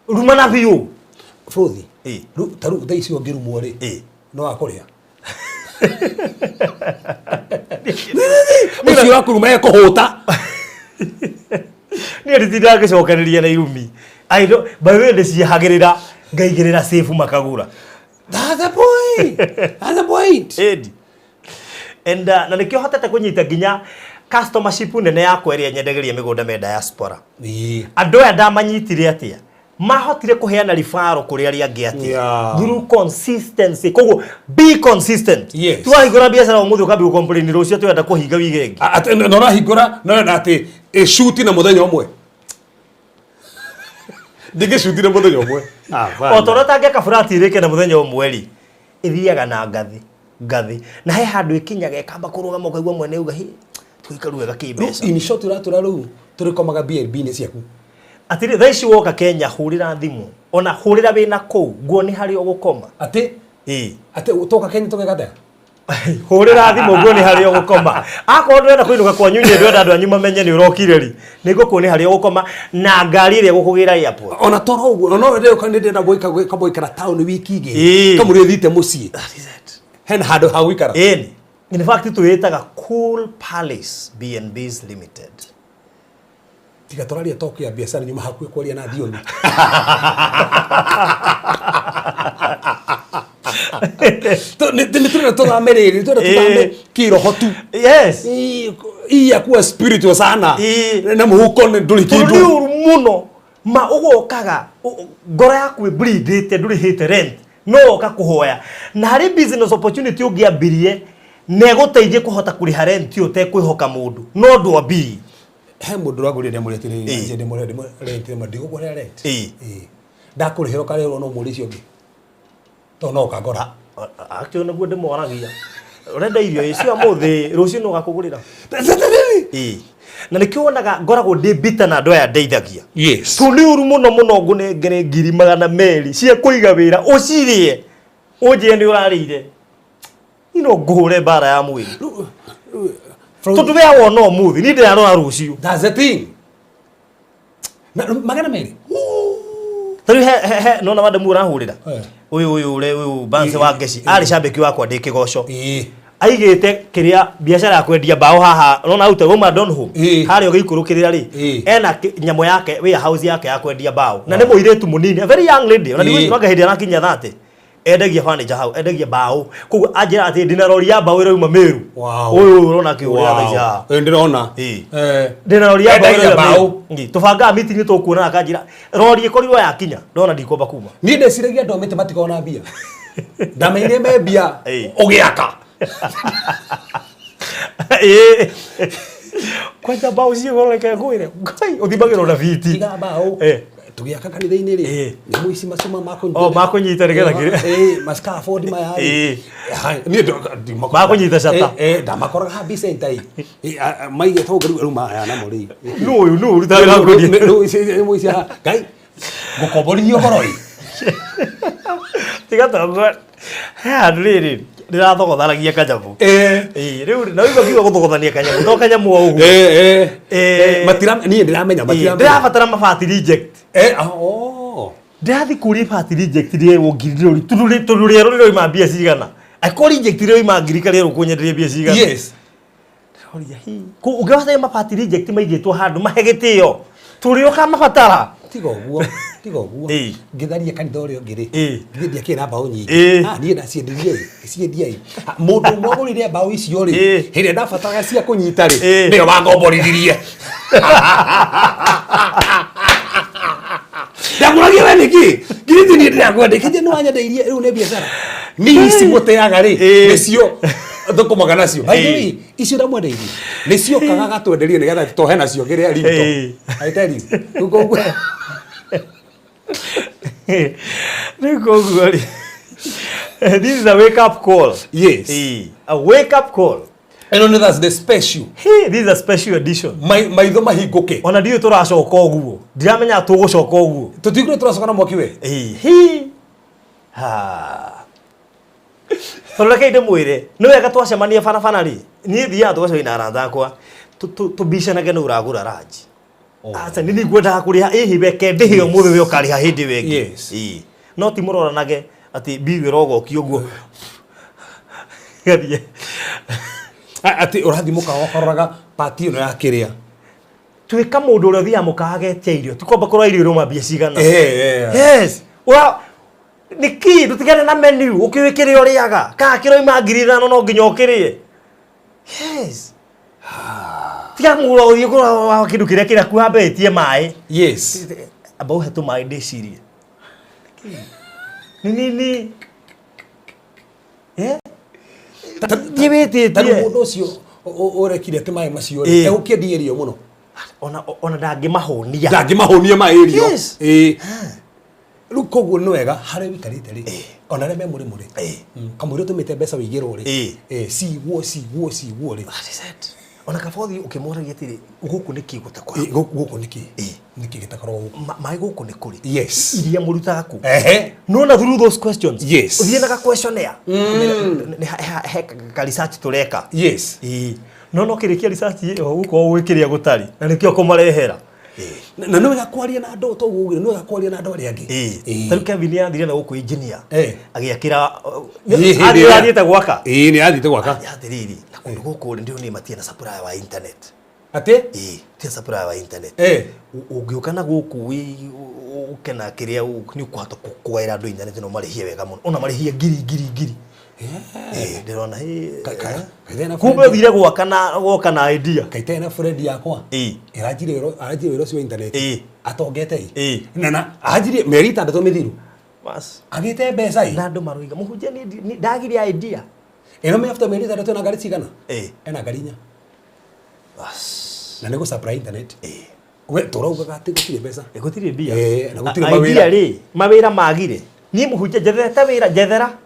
Rumana biu. Frothi. Taru daisi ongiru mwore. No akoria. Ucio wakuruma ekohota. Ni aritinda gicokaniria na irumi. I don't by way ndicihagirira ngaigirira safe makagura. That's the point. That's the point. Edi. And na nikio hotete kunyita ginya customership nene yakwa iria nyendegeria migunda me diaspora. Andu aya ndamanyitire atia mahotire kuheana rifaro kuri ari angi atia through consistency. Koguo be consistent. Yes. Twahingura biacara umuthi ukambi complain rucio twenda kuhinga wigengi. No rahingura no na ati shoot na muthenya umwe. Dige shoot na muthenya umwe. Otorota ngeka furati irike na muthenya umwe ri ithiaga na ngathi na he handu ikinyaga ikamba kurugama ukaigua mwene uga hi tuikaru wega kimbeca. In short uratura ru turikomaga BNB ni ciaku. Atiri thaici woka Kenya hurira thimu ona hurira wina kou guo ni hari ogukoma ati ati utoka Kenya toka gata hurira thimu guo ni hari ogukoma akoro ndwenda kwinuka kwa nyunye ndwenda andu anyuma menye ni urokire ri niguo kuo ni hari ogukoma na ngari ire gukugira airport ona toro uguo no reo kaninde na boika kaboikara town wiki igi kamuri thite mucii. That is it. Hen hado hawikara in fact tuitaga Cool Palace BNBs Limited. Tiga toraria toki ya biashara nyuma hakuwe kwaria na Dioni. Ni tuna mereri tuna kiroho tu. Yes. Iya kuwa spiritual sana. Na muhuko nduli kindu. Nduli muno ma ugokaga ngoro yaku ibreedite nduli hate rent no kakuhoya na hari business opportunity ungiambirie neguteithie kuhota kuriha rent yote kwihoka mundu no ndwambiri he mundu ragurire muretire nje rent madigo gore rent ndakurihiro karero no muri cio ngi to no kagora actually naguo ndimoragia urenda irio icio amuthi rucio no gakugurira na nikionaga ngoragwo ndi bita na andu aya ndeithagia. Yes. Tuli uru muno ngune ngere ngiri magana meri cia kuiga wira ucirie uje ni urarire ino nguhure bara ya mwiri tondu we wona umuthi ni ndirarora rucio. That's the thing. Magana meri tari he no na wande mu urahurira uyu banse wa ngeci ari shambeki wakwa ndi kigoco aigite kiria biashara ya kwendia bao haha nona ute woma don home hari ogikurukirira ri ena nyamo yake we house yake ya kwendia bao na ni muiretu munini a very young lady ona ni waga hindi anakinya 30 endagia furniture hau endagia bao kugu ajira ati dinarori ya bao ira uma meru uyu urona kiuria thaija ndirona dinarori ya bao ngi tubanga meeting tukuona akajira rori ikorirwo yakinya ndona ndikomba kuma ni ndeciragia ndo mete matikona bia ndamenye me bia ugiaka kwanja bao cio goreke ngwire ngai uthibagirwo na viti tiga bao tugiaka kanitha-ini ri nyamu ici macuma makunyita nigetha kiri mascaffold maya ni makunyita shata ndamakoraga ha bicenta maige togaru ruma aya na muri no rutawira ngodi no ici ha ngai gukoborio goroi tiga tongo ha riri ndirathogothagia kanyamu riu na wigo kiugo guthogothania kanyamu to kanyamu o uguo matira nie ndiramenya matira ndirabatara mabati reject ndathi kuri bati reject rĩrwo ngiri rĩrĩ rũrĩ mbia cigana akori reject rĩrĩ ngiri karĩ rũkũnyenderia mbia cigana yes horia hi ku ungĩbatara mabati reject maigĩtwo handũ mahe gĩtĩo tũrĩ ũkamabatara tiga ũguo ngitharia kanitha ũrĩa ũngĩ rĩ ngitharia kĩ na mbaũ nyingĩ niĩ ndaciendirie mũndũ ũmwe ũgũrire mbaũ icio rĩ hĩrĩa ndabataraga cia kũnyita rĩ nĩyo wangomborithirie ndagũragia we nĩkĩ ngirithi niĩ ndĩrakwendekithia nĩ wanyendeirie rĩu nĩ biacara nĩ ici mũteaga rĩ nĩcio thũkũmaga nacio baithĩ icio ndamwendeirie nĩcio kaga gatwenderie nĩgetha tũtohe nacio kĩrĩa rinto I tell you this is a wake up call. Yes. A wake up call. And only that's the special. This is a special edition. Maitho mahinguke. Ona ndiyo turacoka uguo. Ndiramenya tugucoka uguo. Tutigire turacoka na mwaki we. Toleke inde mwire. Ni wega twacemania bana ri. Ni thia tugacoi na aranda akwa. Tubicanaga ni uragura raji. Asa nini ngwenda kuriha ihibeke ndihio muthe we ukariha hindi wengi. Yes. No ti muroranage ati biwe rogo kiuguo. Gathie. Ati urathi mukaroraga pati ino ya kiria. Twika mundu uria thia mukagetia irio. Tikomba kurwa irio roma mbia cigana. Yes. Wa niki tutigane na menu ukiwikire uriaga. Ka kiroima ngiri 5 no nginya ukirie. Yes. Tiga mugura uthie kurwa kindu kiria kirakuha betie mai. Yes. Abau hetu mai ndicirie. Nini tanu mundu ucio urekire ati mai macio ri egukiendi irio muno ona ndangimahonia mai irio riu koguo ni wega hari wikarite ri ona re memuri muri kamwiro tumite mbeca wigirwo ri ciguo ri ona kabothi ukimuragia tiri guku niki gutakora guku niki gitakorwo mai guku ni kuri yes iria murutaga ku no na through those questions yes uthie na questionnaire ka research tureka yes no kirikia research guko wikiria gutari na nikio kumarehera na no yakwaria na andu to gugu no yakwaria na andu ari angi taru Kevin yathire na guku engineer agiakira athiete gwaka ni athite gwaka yathiriri na kundu guku ndio ni matie na supply wa internet ate tie supply wa internet ungiuka na guku wi ukena kiria ni ukwata kugaira andu internet no marihie wega muno ona marihie ngiri ndirona kumbe thire gwaka na idea kaite na friend yakwa irajire wero cio internet atongete na ajire merita ndo mithiru bas agite mbeca na andu maruiga muhunjia ni ndagire idea me after merita ndo na ngari cigana ena ngarinya bas na nego supply internet we turauga ati gutire mbeca gutire mbia na gutire mawira ri mawira magire ni muhunjia jethera wira jethera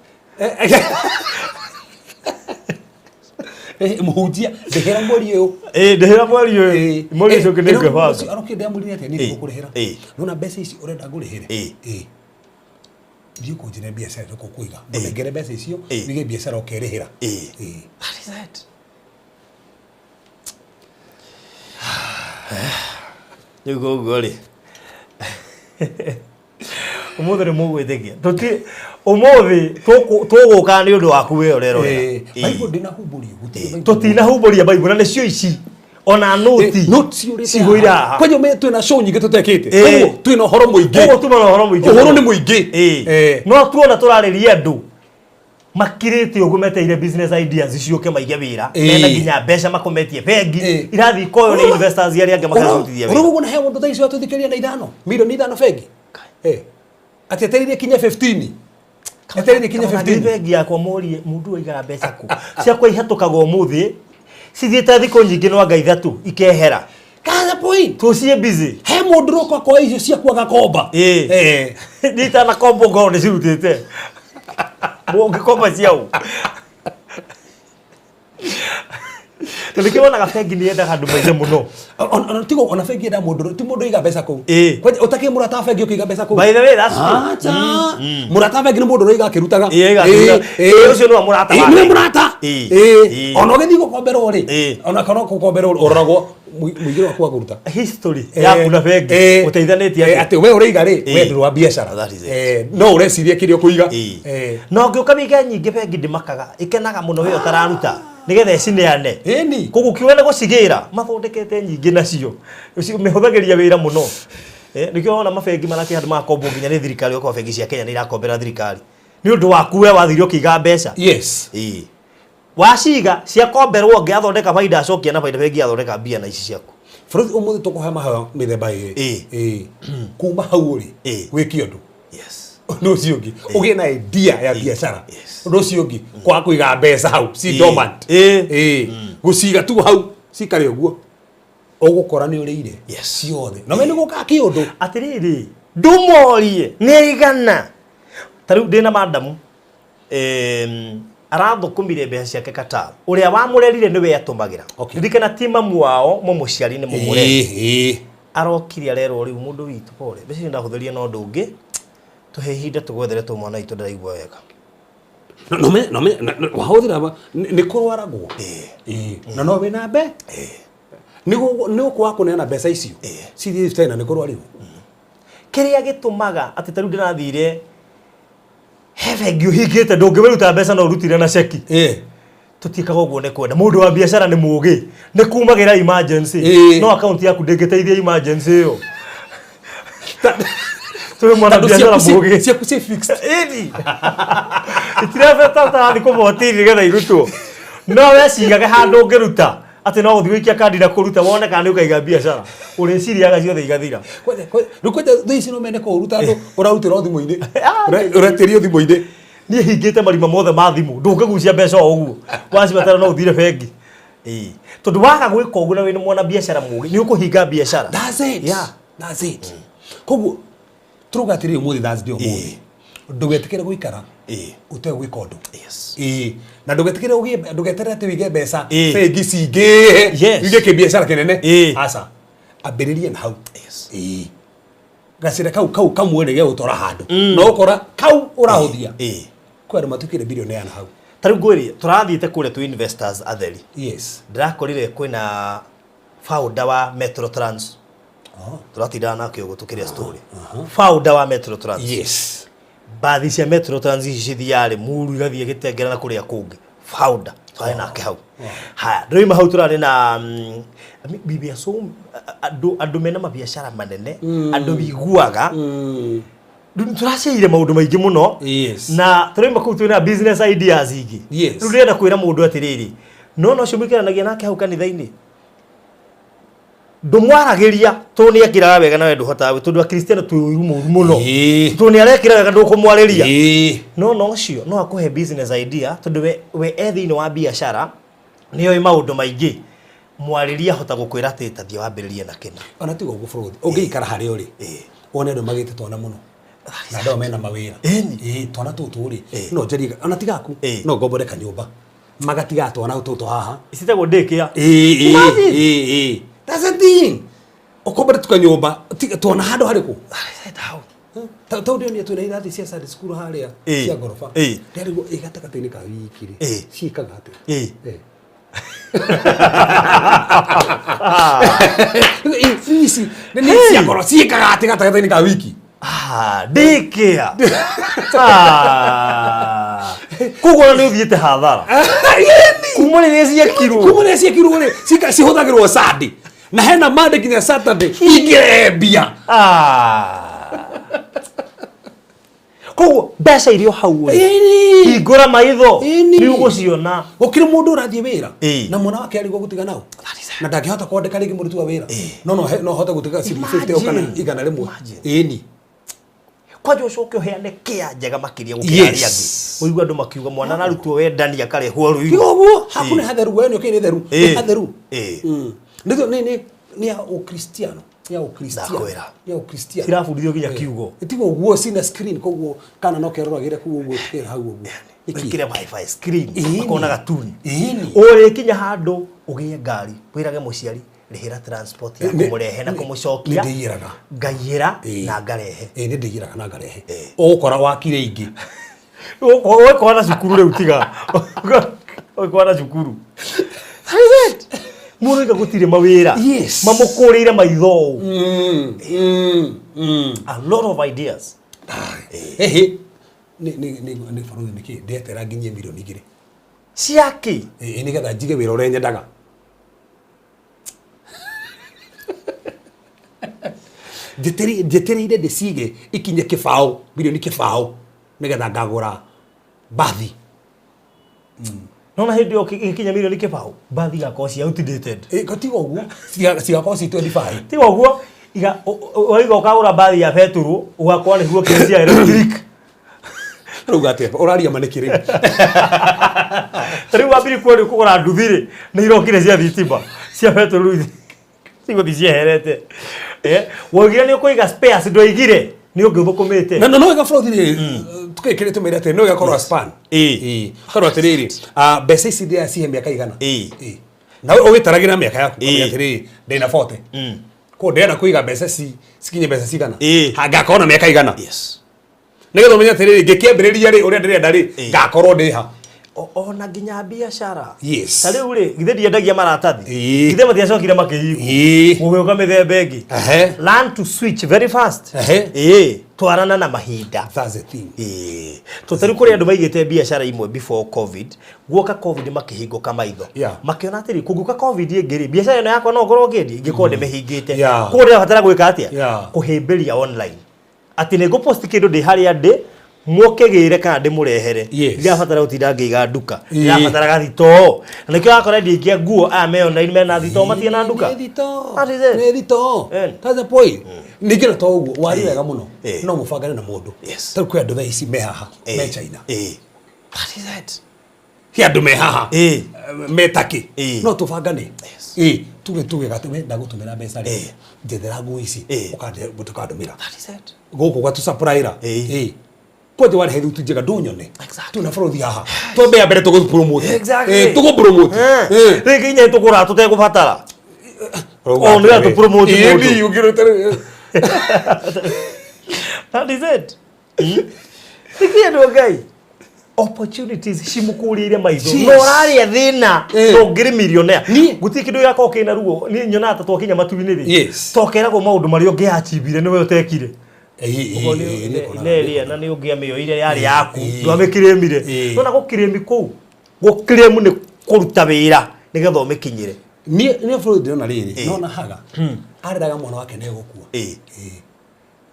muhunjia ndehera mweri uyu ndehera mweri uyu mweri ucio kinenge banga arokende amurire ati ni gukurihira nona mbeca ici urenda ngurihire ndio kunjine biashara riko kuiga ndengere mbeca icio nige biashara ukerihira that is it yugo gori umuthi ni mugwitikia tuti umuthi tuguka ni undu waku we orero Bible ndinahumburia tutinahumburia Bible na nicio ici ona noti ciguira kwenye me twina show nyingi tutekite koguo twina horo muingi koguo tuma na horo muingi horo ni muingi no tuona turariria andu makirite uguo meteire business ideas icioke maige wira mena nginya mbeca makometie bengi irathi koyo ni investors yari ange makazutithia wira urugo na he mundu thaicio atuthikiria na 5 milioni 5 bengi ati ateririe kinya 15 ateririe kinya 15 bengi yakwa morie mundu aigaga mbeca ku ciakwa ihatukaga umuthi cithiete thiko nyingi no anga ithatu ikehera kaza point tucie busy he mundu roko kwa icio cia kwaga komba nita na kombo ngone cirutite mungi komba ciao Tulikiona gafegi ni enda handu maithe muno. Ona tigo ona fegi enda mundu ti mundu iga mbeca ku. Kwa utaki murata fegi ukiga mbeca ku. By the way that's true. Murata fegi ni mundu iga kirutaga. Ucio no murata wa. Ni murata. Ona gethi gukombero ri. Ona kana gukombero oragwo muigiro kwa kuruta. History ya kuna fegi uteithanitie ati we uriga ri we ndu wa biashara. No ureciria kirio kuiga. No ngiuka biga nyingi fegi ndimakaga ikenaga muno we utararuta. Nigethe cineane eni kugukiwe ne gucigira mathondekete nyingi nacio mihuthagiria wira muno nikio ona mafengi manake handu makombo nginya ni thirikari okwa fengi cia Kenya ni irakombera thirikari ni undu waku we wathirio kiga mbeca yes waciga cia komberwo ngiathondeka faida acokia na faida fengi athondeka mbia na ici ciaku Fruit umuthi tukuhe mahayo mithemba ii kuma hau ri gwiki undu yes no ciongi ugie na idea ya biashara no ciongi kwa kuiga mbeca hau si dormant guciga tu hau cikare uguo ugukora ni urire ciothe na we ni guka kiundu atiriri ndumorie ni igana tariu ndina madamu arathukumire mbeca ciake Qatar uria wamurerire niwe atumagira ndikana timamu wao mumuciari ni mumureri arokiri arero riu mundu witu pole mbeca ndahuthiria no ndungi tuhe hinda tugwethere tu mwana itu ndiraigua wega no me wahuthira ba ni kurwaragwo na no we na mbe ni kwa kuneana mbeca icio cithi tena ni kurwarirwo kiria gitumaga ati taru ndirathire hefegi uhigite ndungiruta mbeca no rutire na ceki tutikaga uguo ne kwenda mundu wa biashara ni mugi ni kumagira emergency no account yaku ndingiteithia emergency yo tuwe mwana biashara mugi ciaku ci fixed itirebe tata thiko votiri getha irutwo no we cigaga handu ngiruta ati no uthi wikia kandi na kuruta wone kana ukaiga biashara uri ciriaga ciothe igathira rukwete thici no mene ko ruta andu urarutira thimu-ini uretirio thimu-ini ni hingite marima mothe ma thimu ndungagucia mbeca o uguo wacibatara no uthire bengi tondu waga gwika uguo na wina mwana biashara mugi ni ukuhinga biashara that's it koguo turugatiri umuthi that's the umuthi ndugetikire guikara utegwika undu na ndugetere ati wige mbeca bengi cingi wige kibiashara kinene aca ambiririe na hau gacire kau kamwene ge utora handu no ukora kau urahuthia kwari matukire billionaire na hau tari ngwiri turathiite kure tu investors atheri ndirakorire kwina founder wa Metro Trans turatinda na kiogo tukiria story founder wa Metro Trans bathi cia Metro Trans cithiare muru igathie gitengera na kuria kungi founder twari nake hau haya ndoima hau turari na bibia so andu mena mabiashara manene andu biguaga turaceire maundu maingi muno na turima ku twina business ideas ingi turenda kwira mundu atiriri no cumikiranagia nake hau kanitha-ini ndumwaragiria tu ni akiraga wega na wendu hota tondu a Kristiano tuiru muno tu ni arekira wega ndukumwariria no cio no akuhe business idea tondu we ethi-ini wa biashara niyo maundu maingi mwariria hota gukwira ati tathia wambiririe na kina ona tigo gufuruthi ungiikara hari uri wone andu magite twana muno na ndo mena mawira twana tutu uri no njeri ona tigaku no ngombore kanyumba magatiga twana tutu haha isitagwo ndekia that's a thing ukombore tukanyumba twana handu hariku tau ndio ni twina irathi cia Sunday school haria cia gorofa ndarigo igatakatini ka wiki ri ciikaga ati Fisi, nini cia goro ciikaga ati gatagataini ka wiki ndikia kugo ni uthiete hathara kumone cia kiru ri cihuthagirwo Sunday na hena Monday kinya Saturday ingirebia kugo mbeca irio hau hingura maitho ni uguciona gukire mundu urathie wira na mwana wake ari gutiga nao na ndangihota kwandika ringi murutu wa wira no hota gutiga 50 kana igana rimwe ni kwaje ucoke uheane kia njega makiria gukira ria ngi uigua andu makiuga mwana narutwo wendani akarehwo ruiru uguo hakuna hatheru we ni okay ni theru hatheru ndio ni ya ukristiano ya Ukristiano Ndakwĩra. ya Ukristiano Cirabundithio nginya kiugo. itigo guo cina screen koguo kana no keroragire kuo guo tukira hau guo Ikire wifi screen akona gatuni. Ini. Ore kinya handu ugie ngari wirage muciari rihira transport ya kumurehe na kumucokia. Ndigiraga. Ngayira na ngarehe. Ni ndigiraga na ngarehe. Ukora wakire ingi. Owe kwana cukuru riu tiga. Owe kwana cukuru. Mundu gutire mawira. Yes. Mamukurire maitho. A lot of ideas. Ni faruthi niki ndetera nginyie milioni 2 Ciaki. Ni getha njige wira uria nyendaga. Njetereire ndicige ikinye kibao milioni kibao ni getha ngagura bathi. Nona hindi yo kinya milioni kibao bathi gako cia outdated. Gatiga uguo cigakorwo ci 25. Tiga uguo iga oiga ukagura bathi ya petro ugakorwo ni huo kĩcia electric. Ruga atia uraria manekire. Tari wabiri kwori kugura nduthire ni irokire cia thitima cia petro sigo dicieherete. Wogira ni ukuiga spares ndoigire ni ungithukumite. No ga fraudire tukikirite mera ate no gakorwo span. Korwo atiriri mbeca ici ndia cihe miaka igana. Na ugitaragira miaka yaku atiriri ndina 40. Ko ndena kuiga mbeca cikinye mbeca cigana. Ngakorwo miaka igana. Yes. Nigetho menya atiriri ngikiambiriria ri uria ndirenda ri ngakorwo ndiha. Ona nginya biashara. Yes. Tari uri githe ndiendagia maratathi. Githe matiacokire makiigu. Mugoka mithemba ingi. Learn to switch very fast. Twarana na mahinda. That's the thing. To tari kuri andu maigite biashara imwe before covid. Guoka covid makihingo kamaitho. Makiona atiri kuguka covid ingiri biashara ino yakwa no ngorwo ngendi ingikwo ndimehingite. Kuria batara gwika atia? Kuhimbiria online. Ati nego post kindu ndi haria ndi mwokegire kana ndimurehere irabatara gutinda ngiga nduka irabatara gathito nikio akora ndingia nguo me online mena thito matie na nduka ni thito that's the point nikira to uguo wari wega muno no mubangane na mundu tari kwi andu thaa ici me haha me China that is it hi andu me haha me Turkey no tubangane tuge gatume ndagutumira mbeca ri njethera nguo ici ukandumira that is it guku gwatu supplier Kote wale hedhi tujega dunyone. Tuna fraudi haha. Tobe ya bere tugo promote. Tugo promote. Rege nye tukura tutekubatara. Only to promote. Yeni yugiro tere. That is it. Sikia ndo guy. Opportunities shimukurire maitho. No rari thina. To ngiri millionaire. Guti kindu yakwo kina ruo. Ni nyona atatu akinya matubini ri. Tokera go maundu mari onge achibire niwe utekire. Neria na ni ugia miyo ile yari yaku ndwamikiremire nona gukiremi ku gukiremu ni kuruta wira nigetha umikinyire ni fraud nona riri nona haga ariraga mwana wake ne gukua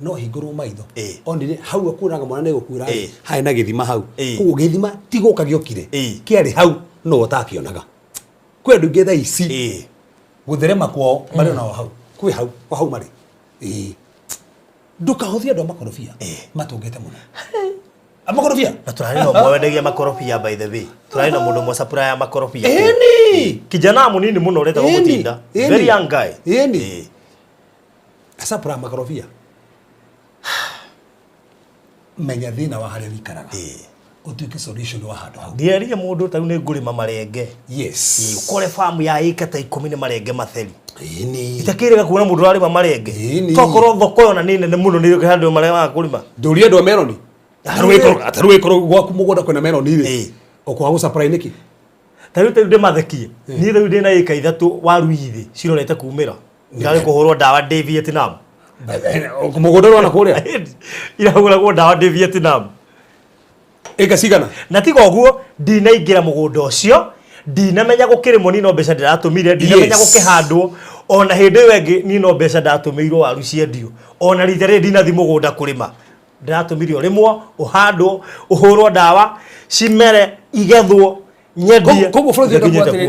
no hinguru maitho onire hau akuraga mwana ne gukura hai na githima hau ku githima tigoka giokire kiari hau no utakionaga kwe ndunge tha ici gutherema kwao mari na hau kwi hau mari Duka hothia ndo makorofia matungete muno amakorofia na turari no mwendagia makorofia by the way turari no mundu mo supply ya makorofia kijana munini muno ureta gutinda very young guy supply makorofia menya thina wa hare wikaraga utuike solution wa handu hau ndierie mundu tau ni ngurima marenge ukore farm ya ika ta 10 ni marenge matheri itakirega kuona mundu arima marenge tokorwo thoko yo na nini ne muno ni handu marenge wa kurima nduria ndo meloni ataruikoro gwaku mugunda kwena meloni ri okwa gusupply niki taruta nde mathekie ni reu ndina ika ithatu waru ithi cirorete kumira ngari kuhurwo dawa de Vietnam mugunda rwana kuria iragura go dawa de Vietnam eka sigana na tiga uguo ndinaingira mugunda ucio ndinamenya gukirimo ni no mbeca ndiratumire ndinamenya gukihandwo ona hindi wengi ni no mbeca ndatumirwo waru ciendio ona rithere ndinathi mugunda kurima ndiratumirio rimwo uhandwo uhurwo dawa cimere igethwo nyendie koguo fraud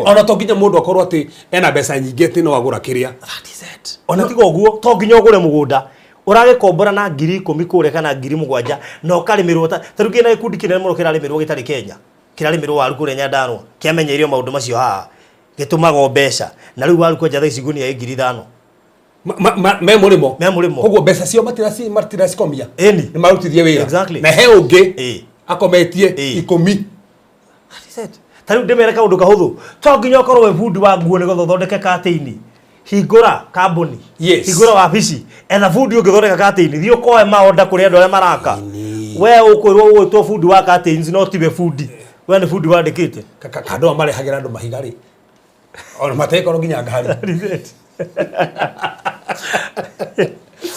ona to nginya mundu akorwo ati ena mbeca nyingi ati no agura kiria that is it ona tiga uguo to nginya ugure mugunda urage kombora na 10,000 kure kana 7,000 na ukarimirwo taruki na ikundi kinene muno kirarimirwo gitari Kenya kirarimirwo waru kure Nyandarua kiamenyerio maundu macio ha gitumaga mbeca na riu waru kwenja thaa ici gunia 5,000 me murimo koguo mbeca cio matirasikomia ni marutithie wira exactly na he ungi akometie 10 tariu ndimere kaundu kahuthu to nginya ukorwo we fundi wa nguo nigo thondeke kati-ini hingura kambuni hingura wabici etha fundi ungithondeka kati-ini thio koe maonda kuri andu aria maraka we ukwirwo gwitwo fundi wa kati-ini no tiwe fundi we ni fundi wandikite kando marehagira andu mahigari ona mateko nginya ngari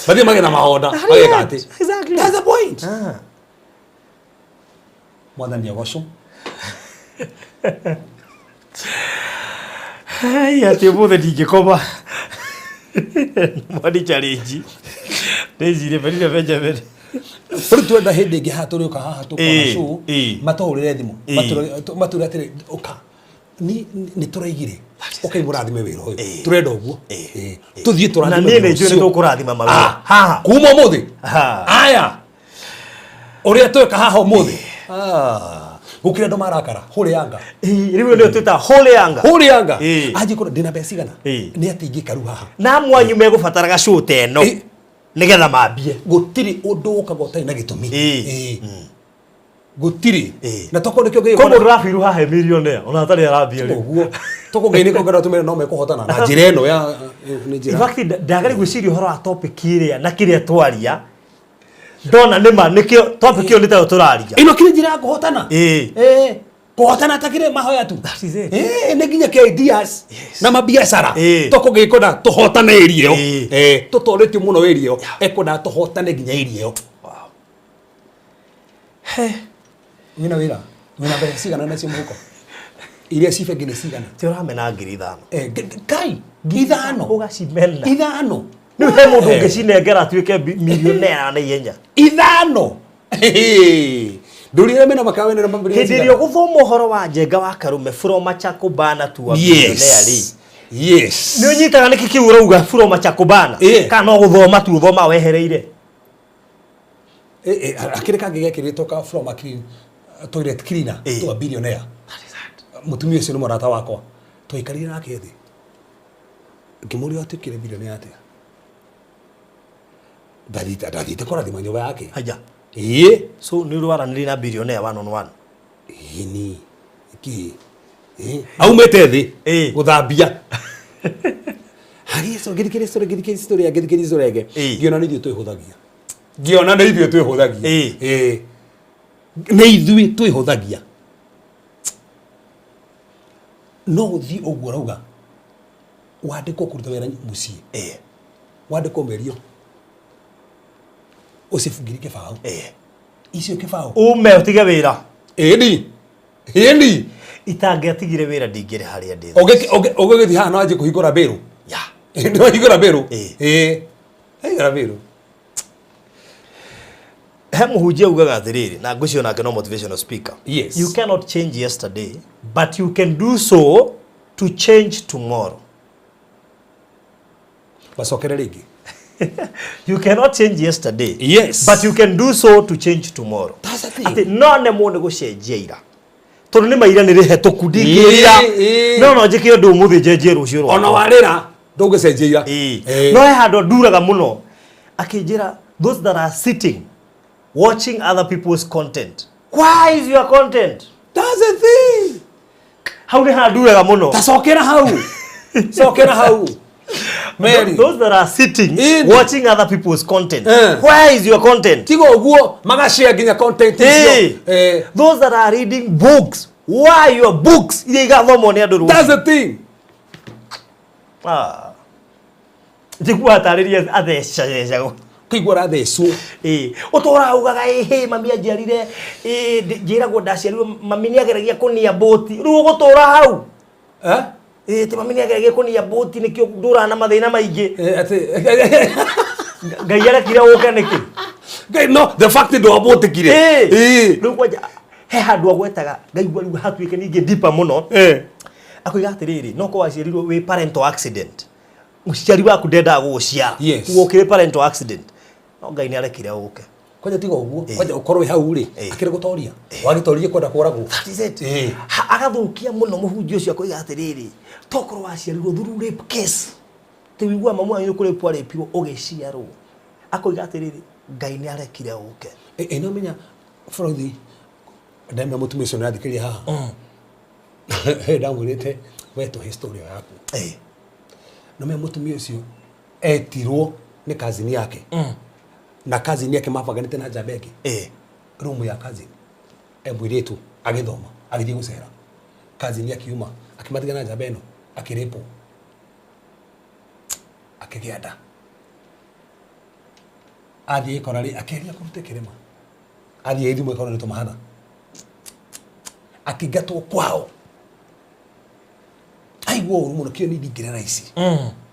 bathi magena maonda mageka ati exactly that's the point mwathani agocwo ai ati muthe ndingikoma mwadi challenge ndejire berire Benjamin twenda hindi ingi haturiuka haha tukona show matahurire thimu matura atiri uka ni turaigire okay murathime wira uyu turenda uguo tuthie turathime na ni njuri tukurathima mawira haha kuma muthi aya uria tweka haha muthi gukira ndo marakara hore yanga riu ni twita hore yanga aje ko ndina besigana ni atingi karu haha na mwanyu megubataraga show teno nigetha mambie gutiri undu ukagota ina gitumi gutiri na toko nikyo ngiye ko murafiru haha millionaire ona atari arambia ri uguo toko ngiye niko ngara tumire no mekuhotana na njira eno ya ni njira in fact ndagari gwiciria horo wa topic iria na kiria twaria ndona nima nikio topic iyo nitayo turaria ino kire njira kuhotana kuhotana takire mahoya tu that is it ne nginya ke ideas na mabiashara toko ngikona tuhotane irio tutoretio muno irio ekona tuhotane nginya irio wina mbeca cigana nacio muhuko iria cibe ngine cigana ti uramena ngiri 5 kai 5 ugacimena 5 ni he mundu ungicinengera atuike millionaire na ihenya 5 ndurire mena makawe na mambiri hindi rio guthoma uhoro wa Njenga wa Karume from Machakubana to a millionaire yes ni unyitaga niki kiu urauga from Machakubana kana no guthoma tu thoma wehereire akire kangi gekirito ka from a clean toilet cleaner to a billionaire mutumia ucio ni murata wakwa toikarire nake thi ngimuria atikire billionaire atia ndathite kurathima nyumba yake haja so ni rwaraniri na billionaire 1 on 1 ni ki aumete thi guthambia hariso githikire story age ngiona ni ithuĩ twĩhũthagia nĩ ithuĩ twĩhũthagia no ũthiĩ ũguo rauga wandĩkwo kũruta wĩra mũciĩ wandĩkwo merio ũcibungiri kĩbaũ icio kĩbaũ ume utige wĩra ĩni itangĩatigire wĩra ndingĩrĩ harĩa ndĩ ũgĩgĩthiĩ haha no anjie kũhingũra mbĩrũ nĩ wahingũra mbĩrũ hingũra mbĩrũ he muhunjia ugaga atiriri na ngucio nake no motivational speaker yes you cannot change yesterday but you can do so to change tomorrow basokere ringi you cannot change yesterday yes but you can do so to change tomorrow that's the thing ati no ne mu ne gucenjia ira tondu ni maira ni rihetũku ndingĩira no njĩke ũndũ ũmũthĩ njenjie rũciũ rwakwa ona warĩra ndũngĩcenjia ira no he handũ nduraga mũno akĩnjĩra those that are sitting watching other people's content. Why is your content? That's the thing. How they handuraga muno? Tasokera how? Sokera how? Mary. Those that are sitting watching other people's content. Where is your content? Tigo uguo magashare ginya content icio. Those that are reading books. Why your books? Igathomwo ni andu. That's the thing. Jigua tarĩria atheca kigwa rathecwo utora ugaga mami anjiarire njiragwo ndaciarirwo mami ni ageragia kunia boti riu gutura hau ti mami ni ageragia kunia boti nikio ndura na mathina maingi ngai arekire uke niki no the fact ndo abotikire riu kwanja he handu agwetaga ngai riu hatuike ningi deeper muno akuiga atiriri no ko waciarirwo wi parental accident muciari waku ndenda guciara gukire parental accident ngai ni arekire uke kwaje tiga uguo kwaje ukorwo hau ri akire gutoria wagitorie kwenda kuragwo agathukia muno muhunjio ucio akoiga atiriri tokorwo waciarirwo through rape case Tiwigua mamu anyu kuri pware piro ogeciarwo. Akoiga atiriri Ngai ni arekire uke. No menya Frodi ndamya mutumia ucio nathikiria haha. Ndamwirite weto history yaku. No menya mutumia ucio etirwo ni kazini yake. Na kazini yake mabaganite na Jabeki. Room ya kazini. Emwiritu agithoma, agithii gucera. Kazini yake yuma akimatigana na Jabeno akirepo. Akigianda. Athie ikorari akeria kurute kirema. Athie ithimu ikorari tumahana. Akigatwo kwao. Aigwo muno kio ni ndingirera ici.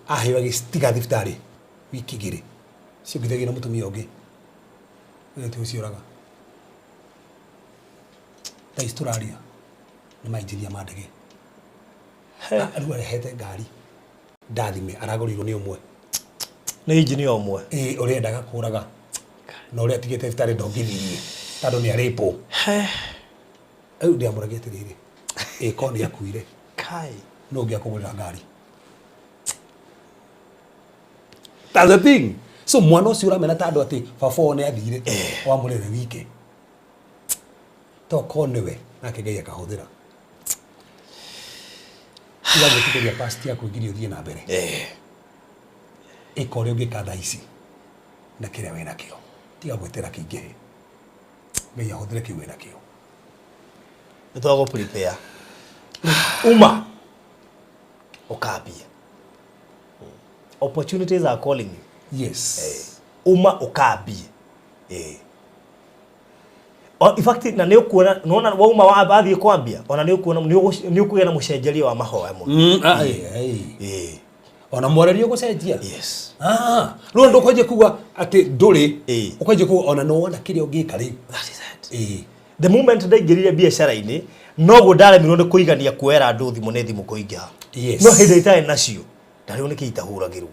Aheo gitiga thiftari wiki igiri. Cio githagia na mutumia ungi. Wetu ucioraga. Ta Australia ni mainjiria mandege. Aru arehete ngari. Ndathime aragorirwo ni umwe. Ni injini omwe. Uri endaga kuraga. No uri atigite thiftari ndongithirie. Tando ni arepo. Au ndia muragete riri. Ko ni akuire. Kai. No ngia kugurira ngari. That's the thing. So mwana ucio uramena tando ati baba ni athire wa murere wike. To konewe nake Ngai akahuthira. Ila ngitiria past ya kugirio thie na mbere. Ikore ungikatha ici na kiria wena kio. Tiga gwetera kingi. Ngai ahuthire kiu wena kio. Nitwago prepare. Uma. Okabia. Opportunities are calling you. Yes. Uma okabia. In fact na ni ukuona naona wauma wa baadhi kwambia ona ni ukuona ni ukugena mucenjeria wa mahoya mu. Ona mworerio gucenjia. Yes. No ndo kwaje kuwa ati nduri ukaje kuwa ona no wona kirio ngika riu. That is it. The moment ndaingirire biashara-ini no gudare miro ni kuigania kuera andu thimu ne thimu kuingia. Yes. No hindi itae nacio ndari oni kitahuragirwo.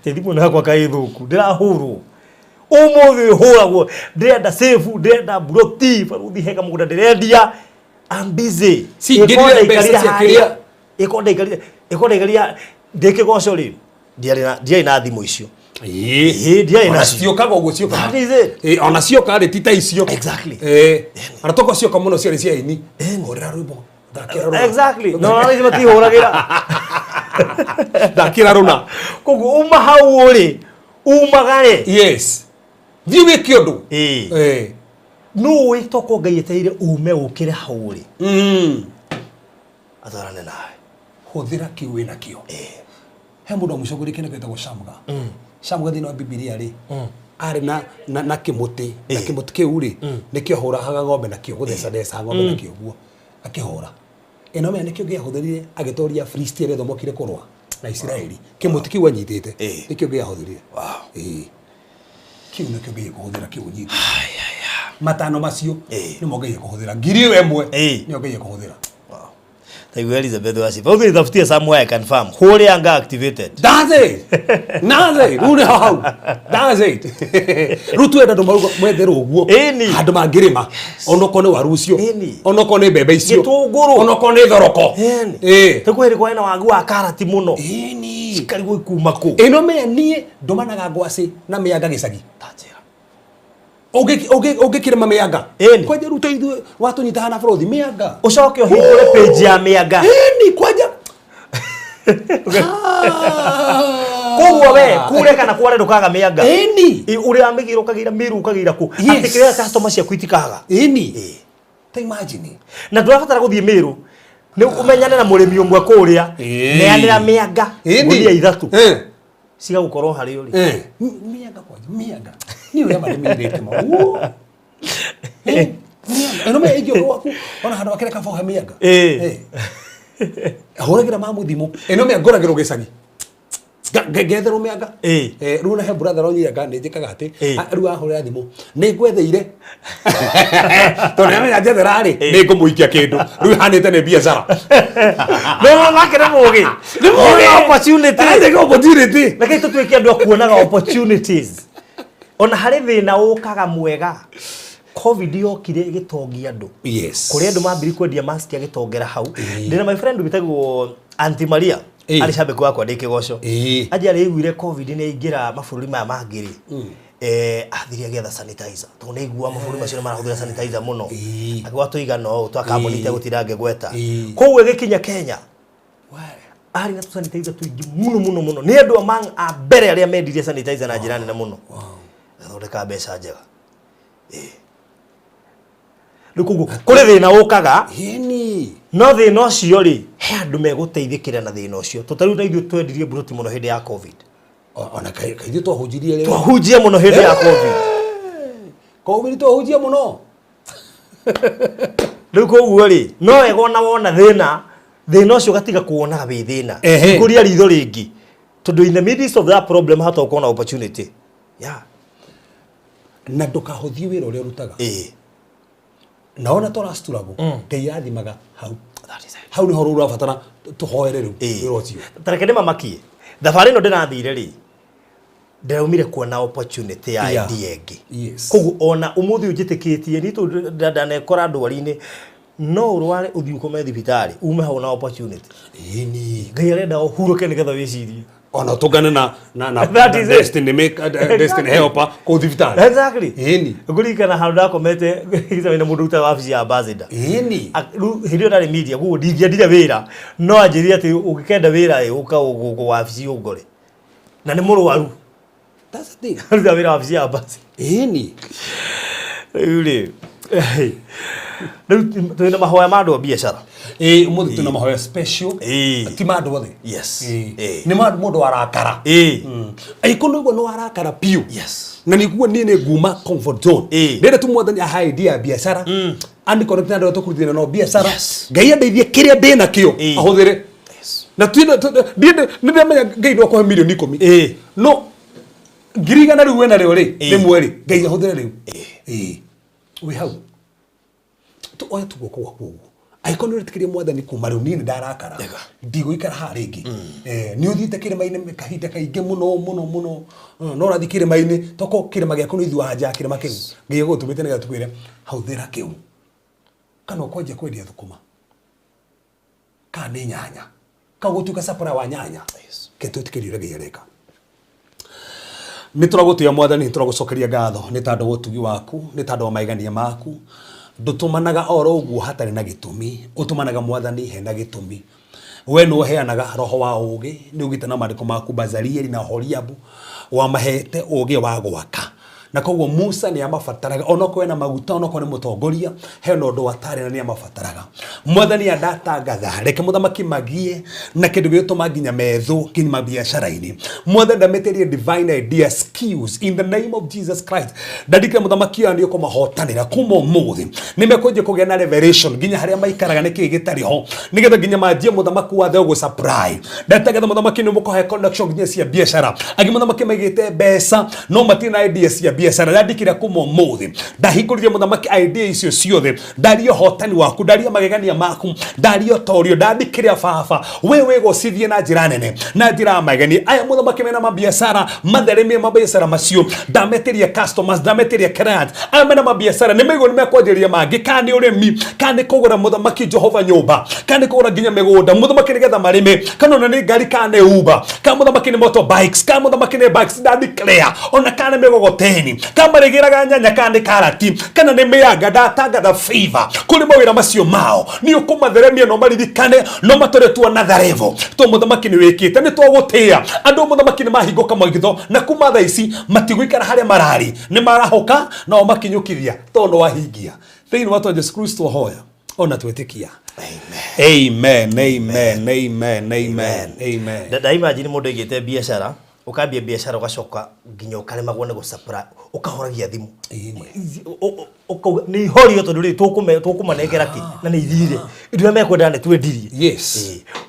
Te thimu na kwa kaithuku ndirahurwo. Umuthi huragwo ndirenda save ndirenda block faruthi heka mugunda ndirendia. I'm busy. Si ngirire mbeca cia kiria. Ikondegeria ndikigoco ri ndiari na thimu icio. Ndiari na cio kago guo cio. That is it. Ona cio kari tita icio. Exactly. Ana toko cio kamuno cio cia ini. Orira rubo. Exactly. No lazima tihuragira. Dakira runa. Kogu uma hau uri. Umagare. Yes. Thiwe kiondu. No witoko Ngai eteire ume ukire hau uri. Atharane nawe. Huthira kiu wina kio. He mundu mucogori kene kwetagwo Shamga. Shamga thina wa Biblia ri. Ari na kimuti na kimuti kiu ri nikio hurahaga ng'ombe na kio gutheca ng'ombe na kio guo akihura. Eno me nikio giahutherire agitoria Filisti ri thomokire kurwa na Israeli. Kimuti kiu anyitite nikio giahutherire. Kiu nikio giahutherira kiu nyiti. Matano macio ni mo ngai kuhuthira ngiri wemwe ni ngai kuhuthira. Thank you Elizabeth wasi. Bothi tafutia somewhere I confirm. Hore anga activated. That's it. Naze rune hau. That's it. Rutu enda ndomaruga mwethero uguo. Handu mangirima. Onoko ne warucio. Onoko ne bebe icio. Gitunguru. Onoko ne thoroko. Tekweri kwa ina wangu wa karati muno. Cikari go ikuma ku. Eno me nie ndomanaga ngwasi na mianga gicagi. Tajira. Oge kirema mianga. Kwaje ruta ithu watu nyitahana Frodi mianga. Ucoke uhingure page ya mianga. Ni kwaje. Koguo we kureka na kware ndukaga mianga. Uri amigiro kagira miru kagira ku. Atikira customer cia kwitikaga. Ta imagine. Na ndurabatara guthie miru. Ni umenyane na murimi umwe kuria. Neanira mianga. Guthia ithatu. Siga gukorwo hari uri. Mianga kwaje mianga. Ni uri amane mirete ma. Eno me ejo waku ona handu akireka foha mianga. Ahuragira mamuthimo. Eno me ngoragiro gicagi. Getherwo mianga. Runa he brother onyiaga ni njikaga ati ru ahurira thimo. Ni ngwetheire. Tone ame njethera ri ni ngumuikia kindu. Ru hanite ni biashara. No makere mugi. Ni opportunity. Ni opportunity. Reke tutwike andu akuonaga opportunities. Ona hari thina ukaga mwega. COVID yokire gitongia andu. Yes. Kuri andu mambiri kwendia mask agitongera hau. Ndina my friend bitagwo Auntie Maria. ari shabiki wakwa ndike goco aje ari igwire covid ni ingira mabũrũri maya mangĩ athiria getha sanitizer to ne igua mabũrũri macio marahũthĩra sanitizer mũno akwa tuigana o twakambonite gutirange gweta kowe gikinya Kenya ari na sanitizer tuingi muno ni andu among a mbere aria mendirie sanitizer na njira nene muno thondeka mbeca njega Lukugu kuri thina ukaga no thina ucio ri he andu meguteithikira na thina ucio tutaru na ithu twendirie buroti muno hindi ya covid ona kaithio twahunjirie rero twahunjie muno hindi ya covid twahunjie muno Lukugu ri no egona wona thina ucio gatiga kuonaga wi thina kuria ritho ringi tondu in the midst of that problem hata ukona opportunity na ndukahuthie wira uria rutaga naona tora struggle keirathimaga hau ni horo urabatara tuhoere riu wira ucio tareke mamakie thabari no ndirathire ri ndaumire kuona opportunity ya idea ingi kogu ona umuthi ujitikitie ni tu ndanekora ndwari-ini no urware uthiu kome thibitari ume hau na opportunity ni ngai arenda uhuruke nigetha wicirie ona tugane na destiny make destiny helper ko thibitari exactly ni ngurikana handu ndakomete githawe na mundu uta wabici ya ambassador ni hirio ndari media guo ndingiendire wira no anjiri ati ugikenda wira uka wabici ugore na ni murwaru that's the thing nda wira wabici ya ambassador ni ule tuna mahoya mado biashara umuthi tuna mahoya special ti mado othe yes ni mado mundu arakara aikono go no arakara piu yes na niguo nini guma comfort zone ndenda tu mwathani aha idea biashara andi connect na ndo kurithina no biashara ngai andeithie kiria ndina kio ahuthire na twina ndinde menya ngai ndo kwa milioni 10 no ngiriga na riu wena rio ri rimwe ri ngai ahuthire riu we how to oya tu goko gwaku aikono ritikiria mwathani kuma riu nini ndarakara ndigũikara ha ringi ni uthite kirima-ini kahinda kaingi muno no rathi kirima-ini toko kirima giaku ni thua haja kirima kiu ngai gutumite niga tukwire hauthira kiu kana ukonje kwendia thukuma kana ni nyanya ka gutuka sapora wa nyanya ketu tikirire ngai areka ni turagutuya mwathani turagucokeria ngatho ni tandu wotugi waku ni tandu wa maigania maku ndutumanaga oro uguo hatari na gitumi utumanaga mwathani hena gitumi we no heanaga roho wa ugi ni ugite na mariko maku Bazalieli na Horiabu wa mahete ugi wa gwaka na koguo Musa ni amafataraga onoko ena maguta onoko ni mutongoria he no ndo watari na ni amafataraga mwathani andatangatha reke muthamaki magie na kindu gituma nginya methu kinyuma biashara-ini mwathani ndameterie divine idea skills in the name of Jesus Christ ndandikire muthamaki ani uko mahotanira kuma umuthi nimekonje kugia na revelation nginya haria maikaraga niki gitariho nigetha nginya manjie muthamaki wa thego supply ndatangatha muthamaki ni muko he connection nginya cia biashara agi muthamaki maigite mbeca no matina idea cia biashara ndandikire kuma umuthi ndahinguririe muthamaki idea icio ciothe ndario hotani waku ndario magegania maku ndario torio ndandikire baba wewe gocithie na njira nene na njira mageni aya muthamaki mena mabiashara matheremie mabiashara macio ndameteria customers ndameteria client aya mena mabiashara nimego nimekwanjeria mangi kani urimi kani kugura muthamaki Jehova nyumba kani kugura nginya migunda muthamaki nigetha marime kana ona ni ngari kane Uber kana muthamaki ni motorbikes kana muthamaki ni bikes ndandikire ona kana migogoteni kama regeraga nyanya kani karati kana ni mianga ndatangatha favor kuri mawira macio mao ni ukumatheremia no maririkane no matoretwo na tharevo to muthamaki ni wikite ni twagutia andu muthamaki ni mahinguka magitho na kuma tha ici matigwikara haria marari ni marahoka na makinyukithia tondo wahingia thini watu wa Yesu Kristo hoya ona twetikia amen. Da imagine mundu igite biashara ukambia biashara ugacoka nginya ukaremagwo ni gusupply ukahoragia thimu ni horio tondu ri tukumanengera ki na ni ithire ndio mekwenda ni twendirie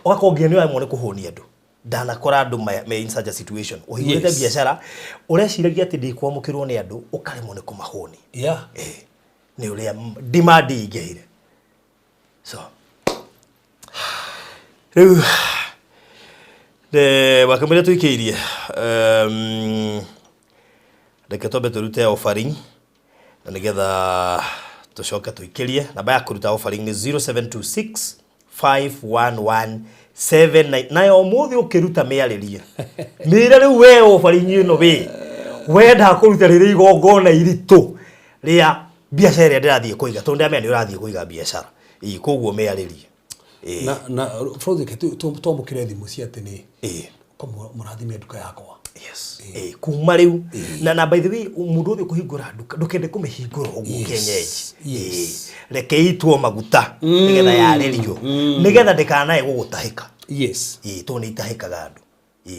ugakongia ni wamone kuhonia andu ndanakora andu me in such a situation uhingite biashara ureciragia ati ndikwamukirwo ni andu ukaremwo ni kumahoni ni uria demand ingeire so de wakamira tuikirie reke tobe turute offering na nigetha tucoke tuikirie namba ya kuruta offering ni 0726 511 79 nayo muthi ukiruta miaririe mira riu we ofari no we wenda kuruta riri igongona iritu ria biashara ria ndirathie kuiga tondu ndamenya ni urathie kuiga biashara koguo miaririe na project tomukire thimu cia tene komo murathime nduka yakwa yes kuma riu na by the way mundu uthi kuhingura nduka ndukende kumihingura uguo kenyeji reke itwo maguta nigetha yarerio nigetha ndikanae gugutahika to ni itahikaga andu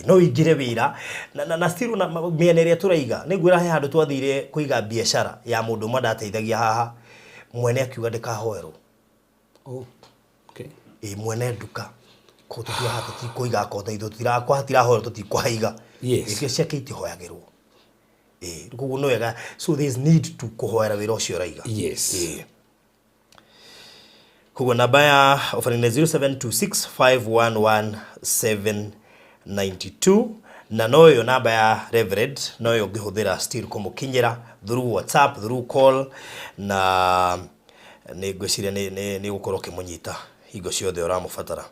no ingire wira na still na miene ria turaiga nigwira he handu twathire kuiga biashara ya mundu mwe ndateithagia haha mwene akiuga ndikahoerwo mwene nduka ko tutia hati kuiga kota ithu tira hoerwo tutikuhaiga ikio ciake itihoyagirwo koguo no wega so there is need to kuhoera wira ucio raiga koguo namba ya ofarine 0726511792 na noyo namba ya Reverend noyo ngihuthira still kumukinyira through WhatsApp through call na ni gwiciria ni gukorwo kimunyita higo ciothe uramufatara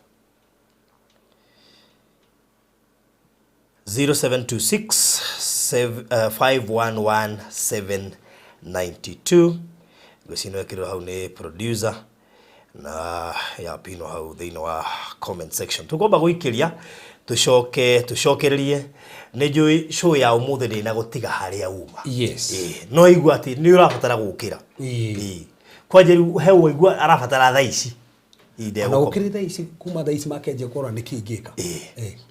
0726511792 gwicino ekirwo hau ni producer na ya pino hau thini wa comment section tukomba guikiria tucokererie ni njui show ya umuthi ndina gutiga haria uma no igua ati ni urabatara gukira kwajeru hewe igua arabatara thaici na ukiri thaici kuma thaici makenje kora nikingika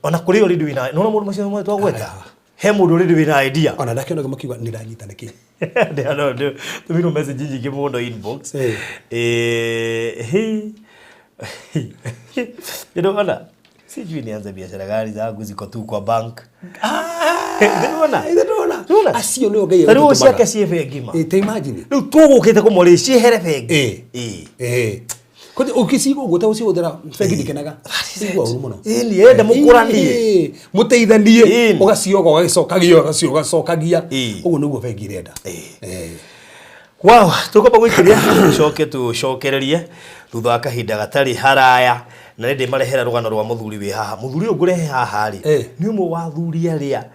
ona kuri uri ndwina no mundu macio mwe twagweta he mundu uri ndwina idea ona ndakiona makiuga niranyita niki no tumino message nyingi muno inbox ona sijui nianze biashara gani zangu ziko tu kwa bank ndona acio ni ogeyo tari ciake ciebe ngima te imagine riu tugukite kumuri cihere bengi kote ukisigo ugote ucio uthera bengi dikenaga sigwa uru muno ni ende mukuranie muteithanie ugacioga ugacokagia uguo niguo bengi renda wow tukoba gwikiria tucokererie thutha wa kahinda gatari haraya na ndi marehera rugano rwa muthuri wi haha muthuri ungurehe haha ri ni umwe wa thuri aria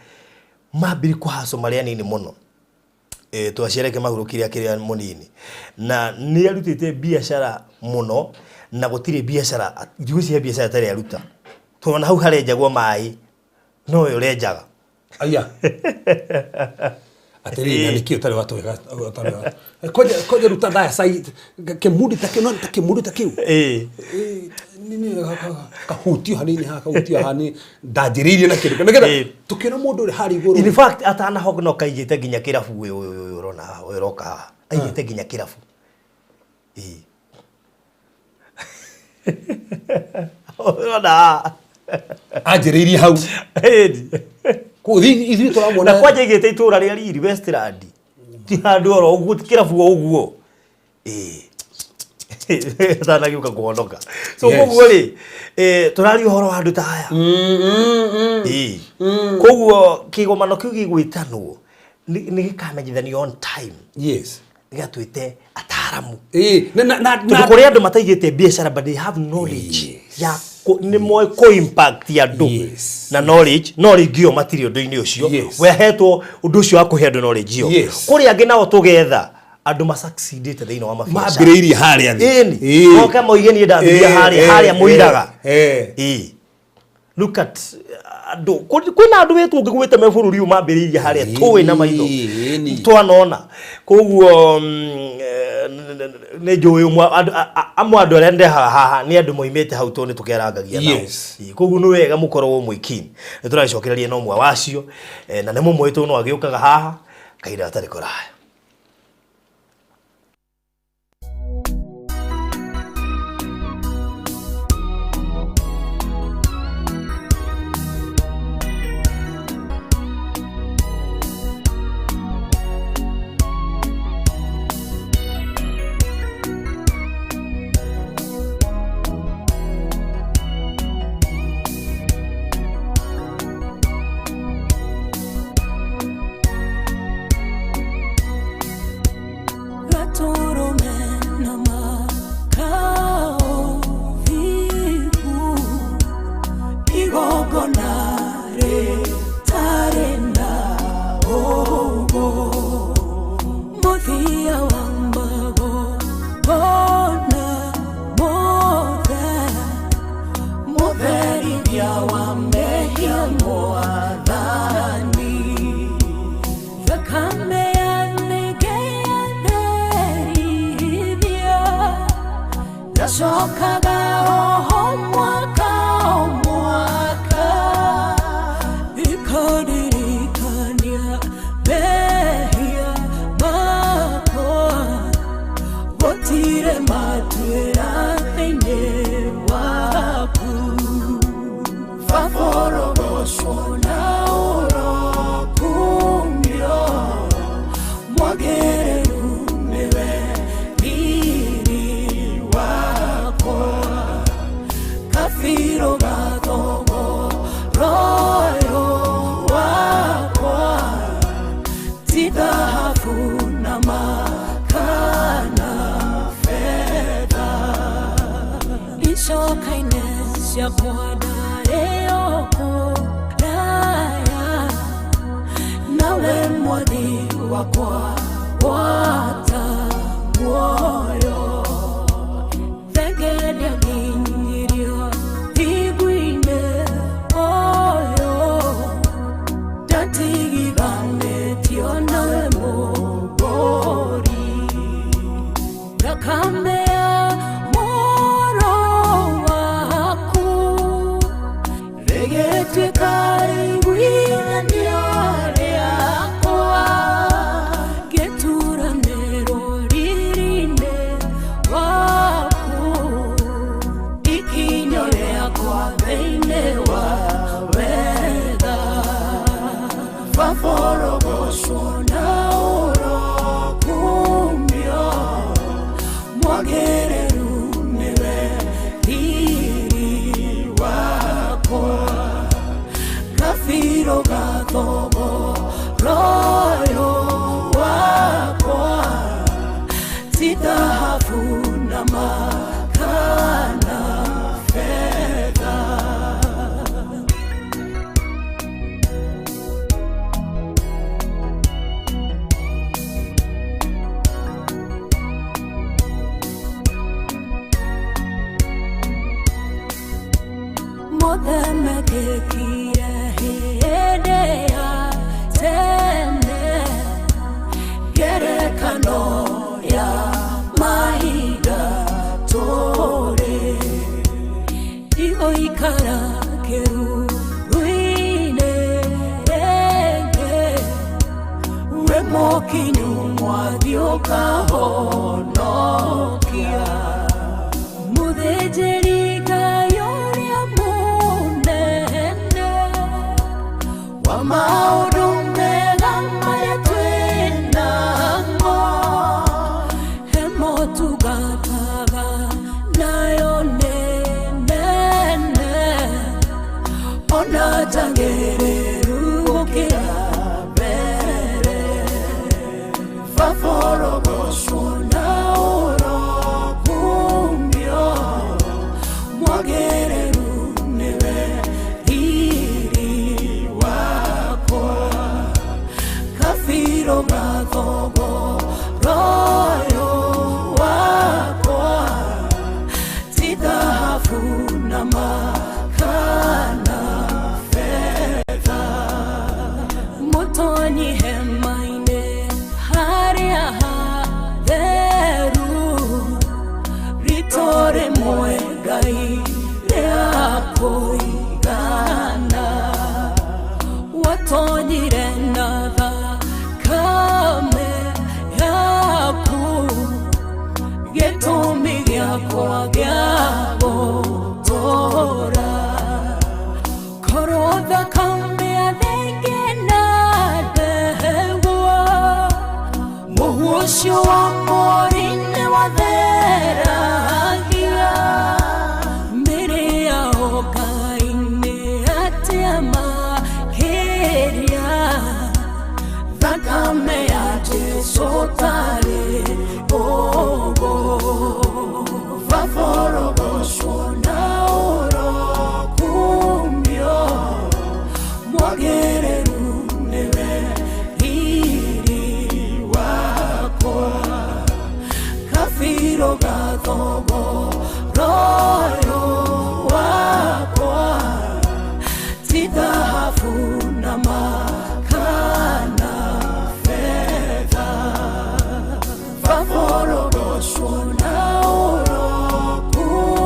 mambiri kuhaso maria nini muno twashereke mahurukiria kiria munini na ni arutite biashara muno na gutire biashara juici biashara tari aruta tona hau harenjagwo mai no yo renjaga aya ateri na nikio tari watu tari koje ruta daya sai kemundi takino takimundi takiu nini kahutio hanini kahutio hani ndajiririe na kindu nigetha tukina mundu ri hari iguru in fact atana hogno kaigite ginya kirafu urona uroka aigite ginya kirafu ona ajiririe hau kuthi ithi turamona na kwaje igite itura ria riri Westland ti handu oro uguo kirafu uguo sana giuka kuhonoka so koguo ri turari uhoro wa andu ta haya koguo kigomano kiu gigwitanwo ni gikamenyithanio on time gatuite ataramu na kuri andu mataigite biashara but they have knowledge ya ni moe ko impact ya do na knowledge yo material do ini ucio we hetwo undu ucio wa kuhe andu knowledge yo kuri angi nao tugetha andu ma succeed te thina wa mabiashara mabiririe haria ni no kama igeni ndambia haria muiraga look at andu kwina andu wetu ungigwite mebururi umambiririe haria tuwe na maitho twanona koguo ne joyo amwe andu arende haha ni andu moimete hau to ni tukerangagia nao koguo ni wega mukorwo mwikini ni turacokereria no mwa wacio na ne mumwe tu no agiukaga haha kaira atari koraya icokaga o mwaka ikaririkania mehia makwa gũtirĩ matuĩra thĩinĩ waku baborogocwo na ũrokumio mwagĩrĩru nĩwe riri wakwa kabiro gathogo royo wakwa ti thahabu na makana fedha icoka-inĩ ciakwa ndarĩo kũraya nawe mwathi wakwa wata muoyo thegeria nginyirio thigui-inĩ ũyũ ndatigithanĩtio nawe mũmbũri thakame ya mũrũ waku rĩgĩtuĩka iguithanio rĩakwa ngĩturanĩrwo riri-inĩ waku ikinyo rĩakwa thĩinĩ wa wega baborogocwo na ũrokumio mwagĩrĩru nĩwe riri wakwa kabiro gathogo royo wakwa ti thahabu na makana fedha mũthemekĩkire hĩndĩ ya tene ngerekano ya mahinda tũrĩ igũikara kĩruru-inĩ rĩngĩ we mũkinyu mwathi ũkahonokia mũthĩnjĩri Ngai ũrĩa mũnene wa maũndũ mega marĩa twĩnamo he motungataga nayo nĩ nene ona njagĩrĩru gũkĩra mbere baborogocwo na ũrokumio mwagĩrĩru nĩwe riri wakwa kabiro gathogo royo wakwa ti thahabu na makana fedha mũtonyi hema-inĩ harĩa hatheru rito rĩmwe Ngai rĩakũigana watonyire na thakame yaku gĩtũmi gĩakwa gĩa gũtũũra korwo thakame yathenge na ndegwa mũhu ũcio wa mũri-inĩ watheragia mbere yao Ngai-inĩ atĩa makĩria thakame ya Jesũ tarĩ ũguo baborogocwo na ũrokumio mwagĩrĩru nĩwe riri wakwa kabiro gathogo royo wakwa ti thahabu na makana fedha baborogocwo na ũrokumio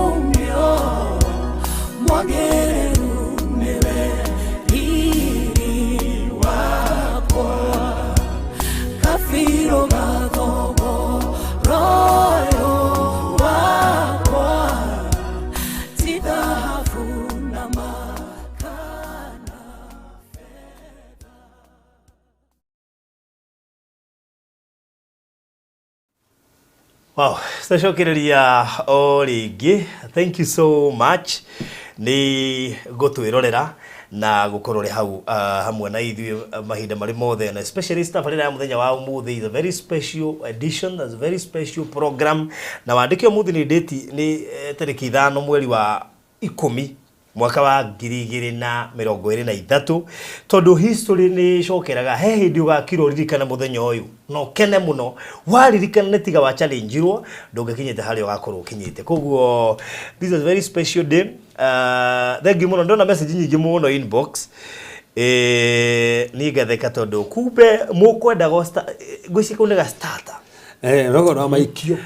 Wow, stacokereria o ringi. Thank you so much. Ni gutwirorera na gukorore hau hamwe na ithuĩ mahinda marĩ mothe, and especially stuff arĩa mũthenya wa umuthi is a very special edition, that's a very special program. Na wandĩke umuthi ni date ni tarĩki 5 mweri wa 10 mwaka wa 2023, tondu history ni cokeraga he hindi ugakirwo ririkana muthenya uyu no kene muno waririkana ne tiga wa challenge ro ndungikinyite hari ugakorwo ukinyite. Koguo this is a very special day. Thank you muno, ndona message nyingi muno inbox ni gatheka tondu kumbe mukwenda gosta gwicika unega starter rogo no maikio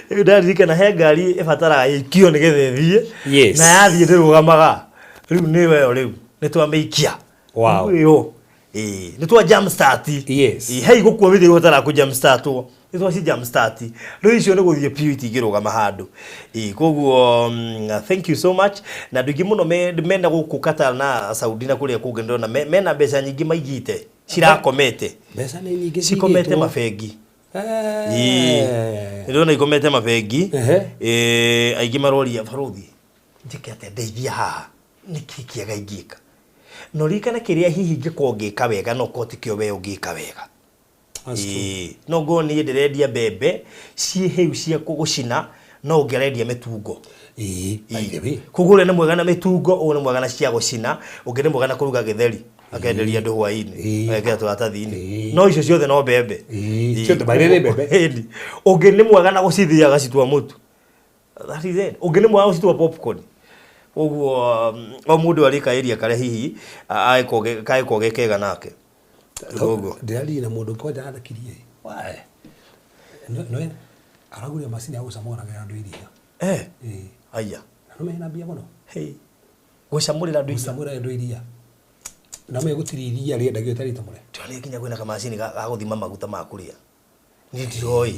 ndaririkana he ngari ibataraga ikio nigethe thie Yes. na yathie ndirugamaga riu ni weyo riu ni twameikia. Wow. Iyo ni twa jam start. Yes. Hei gukua withi gutara ku jam start ni twa si jam start riu icio ni guthie piu itingirugama handu. Koguo thank you so much, na ndungi muno menda guku Qatar na Saudi na kuria kungi ndona mena mbeca nyingi maigite cirakomete mbeca ni nyingi cikomete mabengi. Ndona ikomete mabengi aingĩ maroria baruthi njike ate ndeithia haha niki kiega ingĩka no rikana kĩrĩa hihi ngĩkorwo ngĩka wega no kotikio we ũngĩka wega. No ngo niĩ ndĩrendia mbembe ciĩ hĩu cia gũcina no ũngĩrendia mĩtungo. Kũgũra nĩ mwega na mĩtungo, ũũ nĩ mwega na cia gũcina, ũngĩ nĩ mwega na kũruga gĩtheri akenderia andũ hwaĩ-inĩ agekĩra tũratathi-inĩ. No icio ciothe no mbembe ciothe bairĩ mbembe. Ũngĩ nĩ mwega na gũcithia agacitua mũtu, that is it. Ũngĩ nĩ mwega gũcitua popcorn. Ũguo o mũndũ arĩka area karĩa hihi kaĩko gekega nake. Ũguo ndĩrari na mũndũ koja athakirie wae no araguria macini ya gũcamũraga andũ iria aya no mena mbia mũno gũcamũrĩra andũ iria gũcamũra andũ iria na me gũtiri iria rĩendagio tarĩte mũre tuone kinya kwĩna kamacini ga gũthima maguta ma kũrĩa ni ndioi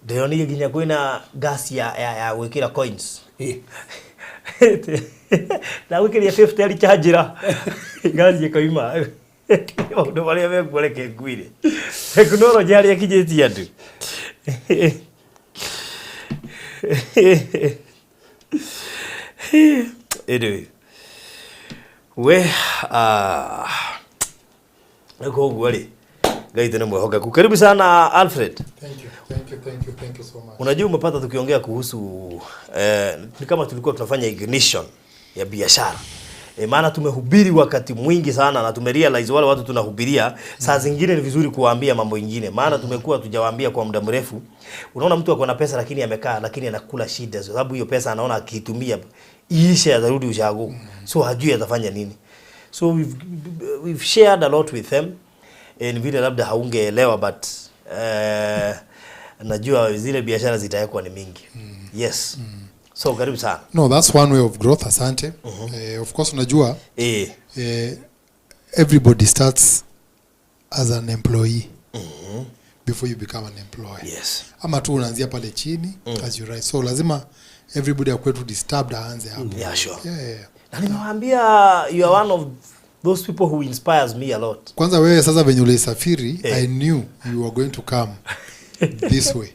ndĩronire kinya kwĩna gas ya gwĩkĩra coins na gwĩkĩria 50 alichanjĩra gas ĩkoima maũndũ marĩa mekuoreke nguire tekinoronjĩ harĩa kinyĩtie andũ. Anyway, we koguo rĩ gaite nĩ mwehokeku. Karibu sana Alfred. Thank you so much. Unajua umepata tukiongea kuhusu ni kama tulikuwa tunafanya ignition ya biashara. Maana tumehubiri wakati mwingi sana na tumerealize wale watu tunahubiria saa zingine ni vizuri kuwaambia mambo mengine, maana tumekuwa tujawaambia kwa muda mrefu. Unaona mtu ako na pesa lakini amekaa lakini anakula shida sababu hiyo pesa anaona akitumia iishe atarudi ushago, so hajui atafanya nini. So we've shared a lot with them and vile labda haungeelewa but najua zile biashara zitawekwa ni mingi. Yes. So karibu sana. No, that's one way of growth, asante. Of course unajua everybody starts as an employee before you become an employee. Yes. Ama tu unaanzia pale chini as you rise. So lazima everybody akwe tu disturbed aanze hapo. Yeah, sure. Yeah. Na nimewaambia you are one of those people who inspires me a lot. Kwanza wewe sasa venye ulisafiri, I knew you were going to come this way.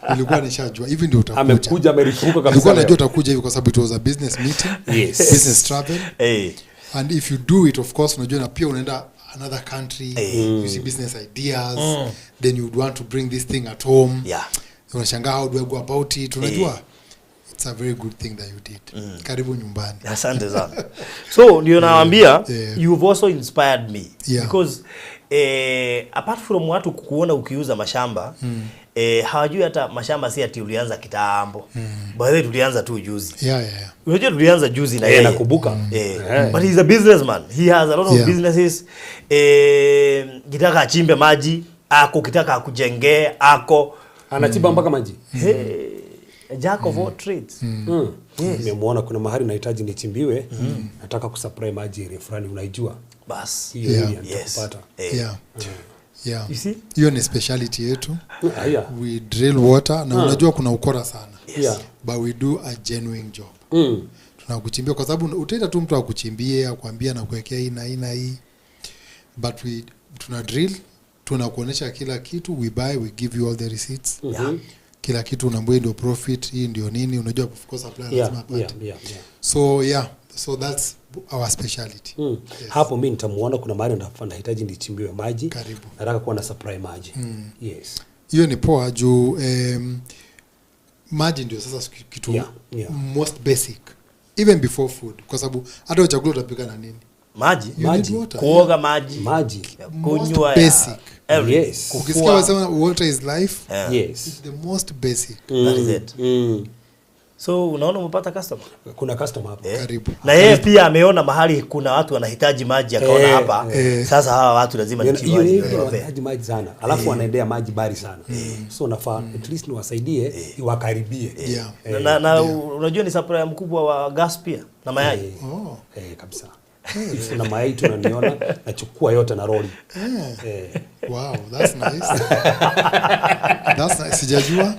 Nilikuwa nishajua hivi ndio utakuja. Amekuja amerifuka kabisa. Nilikuwa najua utakuja hivi kwa sababu it was a business meeting. Yes. Business travel. And if you do it, of course unajua na pia unaenda another country, you see business ideas, then you would want to bring this thing at home. Yeah. Unashangaa how do I go about it? Unajua it's a very good thing that you did. Karibu nyumbani. asante sana. So ndio nawaambia you've also inspired me because apart from watu kukuona ukiuza mashamba hawajui hata mashamba si ati ulianza kitambo. By the way tulianza tu juzi. Unajua tulianza juzi na yeye nakumbuka. But he's a businessman. He has a lot of businesses. Kitaka achimbe maji, ako kitaka akujengee, ako anachimba mpaka maji. A jack of all trades. Yes. Nimemuona kuna mahali nahitaji nichimbiwe, nataka kusupply maji ile fulani unaijua. Bas. Hiyo nitakupata. You see? Hiyo ni speciality yetu. We drill water na unajua kuna ukora sana. But we do a genuine job. Tunakuchimbia kwa sababu utaita tu mtu akuchimbie akwambia na kuwekea hii na hii na hii. But tuna drill tunakuonesha kila kitu, we buy, we give you all the receipts. Kila kitu unaambia ndio profit, hii ndio nini, unajua of course supplier lazima apate. So that's our specialty. Yes. Hapo mimi nitamuona kuna mahali nahitaji nichimbiwe maji. Karibu. Nataka kuwa na supply maji. Yes. Hiyo ni poa juu maji ndio sasa kitu most basic even before food, kwa sababu hata chakula utapika na nini? Maji. Kuoga maji. Kunywa basic. Yes. Ukisikia wasema water is life. Yes. It's the most basic. That is it. So unaona umepata customer? Kuna customer hapa. Karibu. Na yeye pia ameona mahali kuna watu wanahitaji maji akaona hapa. Sasa hawa watu lazima nichimbe maji sana. Alafu wanaendea maji bari sana. So nafaa at least niwasaidie iwakaribie. Na unajua ni supplier mkubwa wa gas pia na mayai. Kabisa. Na mayai tunaniona nachukua yote na roli. Wow, that's nice. That's nice. Sijajua.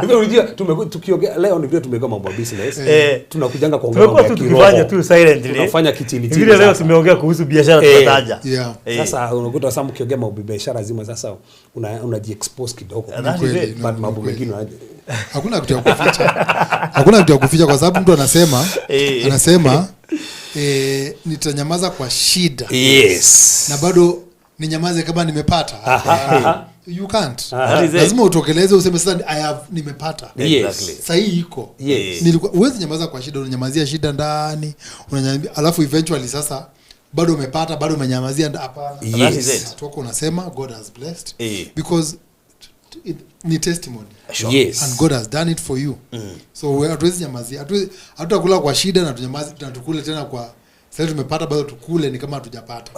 Unajua tukiongea leo ndio tumekuwa mambo ya business. Tunakujanga kwa mambo ya kiroho. Tunafanya tu silently. Tunafanya kitini. Vile leo tumeongea kuhusu biashara tunataja. Sasa unakuta sasa mkiongea mambo ya biashara lazima sasa unajiexpose kidogo. But mambo mengine hakuna kitu ya kuficha. Hakuna kitu ya kuficha kwa sababu mtu anasema nitanyamaza kwa shida. Yes. Na bado ninyamaze kama nimepata. You can't. Lazima utokeleze useme sasa nimepata. Exactly. Sahi iko. Nilikuwa uwezi nyamaza kwa shida, unanyamazia shida ndani, unanyamazia alafu eventually sasa bado umepata, bado umenyamazia hapana. Yes. Toko unasema God has blessed because ni testimony. Yes. And God has done it for you. So hatuwezi nyamazia. Hatutakula kwa shida na tunyamazi na tukule tena kwa sasa tumepata bado tukule ni kama hatujapata.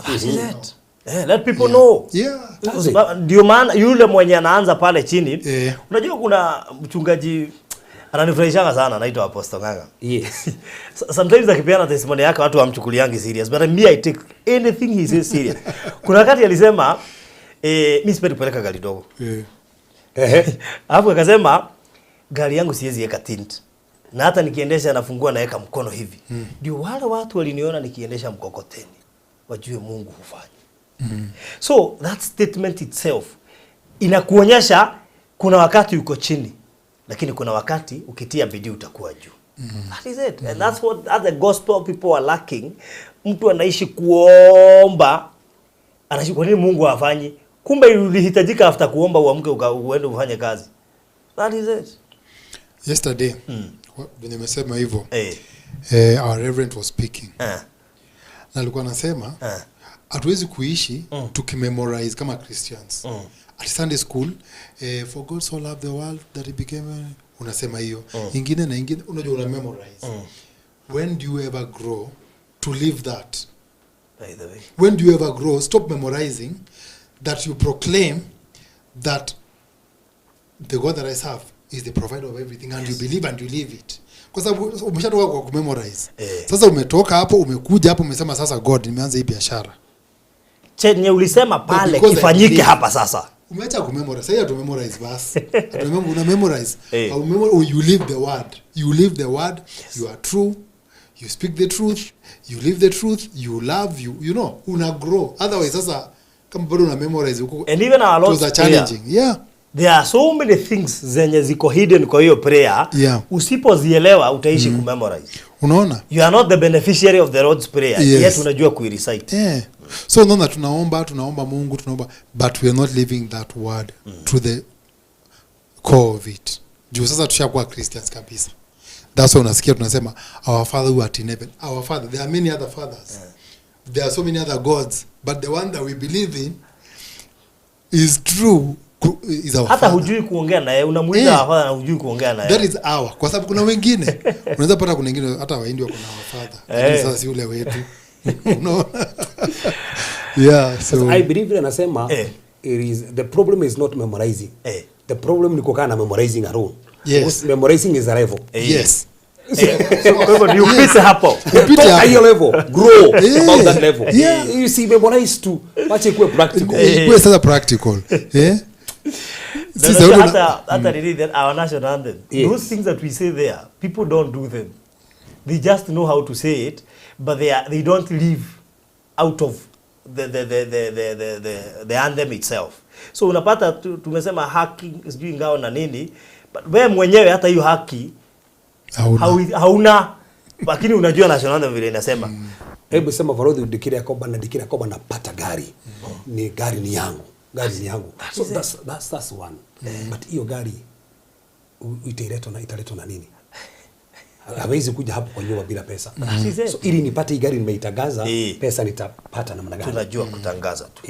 Let people know. Ndio maana yule mwenye anaanza pale chini. Unajua kuna mchungaji ananifurahisha sana anaitwa Apostle Nganga. Yes. Sometimes akipeana testimony yake watu wamchukuliangi serious, but me I take anything he says serious. Kuna wakati alisema mimi sipendi kupeleka gari dogo. Hapo akasema gari yangu siwezi weka tint. Na hata nikiendesha nafungua naweka mkono hivi. Ndio wale watu waliniona nikiendesha mkokoteni. Wajue Mungu hufanya. So that statement itself inakuonyesha kuna wakati uko chini lakini kuna wakati ukitia bidii utakuwa juu. That is it. And that's what other gospel people are lacking. Mtu anaishi kuomba, anaishi kwa nini Mungu hafanyi? Kumbe ulihitajika after kuomba uamke uende ufanye kazi. That is it. Yesterday when nimesema hivyo our reverend was speaking. Na alikuwa anasema hatuwezi kuishi tukimemorize kama Christians. At Sunday school for God so loved the world that he became unasema hiyo. Ingine na ingine unajua una memorize. When do you ever grow to live that? By the way. When do you ever grow stop memorizing that you proclaim that the God that I serve is the provider of everything and you believe and you live it. Kwa sababu umeshatoka kwa memorize. Sasa umetoka hapo umekuja hapo umesema sasa God nimeanza hii biashara. Chenye ulisema pale kifanyike hapa sasa. Umeacha kumemorize. Sasa tu memorize basi. Una memorize. You live the word. You live the word. You are true. You speak the truth. You live the truth. You love you know una grow. Otherwise sasa kama bado una memorize huko. And even our Lord's challenging. There are so many things zenye ziko hidden kwa hiyo prayer. Usipozielewa utaishi kumemorize. Unaona? You are not the beneficiary of the Lord's prayer. Yet unajua kuirecite. So unaona tunaomba Mungu but we are not living that word to the core of it. Juu sasa tushakuwa Christians kabisa. That's why unasikia tunasema our Father who art in heaven. Our Father, there are many other fathers. There are so many other gods, but the one that we believe in is true. Hata hujui kuongea naye unamuuliza Father na hujui kuongea naye. That is our. Kwa sababu kuna wengine unaweza pata kuna wengine hata Wahindi wako na Father. Lakini sasa si ule wetu. No. So I believe anasema the problem is not memorizing. The problem ni kukaa na memorizing alone. Memorizing is a level. So you pita hapo. Higher level. Grow about that level. You see memorize to wache kuwe practical. Kuwe sasa practical. Hata really that our national anthem. Those things that we say there, people don't do them. They just know how to say it, but they don't live out of the anthem itself. So unapata tumesema haki sijui ngao na nini, but wewe mwenyewe hata hiyo haki hauna, lakini unajua national anthem vile inasema. Hebu sema Varodhi udikira Yakoba na dikira Yakoba napata gari. Ni gari ni yangu. Gari ni yangu. So that's one. But hiyo gari italetwa na nini? Hawezi kuja hapo kwa nyumba bila pesa. So ili nipate hii gari nimeitangaza, pesa nitapata namna gani? Tunajua kutangaza tu.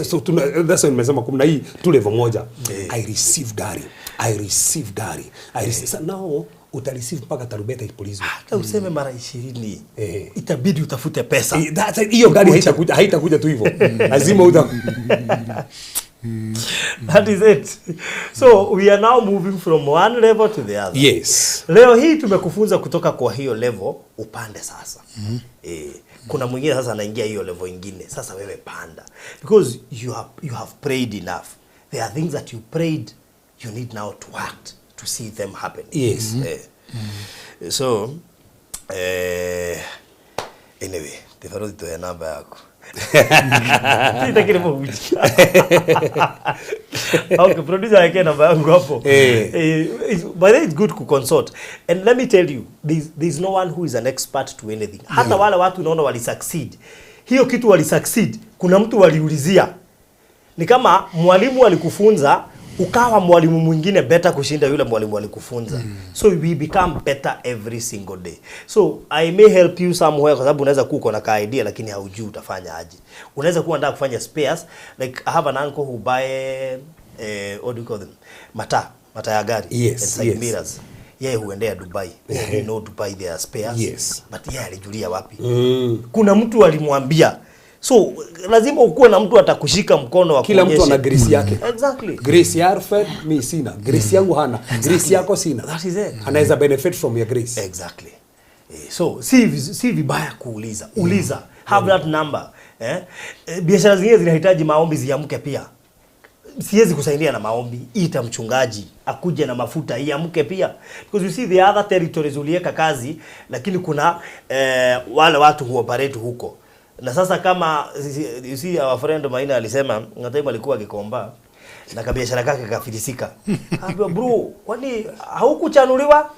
So that's why nimesema kuna hii tu level moja. I receive gari. So now utareceive mpaka tarubeta ipulizwe. Hata useme mara 20. Itabidi utafute pesa. Hiyo gari haitakuja tu hivyo. Lazima That is it. So we are now moving from one level to the other. Yes. Leo hii tumekufunza kutoka kwa hiyo level upande sasa. Kuna mwingine sasa anaingia hiyo level nyingine. Sasa wewe panda. Because you have prayed enough. There are things that you prayed, you need now to act to see them happen. Yes. So anyway, Varodhi to namba yako. Okay, producer yake namba yangu hapo. But it's good to consult. And let me tell you, there's no one who is an expert to anything. Hata wale watu unaona wali succeed. Hiyo kitu wali succeed, kuna mtu waliulizia. Ni kama mwalimu alikufunza, ukawa mwalimu mwingine better kushinda yule mwalimu alikufunza. So we become better every single day. So I may help you somewhere, kwa sababu unaweza kuwa uko na ka idea lakini haujui utafanya aje. Unaweza kuwa unataka kufanya spares, like I have an uncle who buy what do you call them, mata ya gari, yes, and side mirrors. Yeye huendea Dubai. You know Dubai there are spares. Yes. But yeye alijulia wapi? Kuna mtu alimwambia. So lazima ukuwe na mtu atakushika mkono wa kila mtu ana grace yake. Exactly. Grace ya Alfred mimi sina. Grace yangu hana. Grace yako sina. That is it. Anaweza benefit from your grace. Exactly. So si vibaya kuuliza. Uliza. Have that number. Biashara zingine zinahitaji maombi ziamke pia. Siwezi kusaidia na maombi. Ita mchungaji akuje na mafuta iamke pia. Because you see the other territories ulieka kazi, lakini kuna wale watu huoperate huko. Na sasa kama you see our friend Maina alisema ngataima alikuwa akikomba na kabiashara kake kafilisika. Ambia bro, kwani haukuchanuliwa?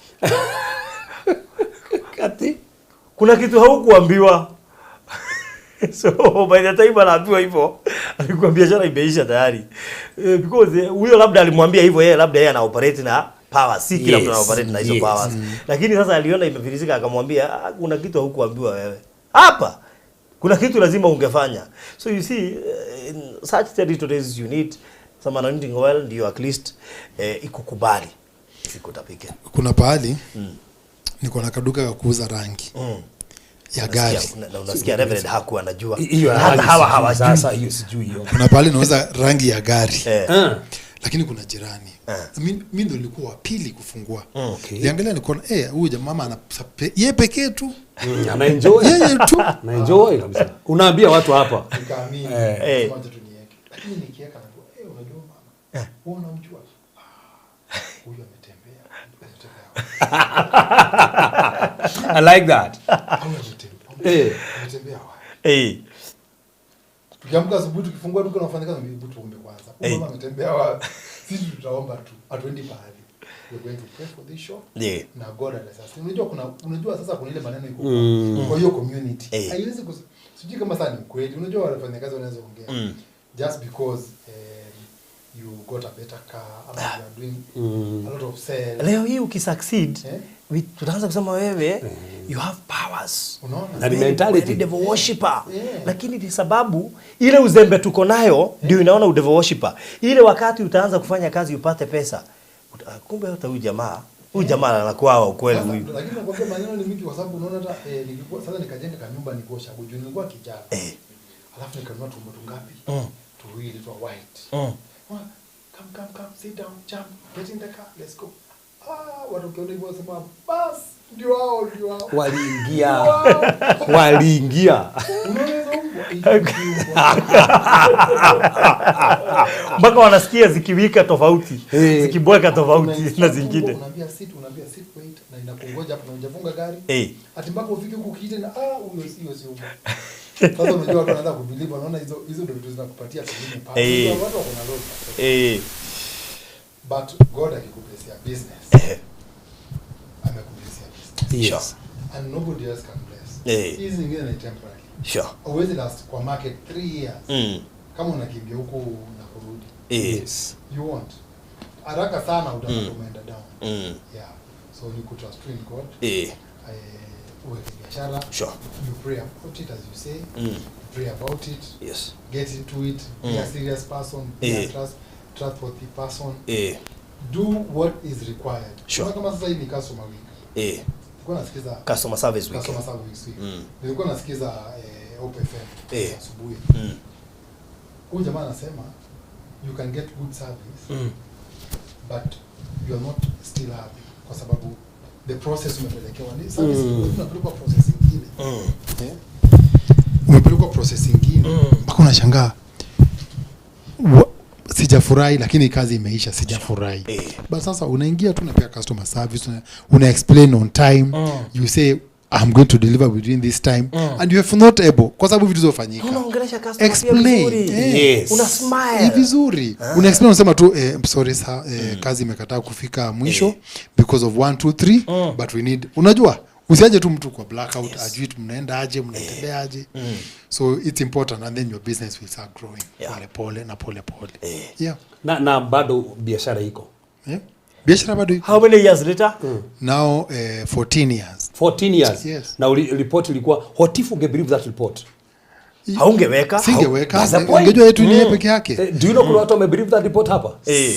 Kati kuna kitu haukuambiwa. So by the time anaambiwa hivyo, alikuwa biashara imeisha tayari. Because huyo labda alimwambia hivyo yeye, labda yeye ana operate na power, si kila mtu ana operate na hizo powers. Lakini sasa aliona imefilisika akamwambia kuna kitu haukuambiwa wewe. Hapa kuna kitu lazima ungefanya. So you see, in such territories you need some anointing oil, ndio at least ikukubali sikutapike. Kuna pahali niko na kaduka ya kuuza rangi ya gari. Na unasikia Reverend hakuwa anajua. Hata hawa sasa hiyo sijui hiyo. Kuna pahali nauza rangi ya gari. Lakini kuna jirani. Mimi ndio nilikuwa wa pili kufungua. Niangalia nikaona huyu jamaa mama yeye pekee tu. Ana enjoy. Yeye tu. Na enjoy kabisa. Unaambia watu hapa. Nikaamini. Sema tu niweke. Lakini nikiweka na unajua mama. Wewe unamjua? Huyu ametembea. I like that. Ametembea wapi? Tukiamka asubuhi tukifungua duka na wafanyakazi mbili tuombe kwanza. Mama ametembea wapi? Sisi tutaomba tu. Hatuendi pahali. We're going to pray for this show. Na God bless us. Unajua sasa kuna ile maneno iko kwa hiyo community. Haiwezi sijui kama sana ni kweli. Unajua wafanyakazi wanaweza ongea. Just because you got a better car, or you are doing a lot of sales. Leo hii ukisucceed, tutaanza kusema wewe you have powers. Na mentality devil worshipper. Lakini ni sababu ile uzembe tuko nayo ndio inaona devil worshipper. Ile wakati utaanza kufanya kazi upate pesa, kumbe hata huyu jamaa anakuwa ukweli huyu. Lakini nakwambia maneno ni mingi kwa sababu unaona hata nilikuwa sasa nikajenga kanyumba nikosha Buju, nilikuwa kijana. Alafu nikanunua tumbo ngapi? Tuwili tu white. Come, sit down, jump, get in the car, let's go. Watu kiona hivyo wasema, bas, ndio hao. Waliingia. Mpaka wanasikia zikiwika tofauti, zikibweka tofauti na zingine. Unaambia sit wait na inakungoja hapo unajafunga gari. Ati mpaka ufike huko kiite na huyo sio. Sasa unajua watu wanaanza kubelieve, wanaona hizo ndio vitu zinakupatia pengine power. Watu wako na logic. But God akikublessia business. Amekublessia business. Yes. And nobody else can bless. Hizi nyingine ni temporary. Sure. Always last kwa market 3 years. Kama unakimbia huko na kurudi. Yes. You want. Haraka sana umeenda down. Yeah. So you could trust in God. Biashara. Sure. You pray about it as you say. Pray about it. Yes. Get into it. Be a serious person. Be a trustworthy person. Do what is required. Sure. Kama sasa hii ni customer week. Nilikuwa nasikiza customer service week. Nilikuwa nasikiza OPFM asubuhi. Huyu jamaa anasema you can get good service. But you are not still happy kwa sababu the process umepelekewa ni service unapelekwa process nyingine. Umepelekwa process nyingine. Mpaka unashangaa sijafurahi lakini kazi imeisha sijafurahi. But sasa unaingia tu unapea customer service una explain on time. You say I'm going to deliver within this time and you have not able kwa sababu vitu zofanyika. Unaongelesha customer vizuri. Yes. Una smile. Vizuri. Una explain unasema tu sorry sir kazi imekataa kufika mwisho because of 1 2 3 but we need unajua usiaje tu mtu kwa blackout ajui mnaenda aje mnaendelea aje. So it's important and then your business will start growing pole pole. Yeah. Na bado biashara iko. Biashara bado iko. How many years later? Now 14 years. 14 years. Yes. Na report ilikuwa what if you believe that report? Haungeweka. Singeweka. Ungejua yetu ni peke yake. Do you know kuna watu wamebelieve that report hapa?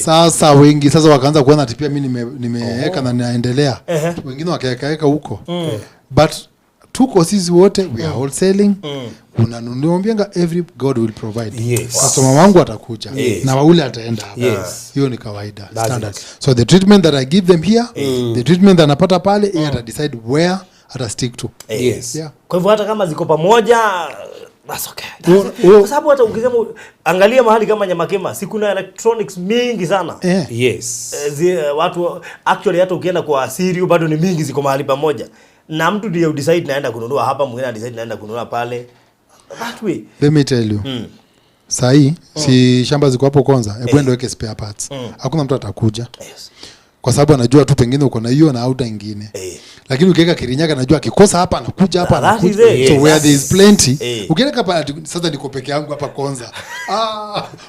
Sasa wengi sasa wakaanza kuona ati pia mimi nimeweka na naendelea. Wengine wakaweka huko. But tuko sisi wote we are wholesaling. Unanuniombianga every God will provide. Customer wangu atakuja na waule ataenda hapa. Hiyo ni kawaida standard. So the treatment that I give them here, the treatment that napata pale, yeye ata decide where ata stick to. Yeah. Kwa hivyo hata kama ziko pamoja that's okay. Kwa sababu hata ukisema angalia mahali kama Nyamakema, si kuna electronics mingi sana. Yes. Watu actually hata ukienda kwa Sirio bado ni mingi ziko mahali pamoja. Na mtu ndiye decide naenda kununua hapa, mwingine decide naenda kununua pale. That way. Let me tell you. Sahi si shamba ziko hapo kwanza, hebu ende weke spare parts. Hakuna mtu atakuja. Kwa sababu anajua tu pengine uko na hiyo na auta nyingine. Lakini ukiweka Kirinyaga anajua akikosa hapa anakuja hapa anakuja. So where there is plenty, ukiweka hapa sasa niko peke yangu hapa kwanza.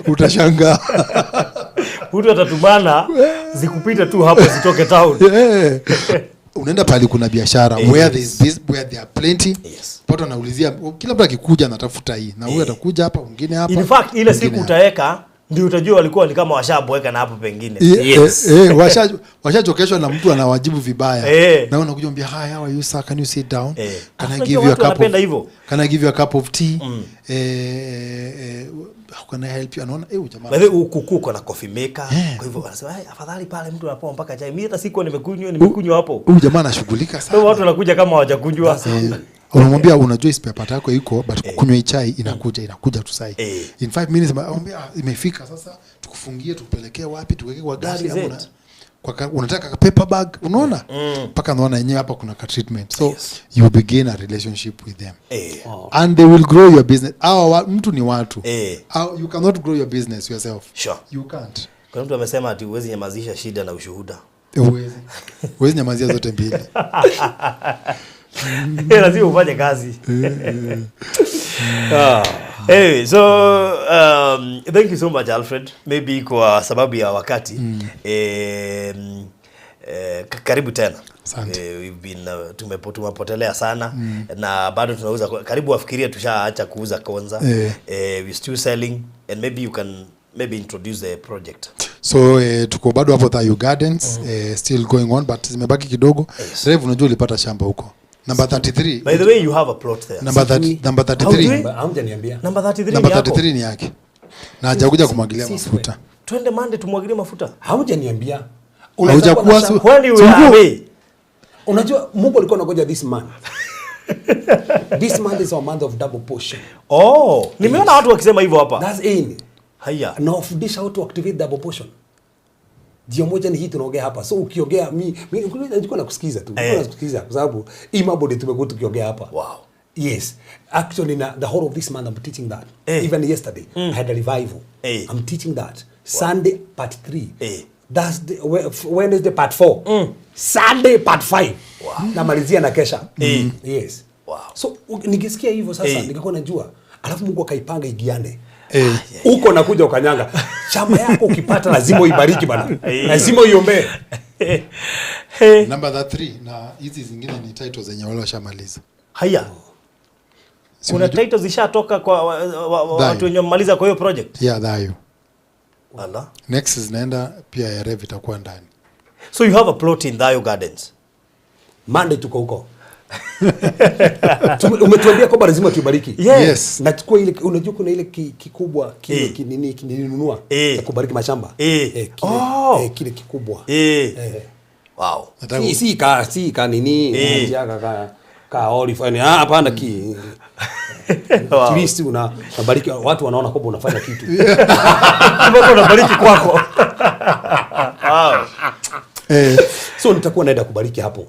Utashangaa. Mtu atatumana zikupita tu hapo zitoke town. Unaenda pale kuna biashara where there are plenty. Watu wanaulizia kila mtu akikuja anatafuta hii na huyu atakuja hapa mwingine hapa. In fact ile siku utaweka ndio utajua walikuwa ni kama washaboeka na hapo pengine. Washachokeshwa na mtu anawajibu vibaya. Na unakuja mbia hi how are you sir, can you sit down? Can I give you a cup of tea? How can I help you? Anaona jamaa. Wewe ukukuko na coffee maker. Kwa hivyo anasema afadhali pale mtu anapoa mpaka chai. Mimi hata siko nimekunywa hapo. Huyu jamaa anashughulika sana. Watu wanakuja kama hawajakunywa. Unamwambia unajua spare part yako iko but kukunywa chai inakuja tu sai. In 5 minutes anamwambia imefika sasa tukufungie tupelekee wapi tuweke kwa gari ama unataka paper bag unaona mpaka naona yenyewe hapa kuna ka treatment. So you begin a relationship with them and they will grow your business. Mtu ni watu. You cannot grow your business yourself. Sure. You can't. Kuna mtu amesema ati huwezi nyamazisha shida na ushuhuda. Huwezi nyamazia zote mbili. Lazima ufanye kazi. Anyway, so thank you so much Alfred. Maybe kwa sababu ya wakati karibu tena. We've been tumepotelea sana na bado tunauza karibu wafikiria tushaacha kuuza Konza. We still selling and maybe you can introduce the project. So tuko bado hapo Thayu Gardens still going on but zimebaki kidogo. Rev unajua ulipata shamba huko. Number 33. By the way, you have a plot there. Number 33. Hamjaniambia. Number 33 ni yake. Na hajakuja kumwagilia mafuta. Twende Monday tumwagilie mafuta. Hamjaniambia. Haujakuwa unajua Mungu alikuwa anagoja this month. This month is our month of double portion. Nimeona watu wakisema hivyo hapa. That's in. Haya. Na ufundisha how to activate double portion. Ndio moja ni hii tunaongea hapa. So ukiongea mimi nilikuwa nakusikiza tu. Nilikuwa nakusikiza kwa sababu hii mambo ndio tumekuwa tukiongea hapa. Wow. Yes. Actually, the whole of this month I'm teaching that. Even yesterday, I had a revival. I'm teaching that. Sunday, part 3. That's Wednesday, part 4. Sunday, part 5. Wow. Namalizia na kesha. Yes. Wow. So, nikisikia hivyo sasa, nikakuwa najua. Alafu Mungu akaipanga igiane. Uko nakuja ukanyanga. Chama yako ukipata lazima uibariki bana. Lazima uiombe. Number 3 na hizi zingine ni titles zenye wale washamaliza. Haya. Kuna titles zishatoka kwa watu wenye wamaliza kwa hiyo project. Yeah, Dayo. Allah. Next zinaenda pia ya Rev itakuwa ndani. So you have a plot in Dayo Gardens. Monday tuko huko. Umetuambia kwamba lazima tubariki. Yes. Nachukua ile, unajua kuna ile kikubwa kile kinini kininunua ya kubariki mashamba. Kile kikubwa. Wow. Si ka nini ka olive hapana Kristo unabariki watu wanaona kwamba unafanya kitu. Mbona unabariki kwako? Wow. So nitakuwa naenda kubariki hapo.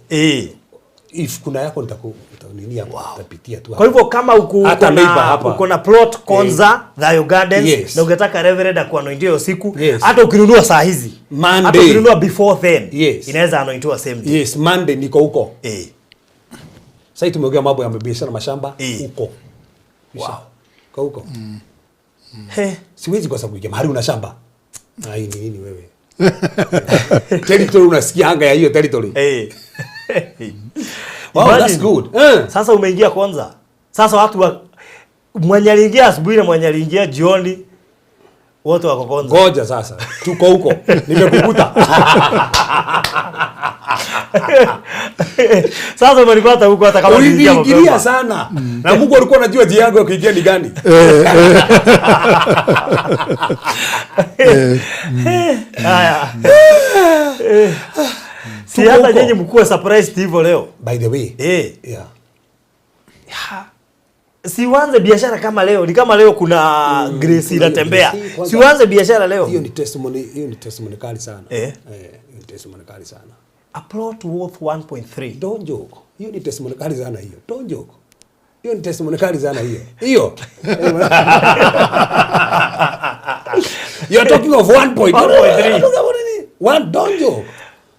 If kuna yako nitakunia nitapitia tu. Kwa hivyo kama uko na plot Konza Dayo Gardens na ungetaka Reverend akuanointie hiyo siku, hata ukinunua saa hizi, hata ukinunua before then, inaweza anointiwa same day. Yes, Monday niko huko. Sasa tumeongea mambo ya biashara mashamba huko. Wow. Kwa huko. Siwezi kwa sababu mahali una shamba. Ai nini wewe? Territory unasikia anga ya hiyo territory. Wow, that's good. Sasa umeingia Konza. Sasa watu mwenye aliingia asubuhi na mwenye aliingia jioni wote wako Konza. Ngoja sasa. Tuko huko. Nimekukuta. Sasa umenipata huko hata kama uliingia sana. Na Mungu alikuwa anajua njia yako ya kuingia ni gani. Haya. Si hata nyinyi mkuu surprised hivyo leo. By the way. Yeah. Sianze biashara kama leo. Ni kama leo kuna Grace inatembea. Sianze biashara leo. Hiyo ni testimony kali sana. Hiyo ni testimony kali sana. A plot worth 1.3. Don't joke. Hiyo ni testimony kali sana hiyo. Don't joke. Hiyo ni testimony kali sana hiyo. Hiyo. You're talking of 1.3. One, don't joke.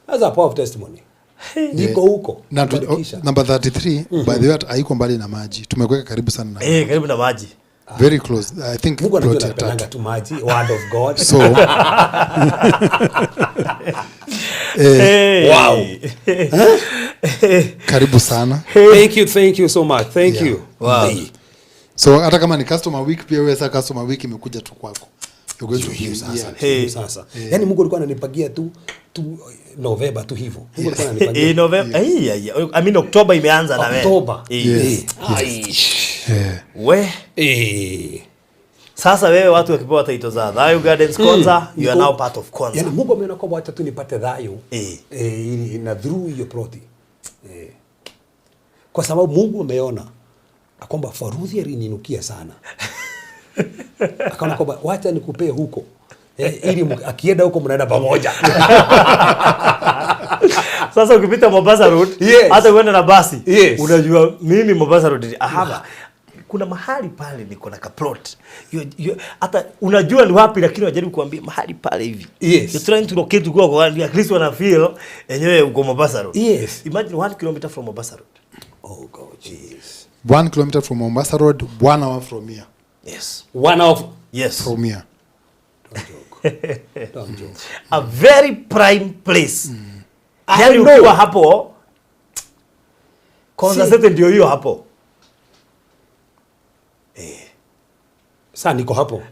That's a powerful testimony. Niko huko. Number 33, by the way, haiko mbali na maji. Tumekuweka karibu sana na. Karibu na maji. Very close. I think Mungu anataka tu maji, word of God. So wow. Karibu sana. Thank you so much. Thank you. Wow. So hata kama ni customer week pia wewe sasa customer week imekuja tu kwako. Sasa. Yaani Mungu alikuwa ananipagia tu November tu hivyo. Mungu alikuwa ananipagia. November. I mean October imeanza na wewe. October. Sasa wewe watu wakipewa title za Dayo Gardens Konza, you are now part of Konza. Yaani Mungu ameona kwamba acha tu nipate Dayo. Na through hiyo plot. Kwa sababu Mungu ameona kwamba Faruthi alininukia sana. Akaona kwamba wacha nikupee huko. Ili akienda huko mnaenda pamoja. Sasa ukipita Mombasa Road, hata uende na basi, unajua mimi Mombasa Road kuna mahali pale niko na kaplot. Hata unajua ni wapi lakini unajaribu kuambia mahali pale hivi. You're trying to locate kwa at least wana feel enyewe uko Mombasa Road. Imagine 1 kilometer from Mombasa Road. Oh God, jeez. 1 kilometer from Mombasa Road, 1 hour from here. Yes. 1 hour. Yes. From here. Don't joke. A very prime place. Yaani ukiwa hapo Konza City ndio hiyo hapo. Sasa niko hapo.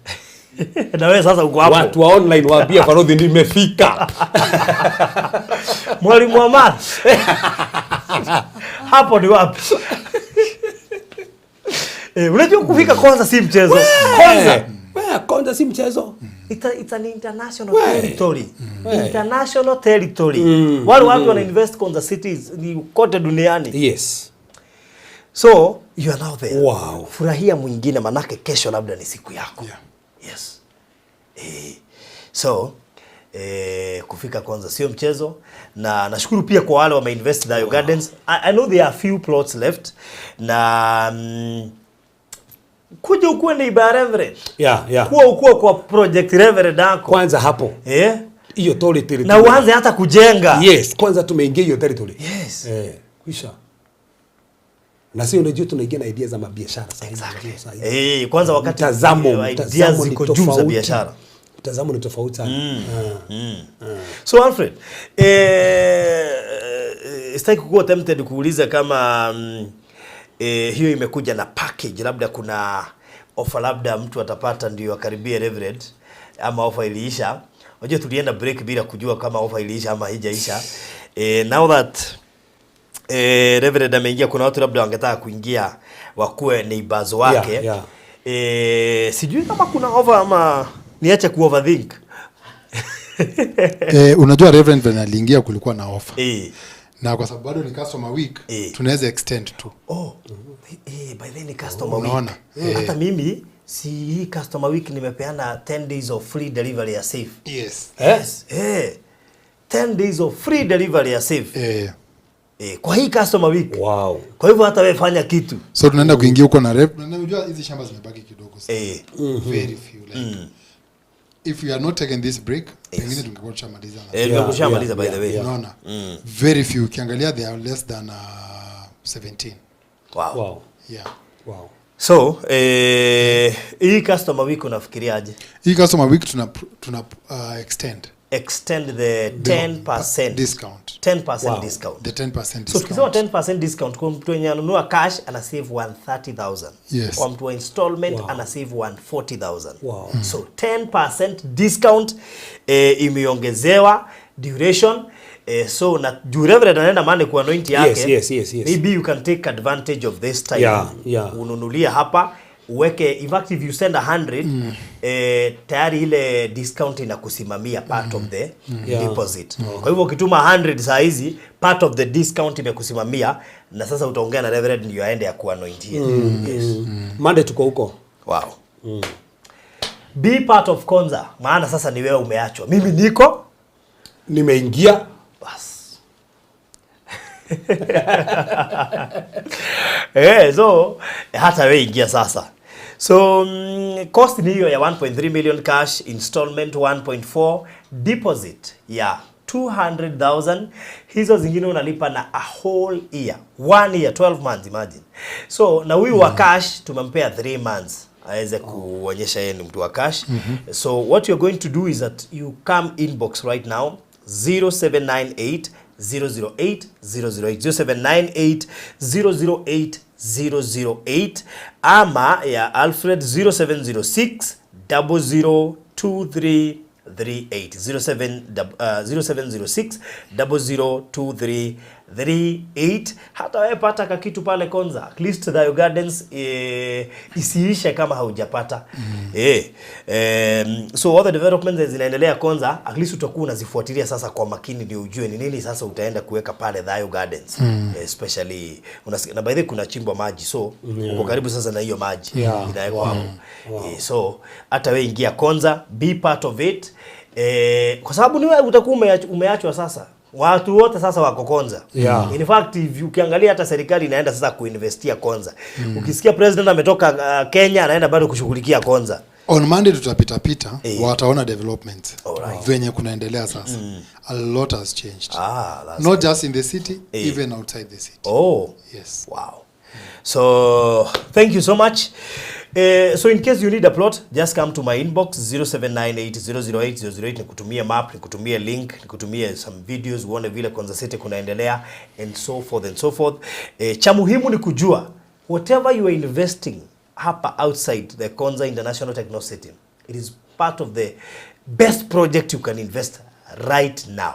Na wewe sasa uko hapo. Watu wa online waambia Faruthi nimefika. Mwalimu wa math. Hapo ni wapi? Unajua kufika Konza si mchezo. Konza si mchezo. It's an international territory. International territory. Wale watu wana invest Konza cities ni kote duniani. Yes. So you are now there. Wow. Furahia mwingine manake kesho labda ni siku yako. Yes. So kufika Konza sio mchezo, na nashukuru pia kwa wale wameinvest Dayo Gardens. I know there are few plots left, na kuja ukuwe ni Reverend. Kuwa kwa project Reverend yako. Kwanza hapo. Hiyo territory. Na uanze hata kujenga. Yes, kwanza tumeingia hiyo territory. Yes. Kwisha. Na sio unajua tunaingia na ideas za mabiashara sasa. Exactly. Kwanza wakati mtazamo ziko juu za biashara. Mtazamo ni tofauti sana. So Alfred, sitaki kuwa tempted kuuliza kama hiyo imekuja na package, labda kuna offer, labda mtu atapata ndio akaribia Reverend, ama offer iliisha. Unajua tulienda break bila kujua kama offer iliisha ama haijaisha. Now that Reverend ameingia, kuna watu labda wangetaka kuingia wakuwe neighbors wake. Sijui kama kuna offer ama niache ku overthink. Unajua Reverend when aliingia kulikuwa na offer. Na kwa sababu bado ni customer week, tunaweza extend tu. By then ni customer week. Hata mimi si hii customer week nimepeana 10 days of free delivery ya safe. Yes. 10 days of free delivery ya safe. Kwa hii customer week. Wow. Kwa hivyo hata wewe fanya kitu. So tunaenda kuingia huko na rep. Unajua hizi shamba zimebaki kidogo sana. Very few like. If we are not taking this break, pengine tungekuwa tushamaliza. Tumeshamaliza by the way. Unaona? Very few. Ukiangalia they are less than 17. Wow. Yeah. Wow. So, hii customer week unafikiriaje? Hii customer week tuna extend the 10% discount. 10% discount. The 10% discount. So tukisema 10% discount, kwa mtu mwenye anunua cash ana save 130,000. Yes. Kwa mtu wa installment ana save 140,000. So 10% discount imeongezewa duration. So na Reverend anaenda mane ku anoint yake. Yes. Maybe you can take advantage of this time. Ununulia hapa uweke, in fact if you send 100 tayari ile discount inakusimamia part of the deposit. Kwa hivyo ukituma 100 saa hizi part of the discount imekusimamia, na sasa utaongea na Reverend ndio aende ya kuanointia. Monday tuko huko. Wow. Be part of Konza, maana sasa ni wewe umeachwa. Mimi niko nimeingia bas. So hata wewe ingia sasa. So cost ni hiyo ya 1.3 million cash, installment 1.4, deposit ya 200,000. Hizo zingine unalipa na a whole year, 1 year, 12 months imagine. So na huyu wa cash tumempea 3 months aweze kuonyesha yeye ni mtu wa cash. So what you're going to do is that you come inbox right now 0798 008 008 0798 008 008 ama ya Alfred 0706 002338 0706 002338. Hata wewe pata kakitu pale Konza, at least Dayo Gardens isiishe kama haujapata. So all the developments zinaendelea Konza, at least utakuwa unazifuatilia sasa kwa makini ndio ujue ni nini sasa utaenda kuweka pale Dayo Gardens. Especially na by the way kuna chimbo maji, so uko karibu sasa na hiyo maji inawekwa hapo. So hata wewe ingia Konza, be part of it. Kwa sababu ni wewe utakuwa umeachwa sasa. Watu wote sasa wako Konza. In fact ukiangalia hata serikali inaenda sasa kuinvestia Konza. Ukisikia president ametoka Kenya anaenda bado kushughulikia Konza. On Monday tutapita wataona development venye kunaendelea sasa. A lot has changed. Not just in the city, even outside the city. Yes. Wow. So thank you so much. So in case you need a plot, just come to my inbox 0798008008. Nikutumie map, nikutumie link, nikutumie some videos uone vile Konza City kunaendelea and so forth and so forth. Cha muhimu ni kujua whatever you are investing hapa outside the Konza International Techno City, it is part of the best project you can invest right now,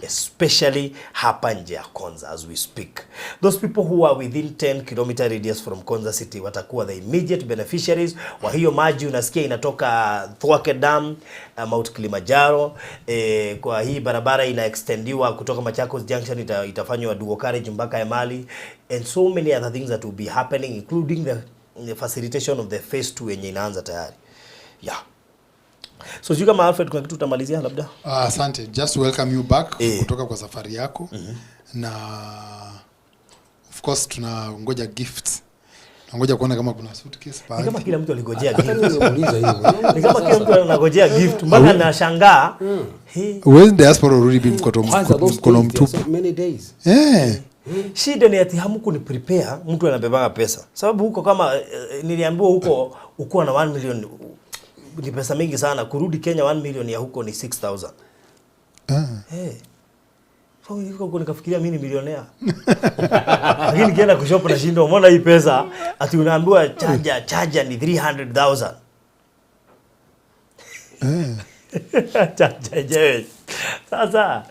especially hapa nje ya Konza as we speak. Those people who are within 10 kilometer radius from Konza City watakuwa the immediate beneficiaries wa hiyo maji unasikia inatoka Thwake Dam, Mount Kilimanjaro. Kwa hii barabara ina extendiwa kutoka Machakos Junction itafanywa dual carriage mpaka Emali, and so many other things that will be happening, including the facilitation of the phase 2 yenye inaanza tayari. So sio kama Alfred kuna kitu utamalizia labda? Asante, just welcome you back kutoka kwa safari yako. Na of course tunangoja gifts. Tunangoja kuona kama kuna suitcase pale. Ni kama kila mtu aligojea gift. Ni kama kila mtu anagojea gift mpaka nashangaa. When diaspora already been mkono mtupu. Many days. Shida ni ati hamku ni prepare, mtu anabebanga pesa. Sababu huko kama niliambiwa huko uko na 1 million ni pesa mingi sana. Kurudi Kenya 1 million ya huko ni 6,000. So huko nikafikiria mimi ni milionea. Lakini nikienda kushop na shindo umeona hii pesa ati unaambiwa charger ni 300,000. Charger. Sasa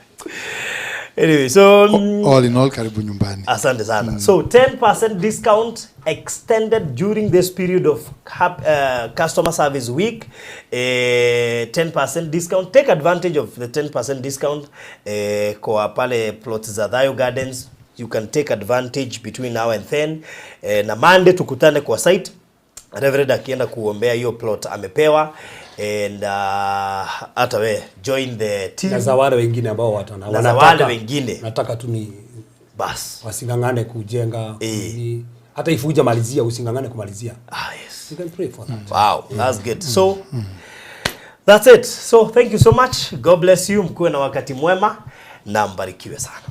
anyway, so all in all karibu nyumbani. Asante sana. So 10% discount extended during this period of customer service week. 10% discount. Take advantage of the 10% discount kwa pale plots za Thayo Gardens. You can take advantage between now and then. Na Monday tukutane kwa site. Reverend akienda kuombea hiyo plot amepewa. And hata we join the team. Na za wale wengine ambao watana. Na za wale wengine. Nataka tu ni bas wasingangane kujenga. Hata ifuja malizia usingangane kumalizia. Yes. You can pray for that. Wow, that's good. So that's it. So thank you so much. God bless you. Mkuwe na wakati mwema na mbarikiwe sana.